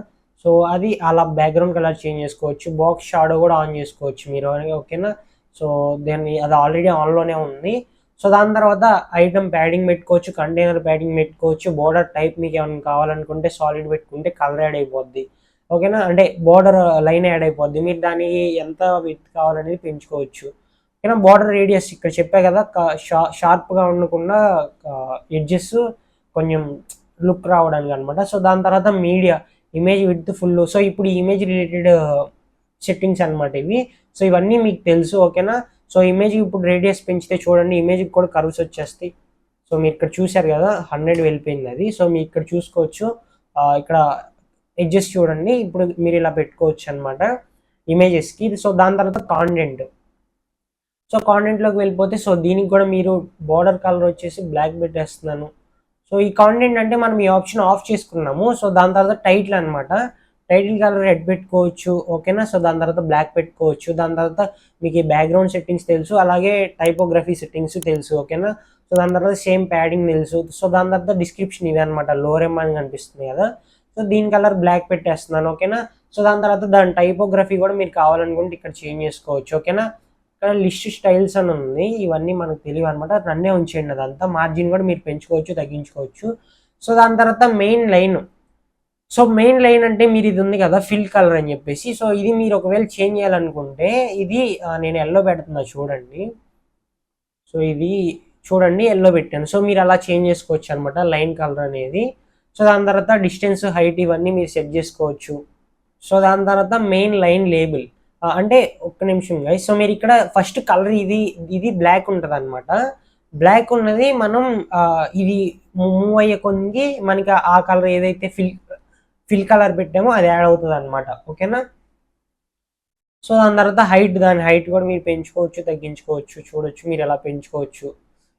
సో అది అలా బ్యాక్గ్రౌండ్ కలర్ చేంజ్ చేసుకోవచ్చు. బాక్స్ షాడో కూడా ఆన్ చేసుకోవచ్చు మీరు, ఓకేనా. సో దాన్ని అది ఆల్రెడీ ఆన్లోనే ఉంది. సో దాని తర్వాత ఐటమ్ ప్యాడింగ్ పెట్టుకోవచ్చు, కంటైనర్ ప్యాడింగ్ పెట్టుకోవచ్చు, బోర్డర్ టైప్ మీకు ఏమైనా కావాలనుకుంటే సాలిడ్ పెట్టుకుంటే కలర్ యాడ్ అయిపోద్ది, ఓకేనా. అంటే బోర్డర్ లైన్ యాడ్ అయిపోద్ది, మీరు దానికి ఎంత విత్ కావాలనేది పెంచుకోవచ్చు, ఓకేనా. బోర్డర్ రేడియస్ ఇక్కడ చెప్పా కదా, షార్ప్గా ఉండకుండా ఎడ్జెస్ కొంచెం లుక్ రావడానికి అనమాట. సో దాని తర్వాత media, image with full. So ఇప్పుడు ఈ ఇమేజ్ రిలేటెడ్ సెట్టింగ్స్ అనమాట ఇవి. సో ఇవన్నీ మీకు తెలుసు, ఓకేనా. సో ఇమేజ్ ఇప్పుడు రేడియస్ పెంచితే చూడండి, ఇమేజ్కి కూడా కర్వ్స్ వచ్చేస్తాయి. సో సో మీరు ఇక్కడ చూశారు కదా 100 వెళ్ళిపోయింది అది. సో మీరు ఇక్కడ చూసుకోవచ్చు, ఇక్కడ ఎడ్జెస్ చూడండి. ఇప్పుడు మీరు ఇలా పెట్టుకోవచ్చు అనమాట ఇమేజెస్కి. సో దాని తర్వాత కాంటెంట్. సో కాంటెంట్లోకి వెళ్ళిపోతే, సో దీనికి కూడా మీరు బార్డర్ కలర్ వచ్చేసి బ్లాక్ పెట్టేస్తున్నాను. సో ఈ కాంటెంట్ అంటే మనం ఈ ఆప్షన్ ఆఫ్ చేసుకున్నాము. సో దాని తర్వాత టైటిల్ అనమాట. టైటిల్ కలర్ రెడ్ పెట్టుకోవచ్చు, ఓకేనా. సో దాని తర్వాత బ్లాక్ పెట్టుకోవచ్చు. దాని తర్వాత మీకు ఈ బ్యాక్గ్రౌండ్ సెట్టింగ్స్ తెలుసు, అలాగే టైపోగ్రఫీ సెట్టింగ్స్ తెలుసు, ఓకేనా. సో దాని తర్వాత సేమ్ ప్యాడింగ్ తెలుసు. సో దాని తర్వాత డిస్క్రిప్షన్ ఇది అనమాట, లోరెమ్ అని కనిపిస్తుంది కదా. సో దీని కలర్ బ్లాక్ పెట్టేస్తున్నాను, ఓకేనా. సో దాని తర్వాత దాని టైపోగ్రఫీ కూడా మీరు కావాలనుకుంటే ఇక్కడ చేంజ్ చేసుకోవచ్చు, ఓకేనా. ఇక్కడ లిస్ట్ స్టైల్స్ అని ఉంది, ఇవన్నీ మనకు తెలియదు అనమాట. రన్నే ఉంచేయండి అదంతా. మార్జిన్ కూడా మీరు పెంచుకోవచ్చు, తగ్గించుకోవచ్చు. సో దాని తర్వాత main line. So main line అంటే మీరు ఇది ఉంది కదా ఫిల్ కలర్ అని చెప్పేసి. సో ఇది మీరు ఒకవేళ చేంజ్ చేయాలనుకుంటే ఇది నేను ఎల్లో పెడుతున్నా చూడండి. సో ఇది చూడండి ఎల్లో పెట్టాను. సో మీరు అలా చేంజ్ చేసుకోవచ్చు అనమాట లైన్ కలర్ అనేది. సో దాని తర్వాత డిస్టెన్స్, హైట్ ఇవన్నీ మీరు సెట్ చేసుకోవచ్చు. సో దాని తర్వాత మెయిన్ లైన్ లేబుల్ అంటే ఒక్క నిమిషం గైస్. సో మీరు ఇక్కడ ఫస్ట్ కలర్ ఇది బ్లాక్ ఉంటుంది అనమాట. బ్లాక్ ఉన్నది మనం ఇది మూవ్ అయ్యే కొద్ది మనకి ఆ కలర్ ఏదైతే ఫిల్ కలర్ పెట్టామో అది యాడ్ అవుతుంది అనమాట, ఓకేనా. సో దాని తర్వాత హైట్, దాని హైట్ కూడా మీరు పెంచుకోవచ్చు, తగ్గించుకోవచ్చు. చూడొచ్చు మీరు ఎలా పెంచుకోవచ్చు,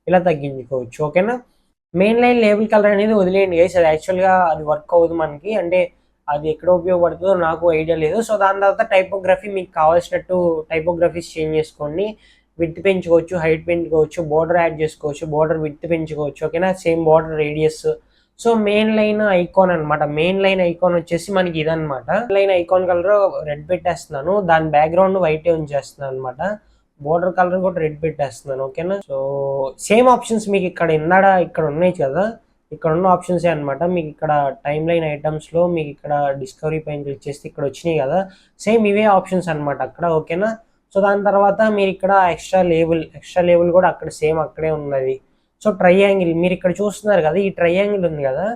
ఇలా తగ్గించుకోవచ్చు, ఓకేనా. మెయిన్ లైన్ లేబుల్ కలర్ అనేది వదిలేయండి గైస్, అది యాక్చువల్గా అది వర్క్ అవ్వదు మనకి. అంటే అది ఎక్కడ ఉపయోగపడుతుందో నాకు ఐడియా లేదు. సో దాని తర్వాత టైపోగ్రఫీ మీకు కావాల్సినట్టు టైపోగ్రఫీస్ చేంజ్ చేసుకోండి. విడ్త్ పెంచుకోవచ్చు, హైట్ పెంచుకోవచ్చు, బార్డర్ యాడ్ చేసుకోవచ్చు, బార్డర్ విడ్త్ పెంచుకోవచ్చు, ఓకేనా. Same border radius. So main line icon అనమాట. మెయిన్ లైన్ ఐకాన్ వచ్చేసి మనకి ఇదనమాట. లైన్ ఐకాన్ కలర్ రెడ్ పెట్టేస్తున్నాను, దాని బ్యాక్గ్రౌండ్ వైటే ఉంచేస్తున్నాను అనమాట. బోర్డర్ కలర్ కూడా రెడ్ పెట్టేస్తున్నాను, ఓకేనా. సో సేమ్ ఆప్షన్స్ మీకు ఇక్కడ ఇక్కడ ఉన్నాయి కదా, ఇక్కడ ఉన్న ఆప్షన్సే అనమాట. మీకు ఇక్కడ టైమ్ లైన్ ఐటమ్స్లో మీకు ఇక్కడ డిస్కవరీ పైన క్లిక్ చేస్తే ఇక్కడ వచ్చినాయి కదా, సేమ్ ఇవే ఆప్షన్స్ అనమాట అక్కడ, ఓకేనా. సో దాని తర్వాత మీరు ఇక్కడ ఎక్స్ట్రా లేబుల్ కూడా అక్కడ సేమ్ అక్కడే ఉన్నది. సో ట్రయాంగిల్ మీరు ఇక్కడ చూస్తున్నారు కదా, ఈ ట్రయాంగిల్ ఉంది కదా,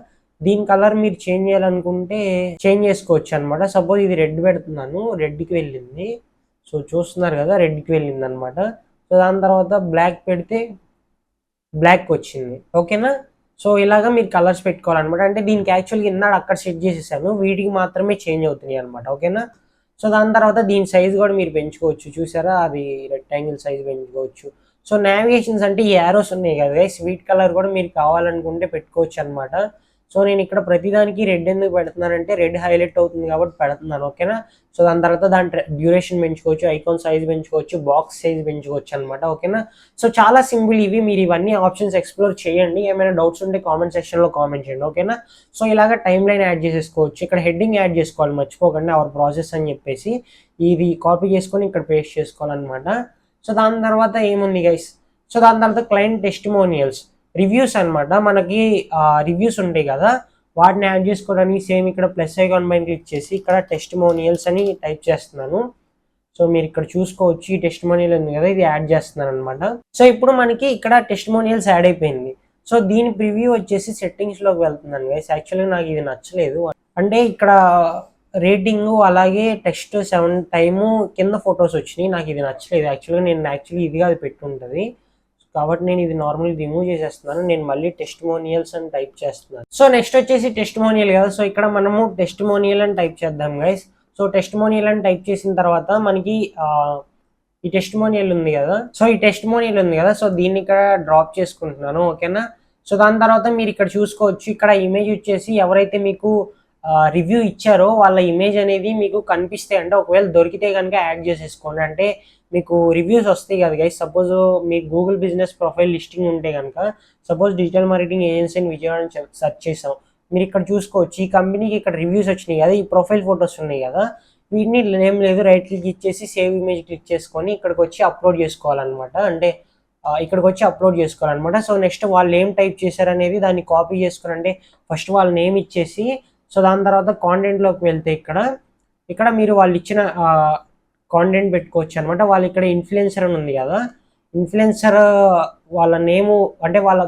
దీని కలర్ మీరు చేంజ్ చేయాలనుకుంటే చేంజ్ చేసుకోవచ్చు అనమాట. సపోజ్ ఇది రెడ్ పెడుతున్నాను, రెడ్కి వెళ్ళింది. సో చూస్తున్నారు కదా రెడ్కి వెళ్ళింది అనమాట. సో దాని తర్వాత బ్లాక్ పెడితే బ్లాక్ వచ్చింది, ఓకేనా. సో ఇలాగా మీరు కలర్స్ పెట్టుకోవాలన్నమాట. అంటే దీనికి యాక్చువల్గా ఇన్నాడు అక్కడ సెట్ చేసేసాను, వీటికి మాత్రమే చేంజ్ అవుతున్నాయి అనమాట, ఓకేనా. సో దాని తర్వాత దీని సైజ్ కూడా మీరు పెంచుకోవచ్చు. చూసారా, అది రెక్టాంగిల్ సైజ్ పెంచుకోవచ్చు. సో నావిగేషన్స్ అంటే ఈ యారోస్ ఉన్నాయి కదా, స్వీట్ కలర్ కూడా మీరు కావాలనుకుంటే పెట్టుకోవచ్చు అనమాట. సో నేను ఇక్కడ ప్రతిదానికి రెడ్ ఎందుకు పెడుతున్నానంటే రెడ్ హైలైట్ అవుతుంది కాబట్టి పెడుతున్నాను, ఓకేనా. సో దాని తర్వాత దాని డ్యూరేషన్ పెంచుకోవచ్చు, ఐకాన్ సైజ్ పెంచుకోవచ్చు, బాక్స్ సైజ్ పెంచుకోవచ్చు అనమాట, ఓకేనా. సో చాలా సింపుల్ ఇవి. మీరు ఇవన్నీ ఆప్షన్స్ ఎక్స్ప్లోర్ చేయండి. ఏమైనా డౌట్స్ ఉంటే కామెంట్ సెక్షన్లో కామెంట్ చేయండి, ఓకేనా. సో ఇలాగ టైం లైన్ యాడ్ చేసేసుకోవచ్చు. ఇక్కడ హెడ్డింగ్ యాడ్ చేసుకోవాలి మర్చిపోకండి, అవర్ ప్రాసెస్ అని చెప్పేసి ఇది కాపీ చేసుకొని ఇక్కడ పేస్ట్ చేసుకోవాలన్నమాట. సో దాని తర్వాత ఏముంది గైస్, సో దాని తర్వాత క్లయింట్ టెస్టిమోనియల్స్, రివ్యూస్ అనమాట. మనకి రివ్యూస్ ఉంటాయి కదా, వాటిని యాడ్ చేసుకోవడానికి సేమ్ ఇక్కడ ప్లస్ ఐకాన్ పైన క్లిక్ చేసి ఇక్కడ టెస్టిమోనియల్స్ అని టైప్ చేస్తున్నాను. సో మీరు ఇక్కడ చూసుకోవచ్చు, ఈ టెస్టిమోనియల్ ఉంది కదా, ఇది యాడ్ చేస్తున్నాను అనమాట. సో ఇప్పుడు మనకి ఇక్కడ టెస్టిమోనియల్స్ యాడ్ అయిపోయింది. సో దీని ప్రివ్యూ వచ్చేసి సెట్టింగ్స్లోకి వెళ్తున్నాను గైస్. యాక్చువల్గా నాకు ఇది నచ్చలేదు. అంటే ఇక్కడ రేటింగ్ అలాగే టెక్స్ట్ 7 టైము కింద ఫొటోస్ వచ్చినాయి, నాకు ఇది నచ్చలేదు. యాక్చువల్లీ ఇది కాదు పెట్టుంటుంది కాబట్టి నేను ఇది నార్మల్ రిమూవ్ చేసేస్తున్నాను. నేను మళ్ళీ టెస్టిమోనియల్స్ అని టైప్ చేస్తున్నాను. సో నెక్స్ట్ వచ్చేసి టెస్టిమోనియల్ కదా, సో ఇక్కడ మనము టెస్టిమోనియల్ అని టైప్ చేద్దాం గైస్. సో టెస్టిమోనియల్ అని టైప్ చేసిన తర్వాత మనకి ఈ టెస్టిమోనియల్ ఉంది కదా, సో దీన్ని ఇక్కడ డ్రాప్ చేసుకుంటున్నాను, ఓకేనా. సో దాని తర్వాత మీరు ఇక్కడ చూసుకోవచ్చు, ఇక్కడ ఇమేజ్ వచ్చేసి ఎవరైతే మీకు రివ్యూ ఇచ్చారో వాళ్ళ ఇమేజ్ అనేది మీకు కనిపిస్తాయి. అంటే ఒకవేళ దొరికితే కనుక యాడ్ చేసేసుకోండి. అంటే మీకు రివ్యూస్ వస్తాయి కదా గైస్. సపోజ్ మీకు గూగుల్ బిజినెస్ ప్రొఫైల్ లిస్టింగ్ ఉంటే కనుక, సపోజ్ డిజిటల్ మార్కెటింగ్ ఏజెన్సీ అని విజయవాడ సెర్చ్ చేసాం, మీరు ఇక్కడ చూసుకోవచ్చు ఈ కంపెనీకి ఇక్కడ రివ్యూస్ వచ్చినాయి కదా, ఈ ప్రొఫైల్ ఫొటోస్ ఉన్నాయి కదా, వీటిని ఏం లేదు రైట్ క్లిక్ ఇచ్చేసి సేవ్ ఇమేజ్ క్లిక్ చేసుకొని ఇక్కడికి వచ్చి అప్లోడ్ చేసుకోవాలన్నమాట. అంటే ఇక్కడికి వచ్చి అప్లోడ్ చేసుకోవాలన్నమాట. సో నెక్స్ట్ వాళ్ళు ఏం టైప్ చేశారనేది దాన్ని కాపీ చేసుకుని, అంటే ఫస్ట్ వాళ్ళ నేమ్ ఇచ్చేసి, సో దాని తర్వాత కాంటెంట్లోకి వెళ్తే ఇక్కడ మీరు వాళ్ళు ఇచ్చిన కాంటెంట్ పెట్టుకోవచ్చు అనమాట. వాళ్ళు ఇక్కడ ఇన్ఫ్లుయెన్సర్ అని ఉంది కదా, ఇన్ఫ్లుయెన్సర్ వాళ్ళ నేము అంటే వాళ్ళ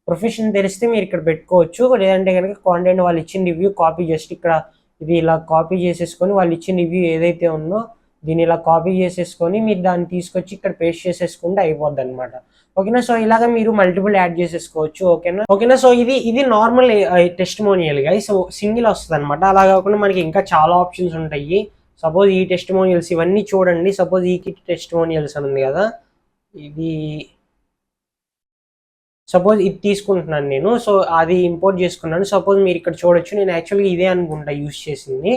ప్రొఫెషన్ తెలిస్తే మీరు ఇక్కడ పెట్టుకోవచ్చు. లేదంటే కనుక కాంటెంట్ వాళ్ళు ఇచ్చిన రివ్యూ కాపీ జస్ట్ ఇక్కడ ఇది ఇలా కాపీ చేసేసుకొని వాళ్ళు ఇచ్చిన రివ్యూ ఏదైతే ఉందో దీన్ని ఇలా కాపీ చేసేసుకొని మీరు దాన్ని తీసుకొచ్చి ఇక్కడ పేస్ట్ చేసేసుకుంటే అయిపోద్ది అనమాట. ఓకేనా. సో ఇలాగ మీరు మల్టిపుల్ యాడ్ చేసేసుకోవచ్చు. ఓకేనా. సో ఇది normal testimonial guys. So single వస్తుంది అనమాట. అలా కాకుండా మనకి ఇంకా చాలా ఆప్షన్స్ ఉంటాయి. సపోజ్ ఈ టెస్టిమోనియల్స్ ఇవన్నీ చూడండి. సపోజ్ ఈ కిట్ టెస్టిమోనియల్స్ అని ఉంది కదా, ఇది సపోజ్ ఇది తీసుకుంటున్నాను నేను. సో అది ఇంపోర్ట్ చేసుకున్నాను. సపోజ్ మీరు ఇక్కడ చూడొచ్చు, నేను యాక్చువల్గా ఇదే అనుకుంటా యూస్ చేసింది.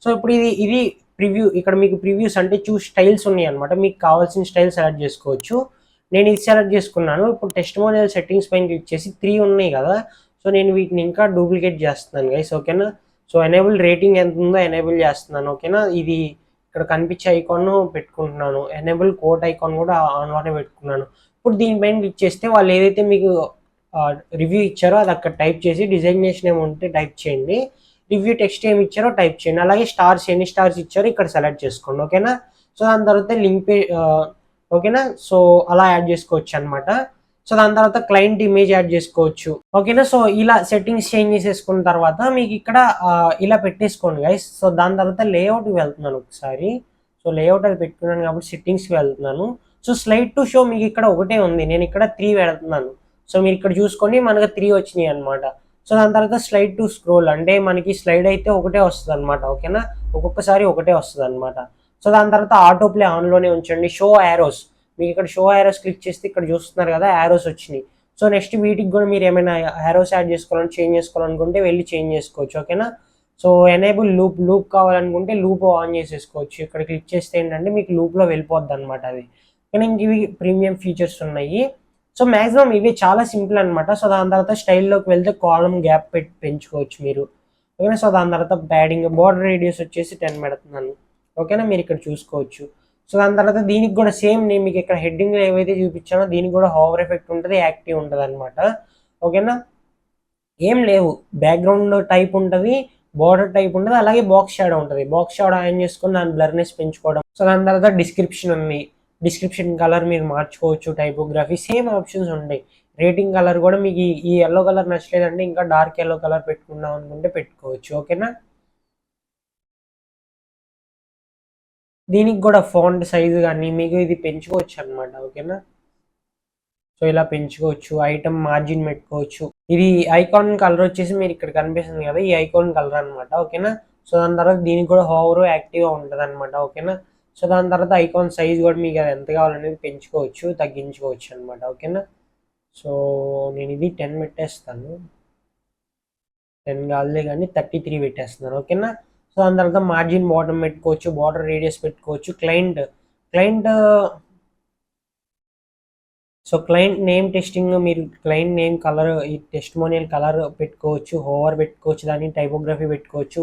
సో ఇప్పుడు ఇది ప్రివ్యూ, ఇక్కడ మీకు ప్రివ్యూస్ అంటే స్టైల్స్ ఉన్నాయి అనమాట. మీకు కావాల్సిన స్టైల్ సెలెక్ట్ చేసుకోవచ్చు. నేను ఇది సెలెక్ట్ చేసుకున్నాను. ఇప్పుడు టెస్టిమోనియల్ సెట్టింగ్స్ పైన క్లిక్ చేసి 3 ఉన్నాయి కదా, సో నేను వీటిని ఇంకా డూప్లికేట్ చేస్తున్నాను గైస్. ఓకేనా. సో ఎనేబుల్ రేటింగ్ ఎంత ఉందో ఎనేబుల్ చేస్తున్నాను. ఓకేనా. ఇది ఇక్కడ కనిపించే ఐకాన్ పెట్టుకుంటున్నాను. ఎనేబుల్ కోట్ ఐకాన్ కూడా ఆన్లోనే పెట్టుకున్నాను. ఇప్పుడు దీనిపైన క్లిక్ చేస్తే వాళ్ళు ఏదైతే మీకు రివ్యూ ఇచ్చారో అది అక్కడ టైప్ చేసి, డిజైనేషన్ ఏమి ఉంటే టైప్ చేయండి, రివ్యూ టెక్స్ట్ ఏమి ఇచ్చారో టైప్ చేయండి, అలాగే స్టార్స్ ఎన్ని స్టార్స్ ఇచ్చారో ఇక్కడ సెలెక్ట్ చేసుకోండి. ఓకేనా. సో దాని తర్వాత లింక్ ఓకేనా. సో అలా యాడ్ చేసుకోవచ్చు అనమాట. సో దాని తర్వాత క్లయింట్ ఇమేజ్ యాడ్ చేసుకోవచ్చు. ఓకేనా. సో ఇలా సెట్టింగ్స్ చేంజ్ చేసేసుకున్న తర్వాత మీకు ఇక్కడ ఇలా పెట్టేసుకోండి గైస్. సో దాని తర్వాత లేఅవుట్కి వెళ్తున్నాను ఒకసారి. సో లేఅవుట్ అది పెట్టుకున్నాను కాబట్టి సెట్టింగ్స్కి వెళ్తున్నాను. సో స్లైడ్ టు షో మీకు ఇక్కడ ఒకటే ఉంది, నేను ఇక్కడ 3 పెడుతున్నాను. సో మీరు ఇక్కడ చూసుకోండి, మనకు 3 వచ్చినాయి అనమాట. సో దాని తర్వాత స్లైడ్ టు స్క్రోల్ అంటే మనకి స్లైడ్ అయితే ఒకటే వస్తుంది అనమాట. ఓకేనా. ఒక్కొక్కసారి ఒకటే వస్తుంది అనమాట. సో దాని తర్వాత ఆటో ప్లే ఆన్లోనే ఉంచండి. షో యారోస్, మీకు ఇక్కడ షో యారోస్ క్లిక్ చేస్తే ఇక్కడ చూస్తున్నారు కదా యారోస్ వచ్చినాయి. సో నెక్స్ట్ వీటికి కూడా మీరు ఏమైనా యారోస్ యాడ్ చేసుకోవాలని చేంజ్ చేసుకోవాలనుకుంటే వెళ్ళి చేంజ్ చేసుకోవచ్చు. ఓకేనా. సో ఎనేబుల్ లూప్ కావాలనుకుంటే లూప్ ఆన్ చేసేసుకోవచ్చు. ఇక్కడ క్లిక్ చేస్తే ఏంటంటే మీకు లూప్లో వెళ్ళిపోద్ది అనమాట అది. కానీ ఇంక ఇవి ప్రీమియం ఫీచర్స్ ఉన్నాయి. సో మ్యాక్సిమం ఇవి చాలా సింపుల్ అనమాట. సో దాని తర్వాత స్టైల్లోకి వెళ్తే కాలమ్ గ్యాప్ పెంచుకోవచ్చు మీరు. ఓకేనా. సో దాని తర్వాత ప్యాడింగ్ బోర్డర్ రేడియస్ వచ్చేసి 10 పెడుతున్నాను. ఓకేనా. మీరు ఇక్కడ చూసుకోవచ్చు. సో దాని తర్వాత దీనికి కూడా సేమ్ నేను మీకు ఇక్కడ హెడ్డింగ్లో ఏవైతే చూపించానో దీనికి కూడా హోవర్ ఎఫెక్ట్ ఉంటుంది, యాక్టివ్ ఉంటుంది అనమాట. ఓకేనా. ఏం లేవు, బ్యాక్గ్రౌండ్ టైప్ ఉంటుంది, బార్డర్ టైప్ ఉంటుంది, అలాగే బాక్స్ షాడో ఉంటుంది. బాక్స్ షాడో ఆన్ చేసుకుని దాని బ్లర్నెస్ పెంచుకోవడం. సో దాని తర్వాత డిస్క్రిప్షన్ ఉంది, డిస్క్రిప్షన్ కలర్ మీరు మార్చుకోవచ్చు. టైపోగ్రఫీ సేమ్ ఆప్షన్స్ ఉంటాయి. రేటింగ్ కలర్ కూడా మీకు ఈ ఎల్లో కలర్ నచ్చలేదంటే ఇంకా డార్క్ ఎల్లో కలర్ పెట్టుకుందాం అనుకుంటే పెట్టుకోవచ్చు. ఓకేనా. దీనికి కూడా ఫాంట్ సైజు కానీ మీకు ఇది పెంచుకోవచ్చు అనమాట. ఓకేనా. సో ఇలా పెంచుకోవచ్చు. ఐటమ్ మార్జిన్ పెట్టుకోవచ్చు. ఇది ఐకాన్ కలర్ వచ్చేసి మీరు ఇక్కడ కనిపిస్తుంది కదా, ఈ ఐకాన్ కలర్ అనమాట. ఓకేనా. సో దాని తర్వాత దీనికి కూడా హోవర్ యాక్టివ్గా ఉంటుంది అనమాట. ఓకేనా. సో దాని తర్వాత ఐకాన్ సైజ్ కూడా మీకు అది ఎంత కావాలనేది పెంచుకోవచ్చు, తగ్గించుకోవచ్చు అనమాట. ఓకేనా. సో నేను ఇది 10 పెట్టేస్తాను. 10 కాదులే కానీ 33 పెట్టేస్తున్నాను. ఓకేనా. సో దాని తర్వాత మార్జిన్ బాటమ్ పెట్టుకోవచ్చు, బార్డర్ రేడియస్ పెట్టుకోవచ్చు. Client so client name testing మీరు క్లయింట్ నేమ్ కలర్, ఈ టెస్టిమోనియల్ కలర్ పెట్టుకోవచ్చు, హోవర్ పెట్టుకోవచ్చు, దాన్ని టైపోగ్రఫీ పెట్టుకోవచ్చు.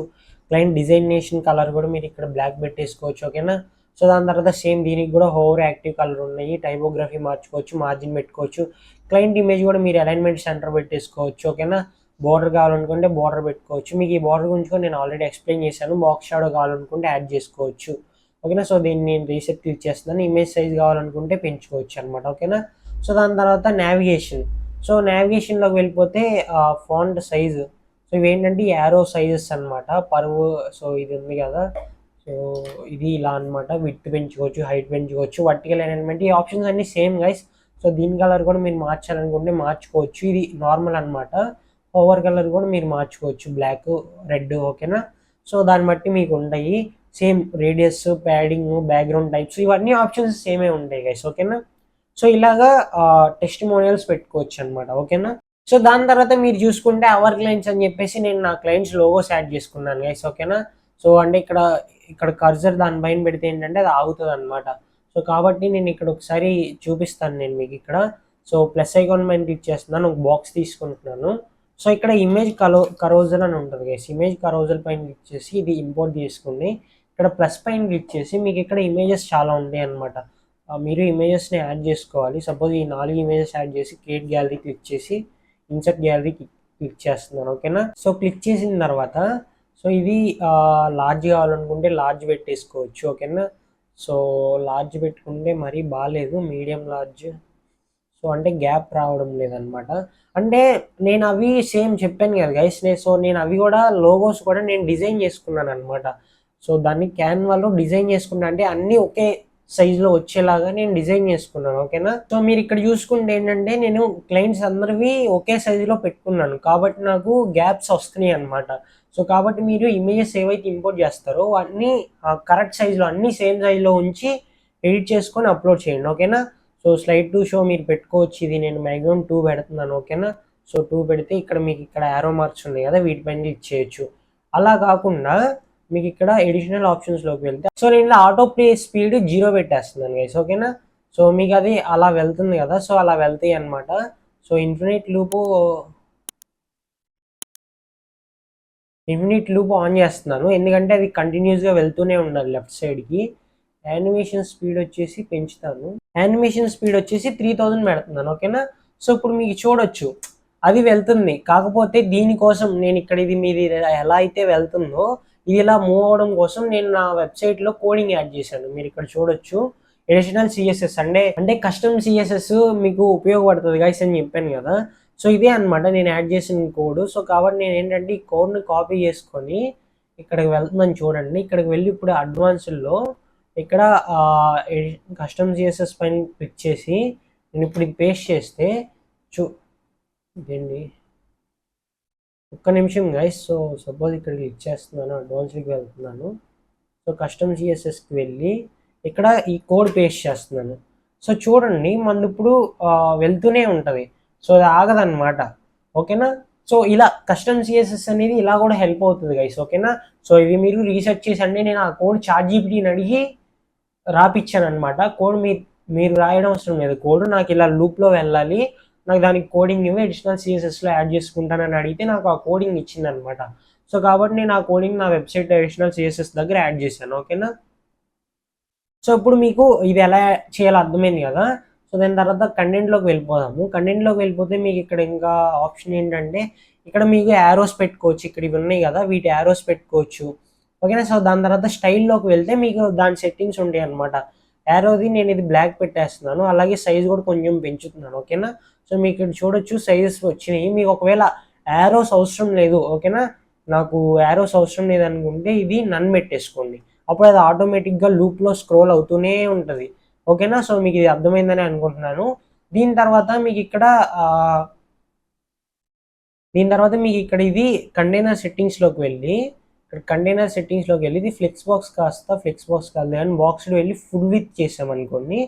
క్లయింట్ డిజైనేషన్ కలర్ కూడా మీరు ఇక్కడ బ్లాక్ పెట్టేసుకోవచ్చు. ఓకేనా. సో దాని తర్వాత సేమ్ దీనికి కూడా హోవర్ యాక్టివ్ కలర్ ఉన్నాయి, టైపోగ్రఫీ మార్చుకోవచ్చు, మార్జిన్ పెట్టుకోవచ్చు. క్లయింట్ ఇమేజ్ కూడా మీరు అలైన్మెంట్ సెంటర్ పెట్టేసుకోవచ్చు. ఓకేనా. బార్డర్ కావాలనుకుంటే బార్డర్ పెట్టుకోవచ్చు. మీకు ఈ బార్డర్ గురించి కూడా నేను ఆల్రెడీ ఎక్స్ప్లెయిన్ చేశాను. బాక్స్ షాడో కావాలనుకుంటే యాడ్ చేసుకోవచ్చు. ఓకేనా. సో దీన్ని నేను రీసెట్ క్లిక్ చేస్తున్నాను. ఇమేజ్ సైజ్ కావాలనుకుంటే పెంచుకోవచ్చు అనమాట. ఓకేనా. సో దాని తర్వాత నావిగేషన్. సో నావిగేషన్లోకి వెళ్ళిపోతే ఫాంట్ సైజు. సో ఇవేంటంటే యారో సైజెస్ అనమాట. పరువు. సో ఇది ఉంది కదా, సో ఇది ఇలా అనమాట. విడ్త్ పెంచుకోవచ్చు, హైట్ పెంచుకోవచ్చు, వర్టికల్ అలైన్మెంట్, ఈ ఆప్షన్స్ అన్నీ సేమ్ గైస్. సో దీని కలర్ కూడా మీరు మార్చాలనుకుంటే మార్చుకోవచ్చు. ఇది నార్మల్ అనమాట. ఓవర్ కలర్ కూడా మీరు మార్చుకోవచ్చు, బ్లాక్, రెడ్. ఓకేనా. సో దాన్ని బట్టి మీకు ఉంటాయి. Same radius, padding, background types, ఇవన్నీ ఆప్షన్స్ సేమే ఉంటాయి గైస్. ఓకేనా. సో ఇలాగా టెస్టిమోనియల్స్ పెట్టుకోవచ్చు అనమాట. ఓకేనా. సో దాని తర్వాత మీరు చూసుకుంటే అవర్ క్లయింట్స్ అని చెప్పేసి నేను నా క్లయింట్స్ లోగోస్ యాడ్ చేసుకున్నాను గైస్. ఓకేనా. సో అంటే ఇక్కడ కర్సర్ దానిపైన పెడితే ఏంటంటే అది ఆగుతుంది అనమాట. సో కాబట్టి నేను ఇక్కడ ఒకసారి చూపిస్తాను నేను మీకు ఇక్కడ. సో ప్లస్ ఐకాన్ పైన క్లిక్ చేస్తున్నాను, ఒక బాక్స్ తీసుకుంటున్నాను. సో ఇక్కడ ఇమేజ్ కరోజల్ అని ఉంటుంది గైస్. ఇమేజ్ కరోజల్ పైన క్లిక్ చేసి ఇది ఇంపోర్ట్ చేసుకోండి. ఇక్కడ ప్లస్ పైన క్లిక్ చేసి మీకు ఇక్కడ ఇమేజెస్ చాలా ఉంటాయి అనమాట. మీరు ఇమేజెస్ని యాడ్ చేసుకోవాలి. సపోజ్ ఈ 4 ఇమేజెస్ యాడ్ చేసి క్రియేట్ గ్యాలరీ క్లిక్ చేసి ఇన్సర్ట్ గ్యాలరీ క్లిక్ చేస్తున్నాను. ఓకేనా. సో క్లిక్ చేసిన తర్వాత సో ఇది లార్జ్ కావాలనుకుంటే లార్జ్ పెట్టేసుకోవచ్చు. ఓకేనా. సో లార్జ్ పెట్టుకుంటే మరీ బాగాలేదు, మీడియం లార్జ్. సో అంటే గ్యాప్ రావడం లేదనమాట. అంటే నేను అవి సేమ్ చెప్పాను కదా గైస్. సో నేను అవి కూడా లోగోస్ కూడా నేను డిజైన్ చేసుకున్నాను అనమాట. సో దాన్ని క్యాన్వాలో డిజైన్ చేసుకున్నా, అంటే అన్నీ ఒకే సైజులో వచ్చేలాగా నేను డిజైన్ చేసుకున్నాను. ఓకేనా. సో మీరు ఇక్కడ చూసుకుంటే ఏంటంటే నేను క్లయింట్స్ అందరివి ఒకే సైజులో పెట్టుకున్నాను, కాబట్టి నాకు గ్యాప్స్ వస్తున్నాయి అనమాట. సో కాబట్టి మీరు ఇమేజెస్ ఏవైతే ఇంపోర్ట్ చేస్తారో వాటిని కరెక్ట్ సైజులో అన్ని సేమ్ సైజులో ఉంచి ఎడిట్ చేసుకొని అప్లోడ్ చేయండి. ఓకేనా. సో స్లైడ్ టు షో మీరు పెట్టుకోవచ్చు. ఇది నేను మ్యాక్సిమం 2 పెడుతున్నాను. ఓకేనా. సో 2 పెడితే ఇక్కడ మీకు ఇక్కడ యారో మార్క్స్ ఉన్నాయి కదా, వీటిపైన క్లిక్ చేయొచ్చు. అలా కాకుండా మీకు ఇక్కడ ఎడిషనల్ ఆప్షన్స్లోకి వెళ్తే, సో నేను ఆటో ప్లే స్పీడ్ 0 పెట్టేస్తున్నాను గైస్. ఓకేనా. సో మీకు అది అలా వెళ్తుంది కదా, సో అలా వెళ్తాయి అనమాట. సో ఇన్ఫినిట్ లూప్ ఆన్ చేస్తున్నాను, ఎందుకంటే అది కంటిన్యూస్గా వెళ్తూనే ఉండాలి లెఫ్ట్ సైడ్కి. యానిమేషన్ స్పీడ్ వచ్చేసి పెంచుతాను, యానిమేషన్ స్పీడ్ వచ్చేసి 3000 పెడుతున్నాను. ఓకేనా. సో ఇప్పుడు మీకు చూడొచ్చు అది వెళ్తుంది, కాకపోతే దీనికోసం నేను ఇక్కడ ఇది మీది ఎలా అయితే వెళ్తుందో ఇది ఇలా మూవ్ అవ్వడం కోసం నేను నా వెబ్సైట్లో కోడింగ్ యాడ్ చేశాను. మీరు ఇక్కడ చూడొచ్చు ఎడిషనల్ సిఎస్ఎస్ అంటే కస్టమ్ సిఎస్ఎస్ మీకు ఉపయోగపడుతుంది గైస్ అని చెప్పాను కదా. సో ఇదే అనమాట నేను యాడ్ చేసిన కోడ్. సో కాబట్టి నేను ఏంటంటే ఈ కోడ్ని కాపీ చేసుకొని ఇక్కడికి వెళ్తుందని చూడండి. ఇక్కడికి వెళ్ళి ఇప్పుడు అడ్వాన్స్డ్లో ఇక్కడ కస్టమ్ సిఎస్ఎస్ పైన క్లిక్ చేసి నేను ఇప్పుడు ఇది పేస్ట్ చేస్తే ఇదేంటి ఒక్క నిమిషం గైస్. సో సపోజ్ ఇక్కడ క్లిక్ చేస్తున్నాను, అడ్వాన్స్డ్కి వెళ్తున్నాను. సో కస్టమ్ సిఎస్ఎస్కి వెళ్ళి ఇక్కడ ఈ కోడ్ పేస్ట్ చేస్తున్నాను. సో చూడండి మన ఇప్పుడు వెళ్తూనే ఉంటుంది, సో అది ఆగదన్నమాట. ఓకేనా. సో ఇలా కస్టమ్ సిఎస్ఎస్ అనేది ఇలా కూడా హెల్ప్ అవుతుంది గైస్. ఓకేనా. సో ఇవి మీరు రీసెర్చ్ చేసండి. నేను ఆ కోడ్ చాట్‌జీపీటీని అడిగి రాపిచ్చాను అనమాట. కోడ్ మీరు రాయడం అవసరం లేదు, కోడ్ నాకు ఇలా లూప్లో వెళ్ళాలి, నాకు దానికి కోడింగ్ ఇవ్వ, ఎడిషనల్ సిఎస్ఎస్లో యాడ్ చేసుకుంటానని అడిగితే నాకు ఆ కోడింగ్ ఇచ్చిందనమాట. సో కాబట్టి నేను ఆ కోడింగ్ నా వెబ్సైట్ ఎడిషనల్ సిఎస్ఎస్ దగ్గర యాడ్ చేశాను. ఓకేనా. సో ఇప్పుడు మీకు ఇది ఎలా చేయాలో అర్థమైంది కదా. సో దాని తర్వాత కంటెంట్లోకి వెళ్ళిపోదాము. కంటెంట్లోకి వెళ్ళిపోతే మీకు ఇక్కడ ఇంకా ఆప్షన్ ఏంటంటే ఇక్కడ మీకు యారోస్ పెట్టుకోవచ్చు. ఇక్కడ ఇవి ఉన్నాయి కదా, వీటి యారోస్ పెట్టుకోవచ్చు. ఓకేనా. సో దాని తర్వాత స్టైల్లోకి వెళ్తే మీకు దాని సెట్టింగ్స్ ఉంటాయి అనమాట. యారోది నేను ఇది బ్లాక్ పెట్టేస్తున్నాను, అలాగే సైజ్ కూడా కొంచెం పెంచుతున్నాను. ఓకేనా. సో మీకు ఇక్కడ చూడొచ్చు సైజెస్ వచ్చినాయి. మీకు ఒకవేళ యారోస్ అవసరం లేదు, ఓకేనా, నాకు యారోస్ అవసరం లేదు అనుకుంటే ఇది నన్ పెట్టేసుకోండి, అప్పుడు అది ఆటోమేటిక్గా లూప్లో స్క్రోల్ అవుతూనే ఉంటుంది. ఓకేనా. సో మీకు ఇది అర్థమైందని అనుకుంటున్నాను. దీని తర్వాత మీకు ఇక్కడ ఇది కంటైనర్ సెట్టింగ్స్లోకి వెళ్ళి ఇది ఫ్లెక్స్ బాక్స్ కాదు కానీ బాక్స్లో వెళ్ళి ఫుల్ విత్ చేసామనుకోండి,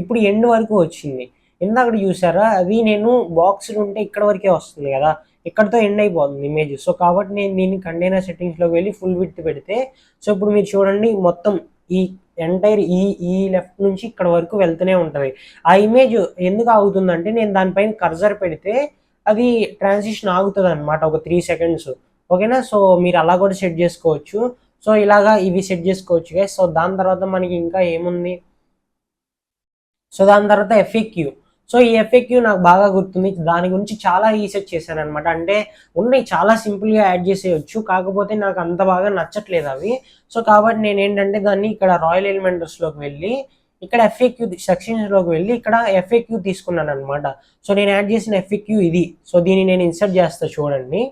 ఇప్పుడు ఎండ్ వరకు వచ్చింది. ఇందాక చూసారా, అది నేను బాక్స్లో ఉంటే ఇక్కడ వరకే వస్తుంది కదా, ఇక్కడతో ఎండ్ అయిపోతుంది ఇమేజ్. సో కాబట్టి నేను దీన్ని కంటైనర్ సెట్టింగ్స్లోకి వెళ్ళి ఫుల్ విత్ పెడితే, సో ఇప్పుడు మీరు చూడండి మొత్తం ఈ ఎంటైర్ ఈ లెఫ్ట్ నుంచి ఇక్కడ వరకు వెళ్తూనే ఉంటుంది. ఆ ఇమేజ్ ఎందుకు ఆగుతుందంటే నేను దానిపైన కర్సర్ పెడితే అది ట్రాన్సిషన్ ఆగుతుంది అనమాట, ఒక 3 సెకండ్స్. ఓకేనా. సో మీరు అలా కూడా సెట్ చేసుకోవచ్చు. సో ఇలాగా ఇవి సెట్ చేసుకోవచ్చు గైస్. సో దాని తర్వాత మనకి ఇంకా ఏముంది, సో దాని తర్వాత ఎఫ్ఏక్యూ. సో ఈ ఎఫ్ఏక్యూ నాకు బాగా గుర్తుంది, దాని గురించి చాలా రీసెర్చ్ చేశాను అనమాట. అంటే ఉన్నాయి, చాలా సింపుల్గా యాడ్ చేసేయచ్చు, కాకపోతే నాకు అంత బాగా నచ్చట్లేదు అవి. సో కాబట్టి నేను ఏంటంటే దాన్ని ఇక్కడ రాయల్ ఎలిమెంటర్స్లోకి వెళ్ళి ఇక్కడ ఎఫ్ఏక్యూ సెక్షన్స్లోకి వెళ్ళి ఇక్కడ ఎఫ్ఏక్యూ తీసుకున్నాను అనమాట. సో నేను యాడ్ చేసిన ఎఫ్ఏక్యూ ఇది. సో దీన్ని నేను ఇన్సర్ట్ చేస్తా చూడండి.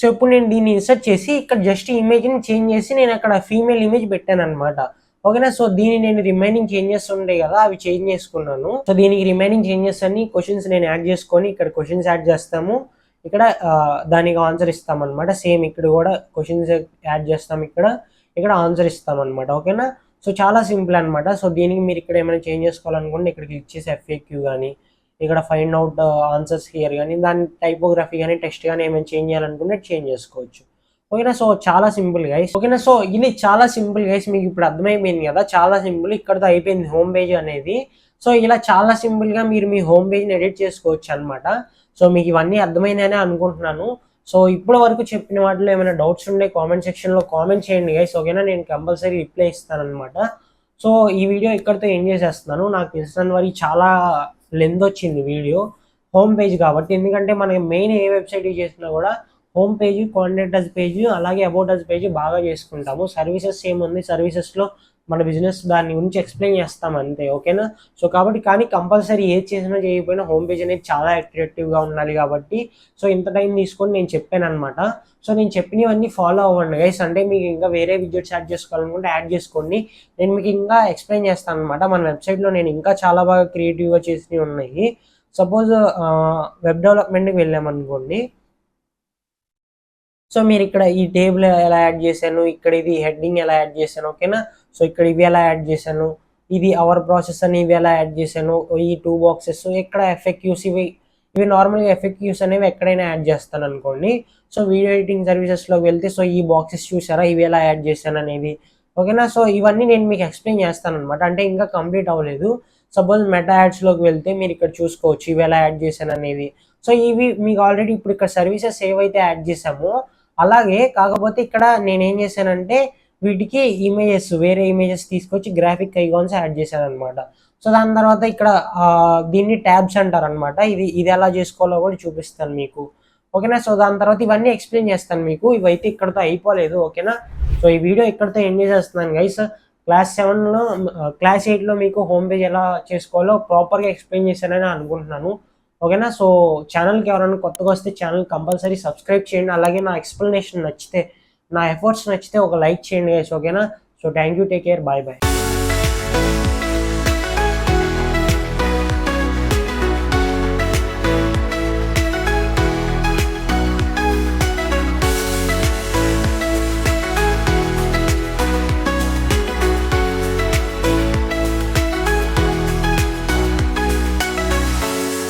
సో ఇప్పుడు నేను దీన్ని ఇన్సర్ట్ చేసి ఇక్కడ జస్ట్ ఇమేజ్ని చేంజ్ చేసి నేను అక్కడ ఫీమేల్ ఇమేజ్ పెట్టాను అనమాట. ఓకేనా. సో దీన్ని నేను రిమైనింగ్ చేంజెస్ ఉంటాయి కదా, అవి చేంజ్ చేసుకున్నాను. సో దీనికి రిమైనింగ్ చేంజెస్ అన్ని క్వశ్చన్స్ నేను యాడ్ చేసుకొని ఇక్కడ క్వశ్చన్స్ యాడ్ చేస్తాము, ఇక్కడ దానికి ఆన్సర్ ఇస్తాం అనమాట. సేమ్ ఇక్కడ కూడా క్వశ్చన్స్ యాడ్ చేస్తాం, ఇక్కడ ఆన్సర్ ఇస్తాం అనమాట. ఓకేనా. సో చాలా సింపుల్ అనమాట. సో దీనికి మీరు ఇక్కడ ఏమైనా చేంజ్ చేసుకోవాలనుకోండి, ఇక్కడ క్లిక్ చేసి ఎఫ్ఏక్యూ కానీ ఇక్కడ ఫైండ్ అవుట్ ఆన్సర్స్ హియర్ కానీ దాని టైపోగ్రఫీ కానీ టెక్స్ట్ కానీ ఏమైనా చేంజ్ చేయాలనుకుంటే చేంజ్ చేసుకోవచ్చు. ఓకేనా. సో చాలా సింపుల్ గైస్. ఓకేనా. సో ఇది చాలా సింపుల్ గైస్, మీకు ఇప్పుడు అర్థమైపోయింది కదా, చాలా సింపుల్. ఇక్కడతో అయిపోయింది హోమ్ పేజ్ అనేది. సో ఇలా చాలా సింపుల్గా మీరు మీ హోమ్ పేజ్ని ఎడిట్ చేసుకోవచ్చు అనమాట. సో మీకు ఇవన్నీ అర్థమైందనే అనుకుంటున్నాను. సో ఇప్పటి వరకు చెప్పిన వాటిలో ఏమైనా డౌట్స్ ఉంటే కామెంట్ సెక్షన్లో కామెంట్ చేయండి గైస్. ఓకేనా. నేను కంపల్సరీ రిప్లై ఇస్తాను అనమాట. సో ఈ వీడియో ఇక్కడితో ఎండ్ చేసేస్తున్నాను. నాకు తెలిసిన వరకు చాలా లెంత్ వచ్చింది వీడియో, హోమ్ పేజ్ కాబట్టి. ఎందుకంటే మనకి మెయిన్ ఏ వెబ్సైట్ యూజ్ చేసినా కూడా home page, contact us page, అలాగే అబౌట్ అస్ పేజ్ బాగా చేసుకుంటాము. సర్వీసెస్ ఏముంది, సర్వీసెస్లో మన బిజినెస్ దాని గురించి ఎక్స్ప్లెయిన్ చేస్తాం అంతే, ఓకేనా. సో కాబట్టి కానీ కంపల్సరీ ఏది చేసినా చేయకపోయినా హోమ్ పేజ్ అనేది చాలా అట్రాక్టివ్గా ఉండాలి కాబట్టి సో ఇంత టైం తీసుకొని నేను చెప్పాను అనమాట. సో నేను చెప్పినవన్నీ ఫాలో అవ్వండి గైస్. అంటే మీకు ఇంకా వేరే విడ్జెట్స్ యాడ్ చేసుకోవాలనుకుంటే యాడ్ చేసుకోండి. నేను మీకు ఇంకా ఎక్స్ప్లెయిన్ చేస్తాను అనమాట. మన వెబ్సైట్లో నేను ఇంకా చాలా బాగా క్రియేటివ్గా చేసినవి ఉన్నాయి. సపోజ్ వెబ్ డెవలప్మెంట్కి వెళ్ళామనుకోండి. సో మీరు ఇక్కడ ఈ టేబుల్ ఎలా యాడ్ చేశాను, ఇక్కడ ఇది హెడ్డింగ్ ఎలా యాడ్ చేశాను, ఓకేనా. సో ఇక్కడ ఇవి ఎలా యాడ్ చేశాను, ఇది అవర్ ప్రాసెస్ అని ఇవి ఎలా యాడ్ చేశాను, ఈ 2 బాక్సెస్ ఇక్కడ ఎఫ్ఎక్యూస్ ఇవి నార్మల్గా ఎఫ్ఎక్యూస్ అనేవి ఎక్కడైనా యాడ్ చేస్తాను అనుకోండి. సో వీడియో ఎడిటింగ్ సర్వీసెస్లోకి వెళ్తే సో ఈ బాక్సెస్ చూసారా ఇవి ఎలా యాడ్ చేశాను అనేది, ఓకేనా. సో ఇవన్నీ నేను మీకు ఎక్స్ప్లెయిన్ చేస్తాను అనమాట. అంటే ఇంకా కంప్లీట్ అవ్వలేదు. సపోజ్ మెటా యాడ్స్లోకి వెళ్తే మీరు ఇక్కడ చూసుకోవచ్చు ఇవి ఎలా యాడ్ చేశాను అనేది. సో ఇవి మీకు ఆల్రెడీ ఇప్పుడు ఇక్కడ సర్వీసెస్ ఏవైతే యాడ్ చేసామో అలాగే, కాకపోతే ఇక్కడ నేనేం చేశానంటే వీటికి ఇమేజెస్ వేరే ఇమేజెస్ తీసుకొచ్చి గ్రాఫిక్ ఐకాన్స్ యాడ్ చేశాను అనమాట. సో దాని తర్వాత ఇక్కడ దీన్ని ట్యాబ్స్ అంటారు అనమాట. ఇది ఎలా చేసుకోవాలో కూడా చూపిస్తాను మీకు, ఓకేనా. సో దాని తర్వాత ఇవన్నీ ఎక్స్ప్లెయిన్ చేస్తాను మీకు. ఇవైతే ఇక్కడతో అయిపోలేదు, ఓకేనా. సో ఈ వీడియో ఇక్కడతో ఎంజాయ్ చేస్తున్నాను గైస్. క్లాస్ 7లో క్లాస్ 8లో మీకు హోమ్ పేజ్ ఎలా చేసుకోవాలో ప్రాపర్గా ఎక్స్ప్లెయిన్ చేశానని అనుకుంటున్నాను, ఓకేనా. సో ఛానల్కి ఎవరైనా కొత్తగా వస్తే ఛానల్ కంపల్సరీ సబ్స్క్రైబ్ చేయండి. అలాగే నా ఎక్స్ప్లెనేషన్ నచ్చితే, నా ఎఫర్ట్స్ నచ్చితే ఒక లైక్ చేయండి గైస్, ఓకేనా. So thank you, take care, bye bye.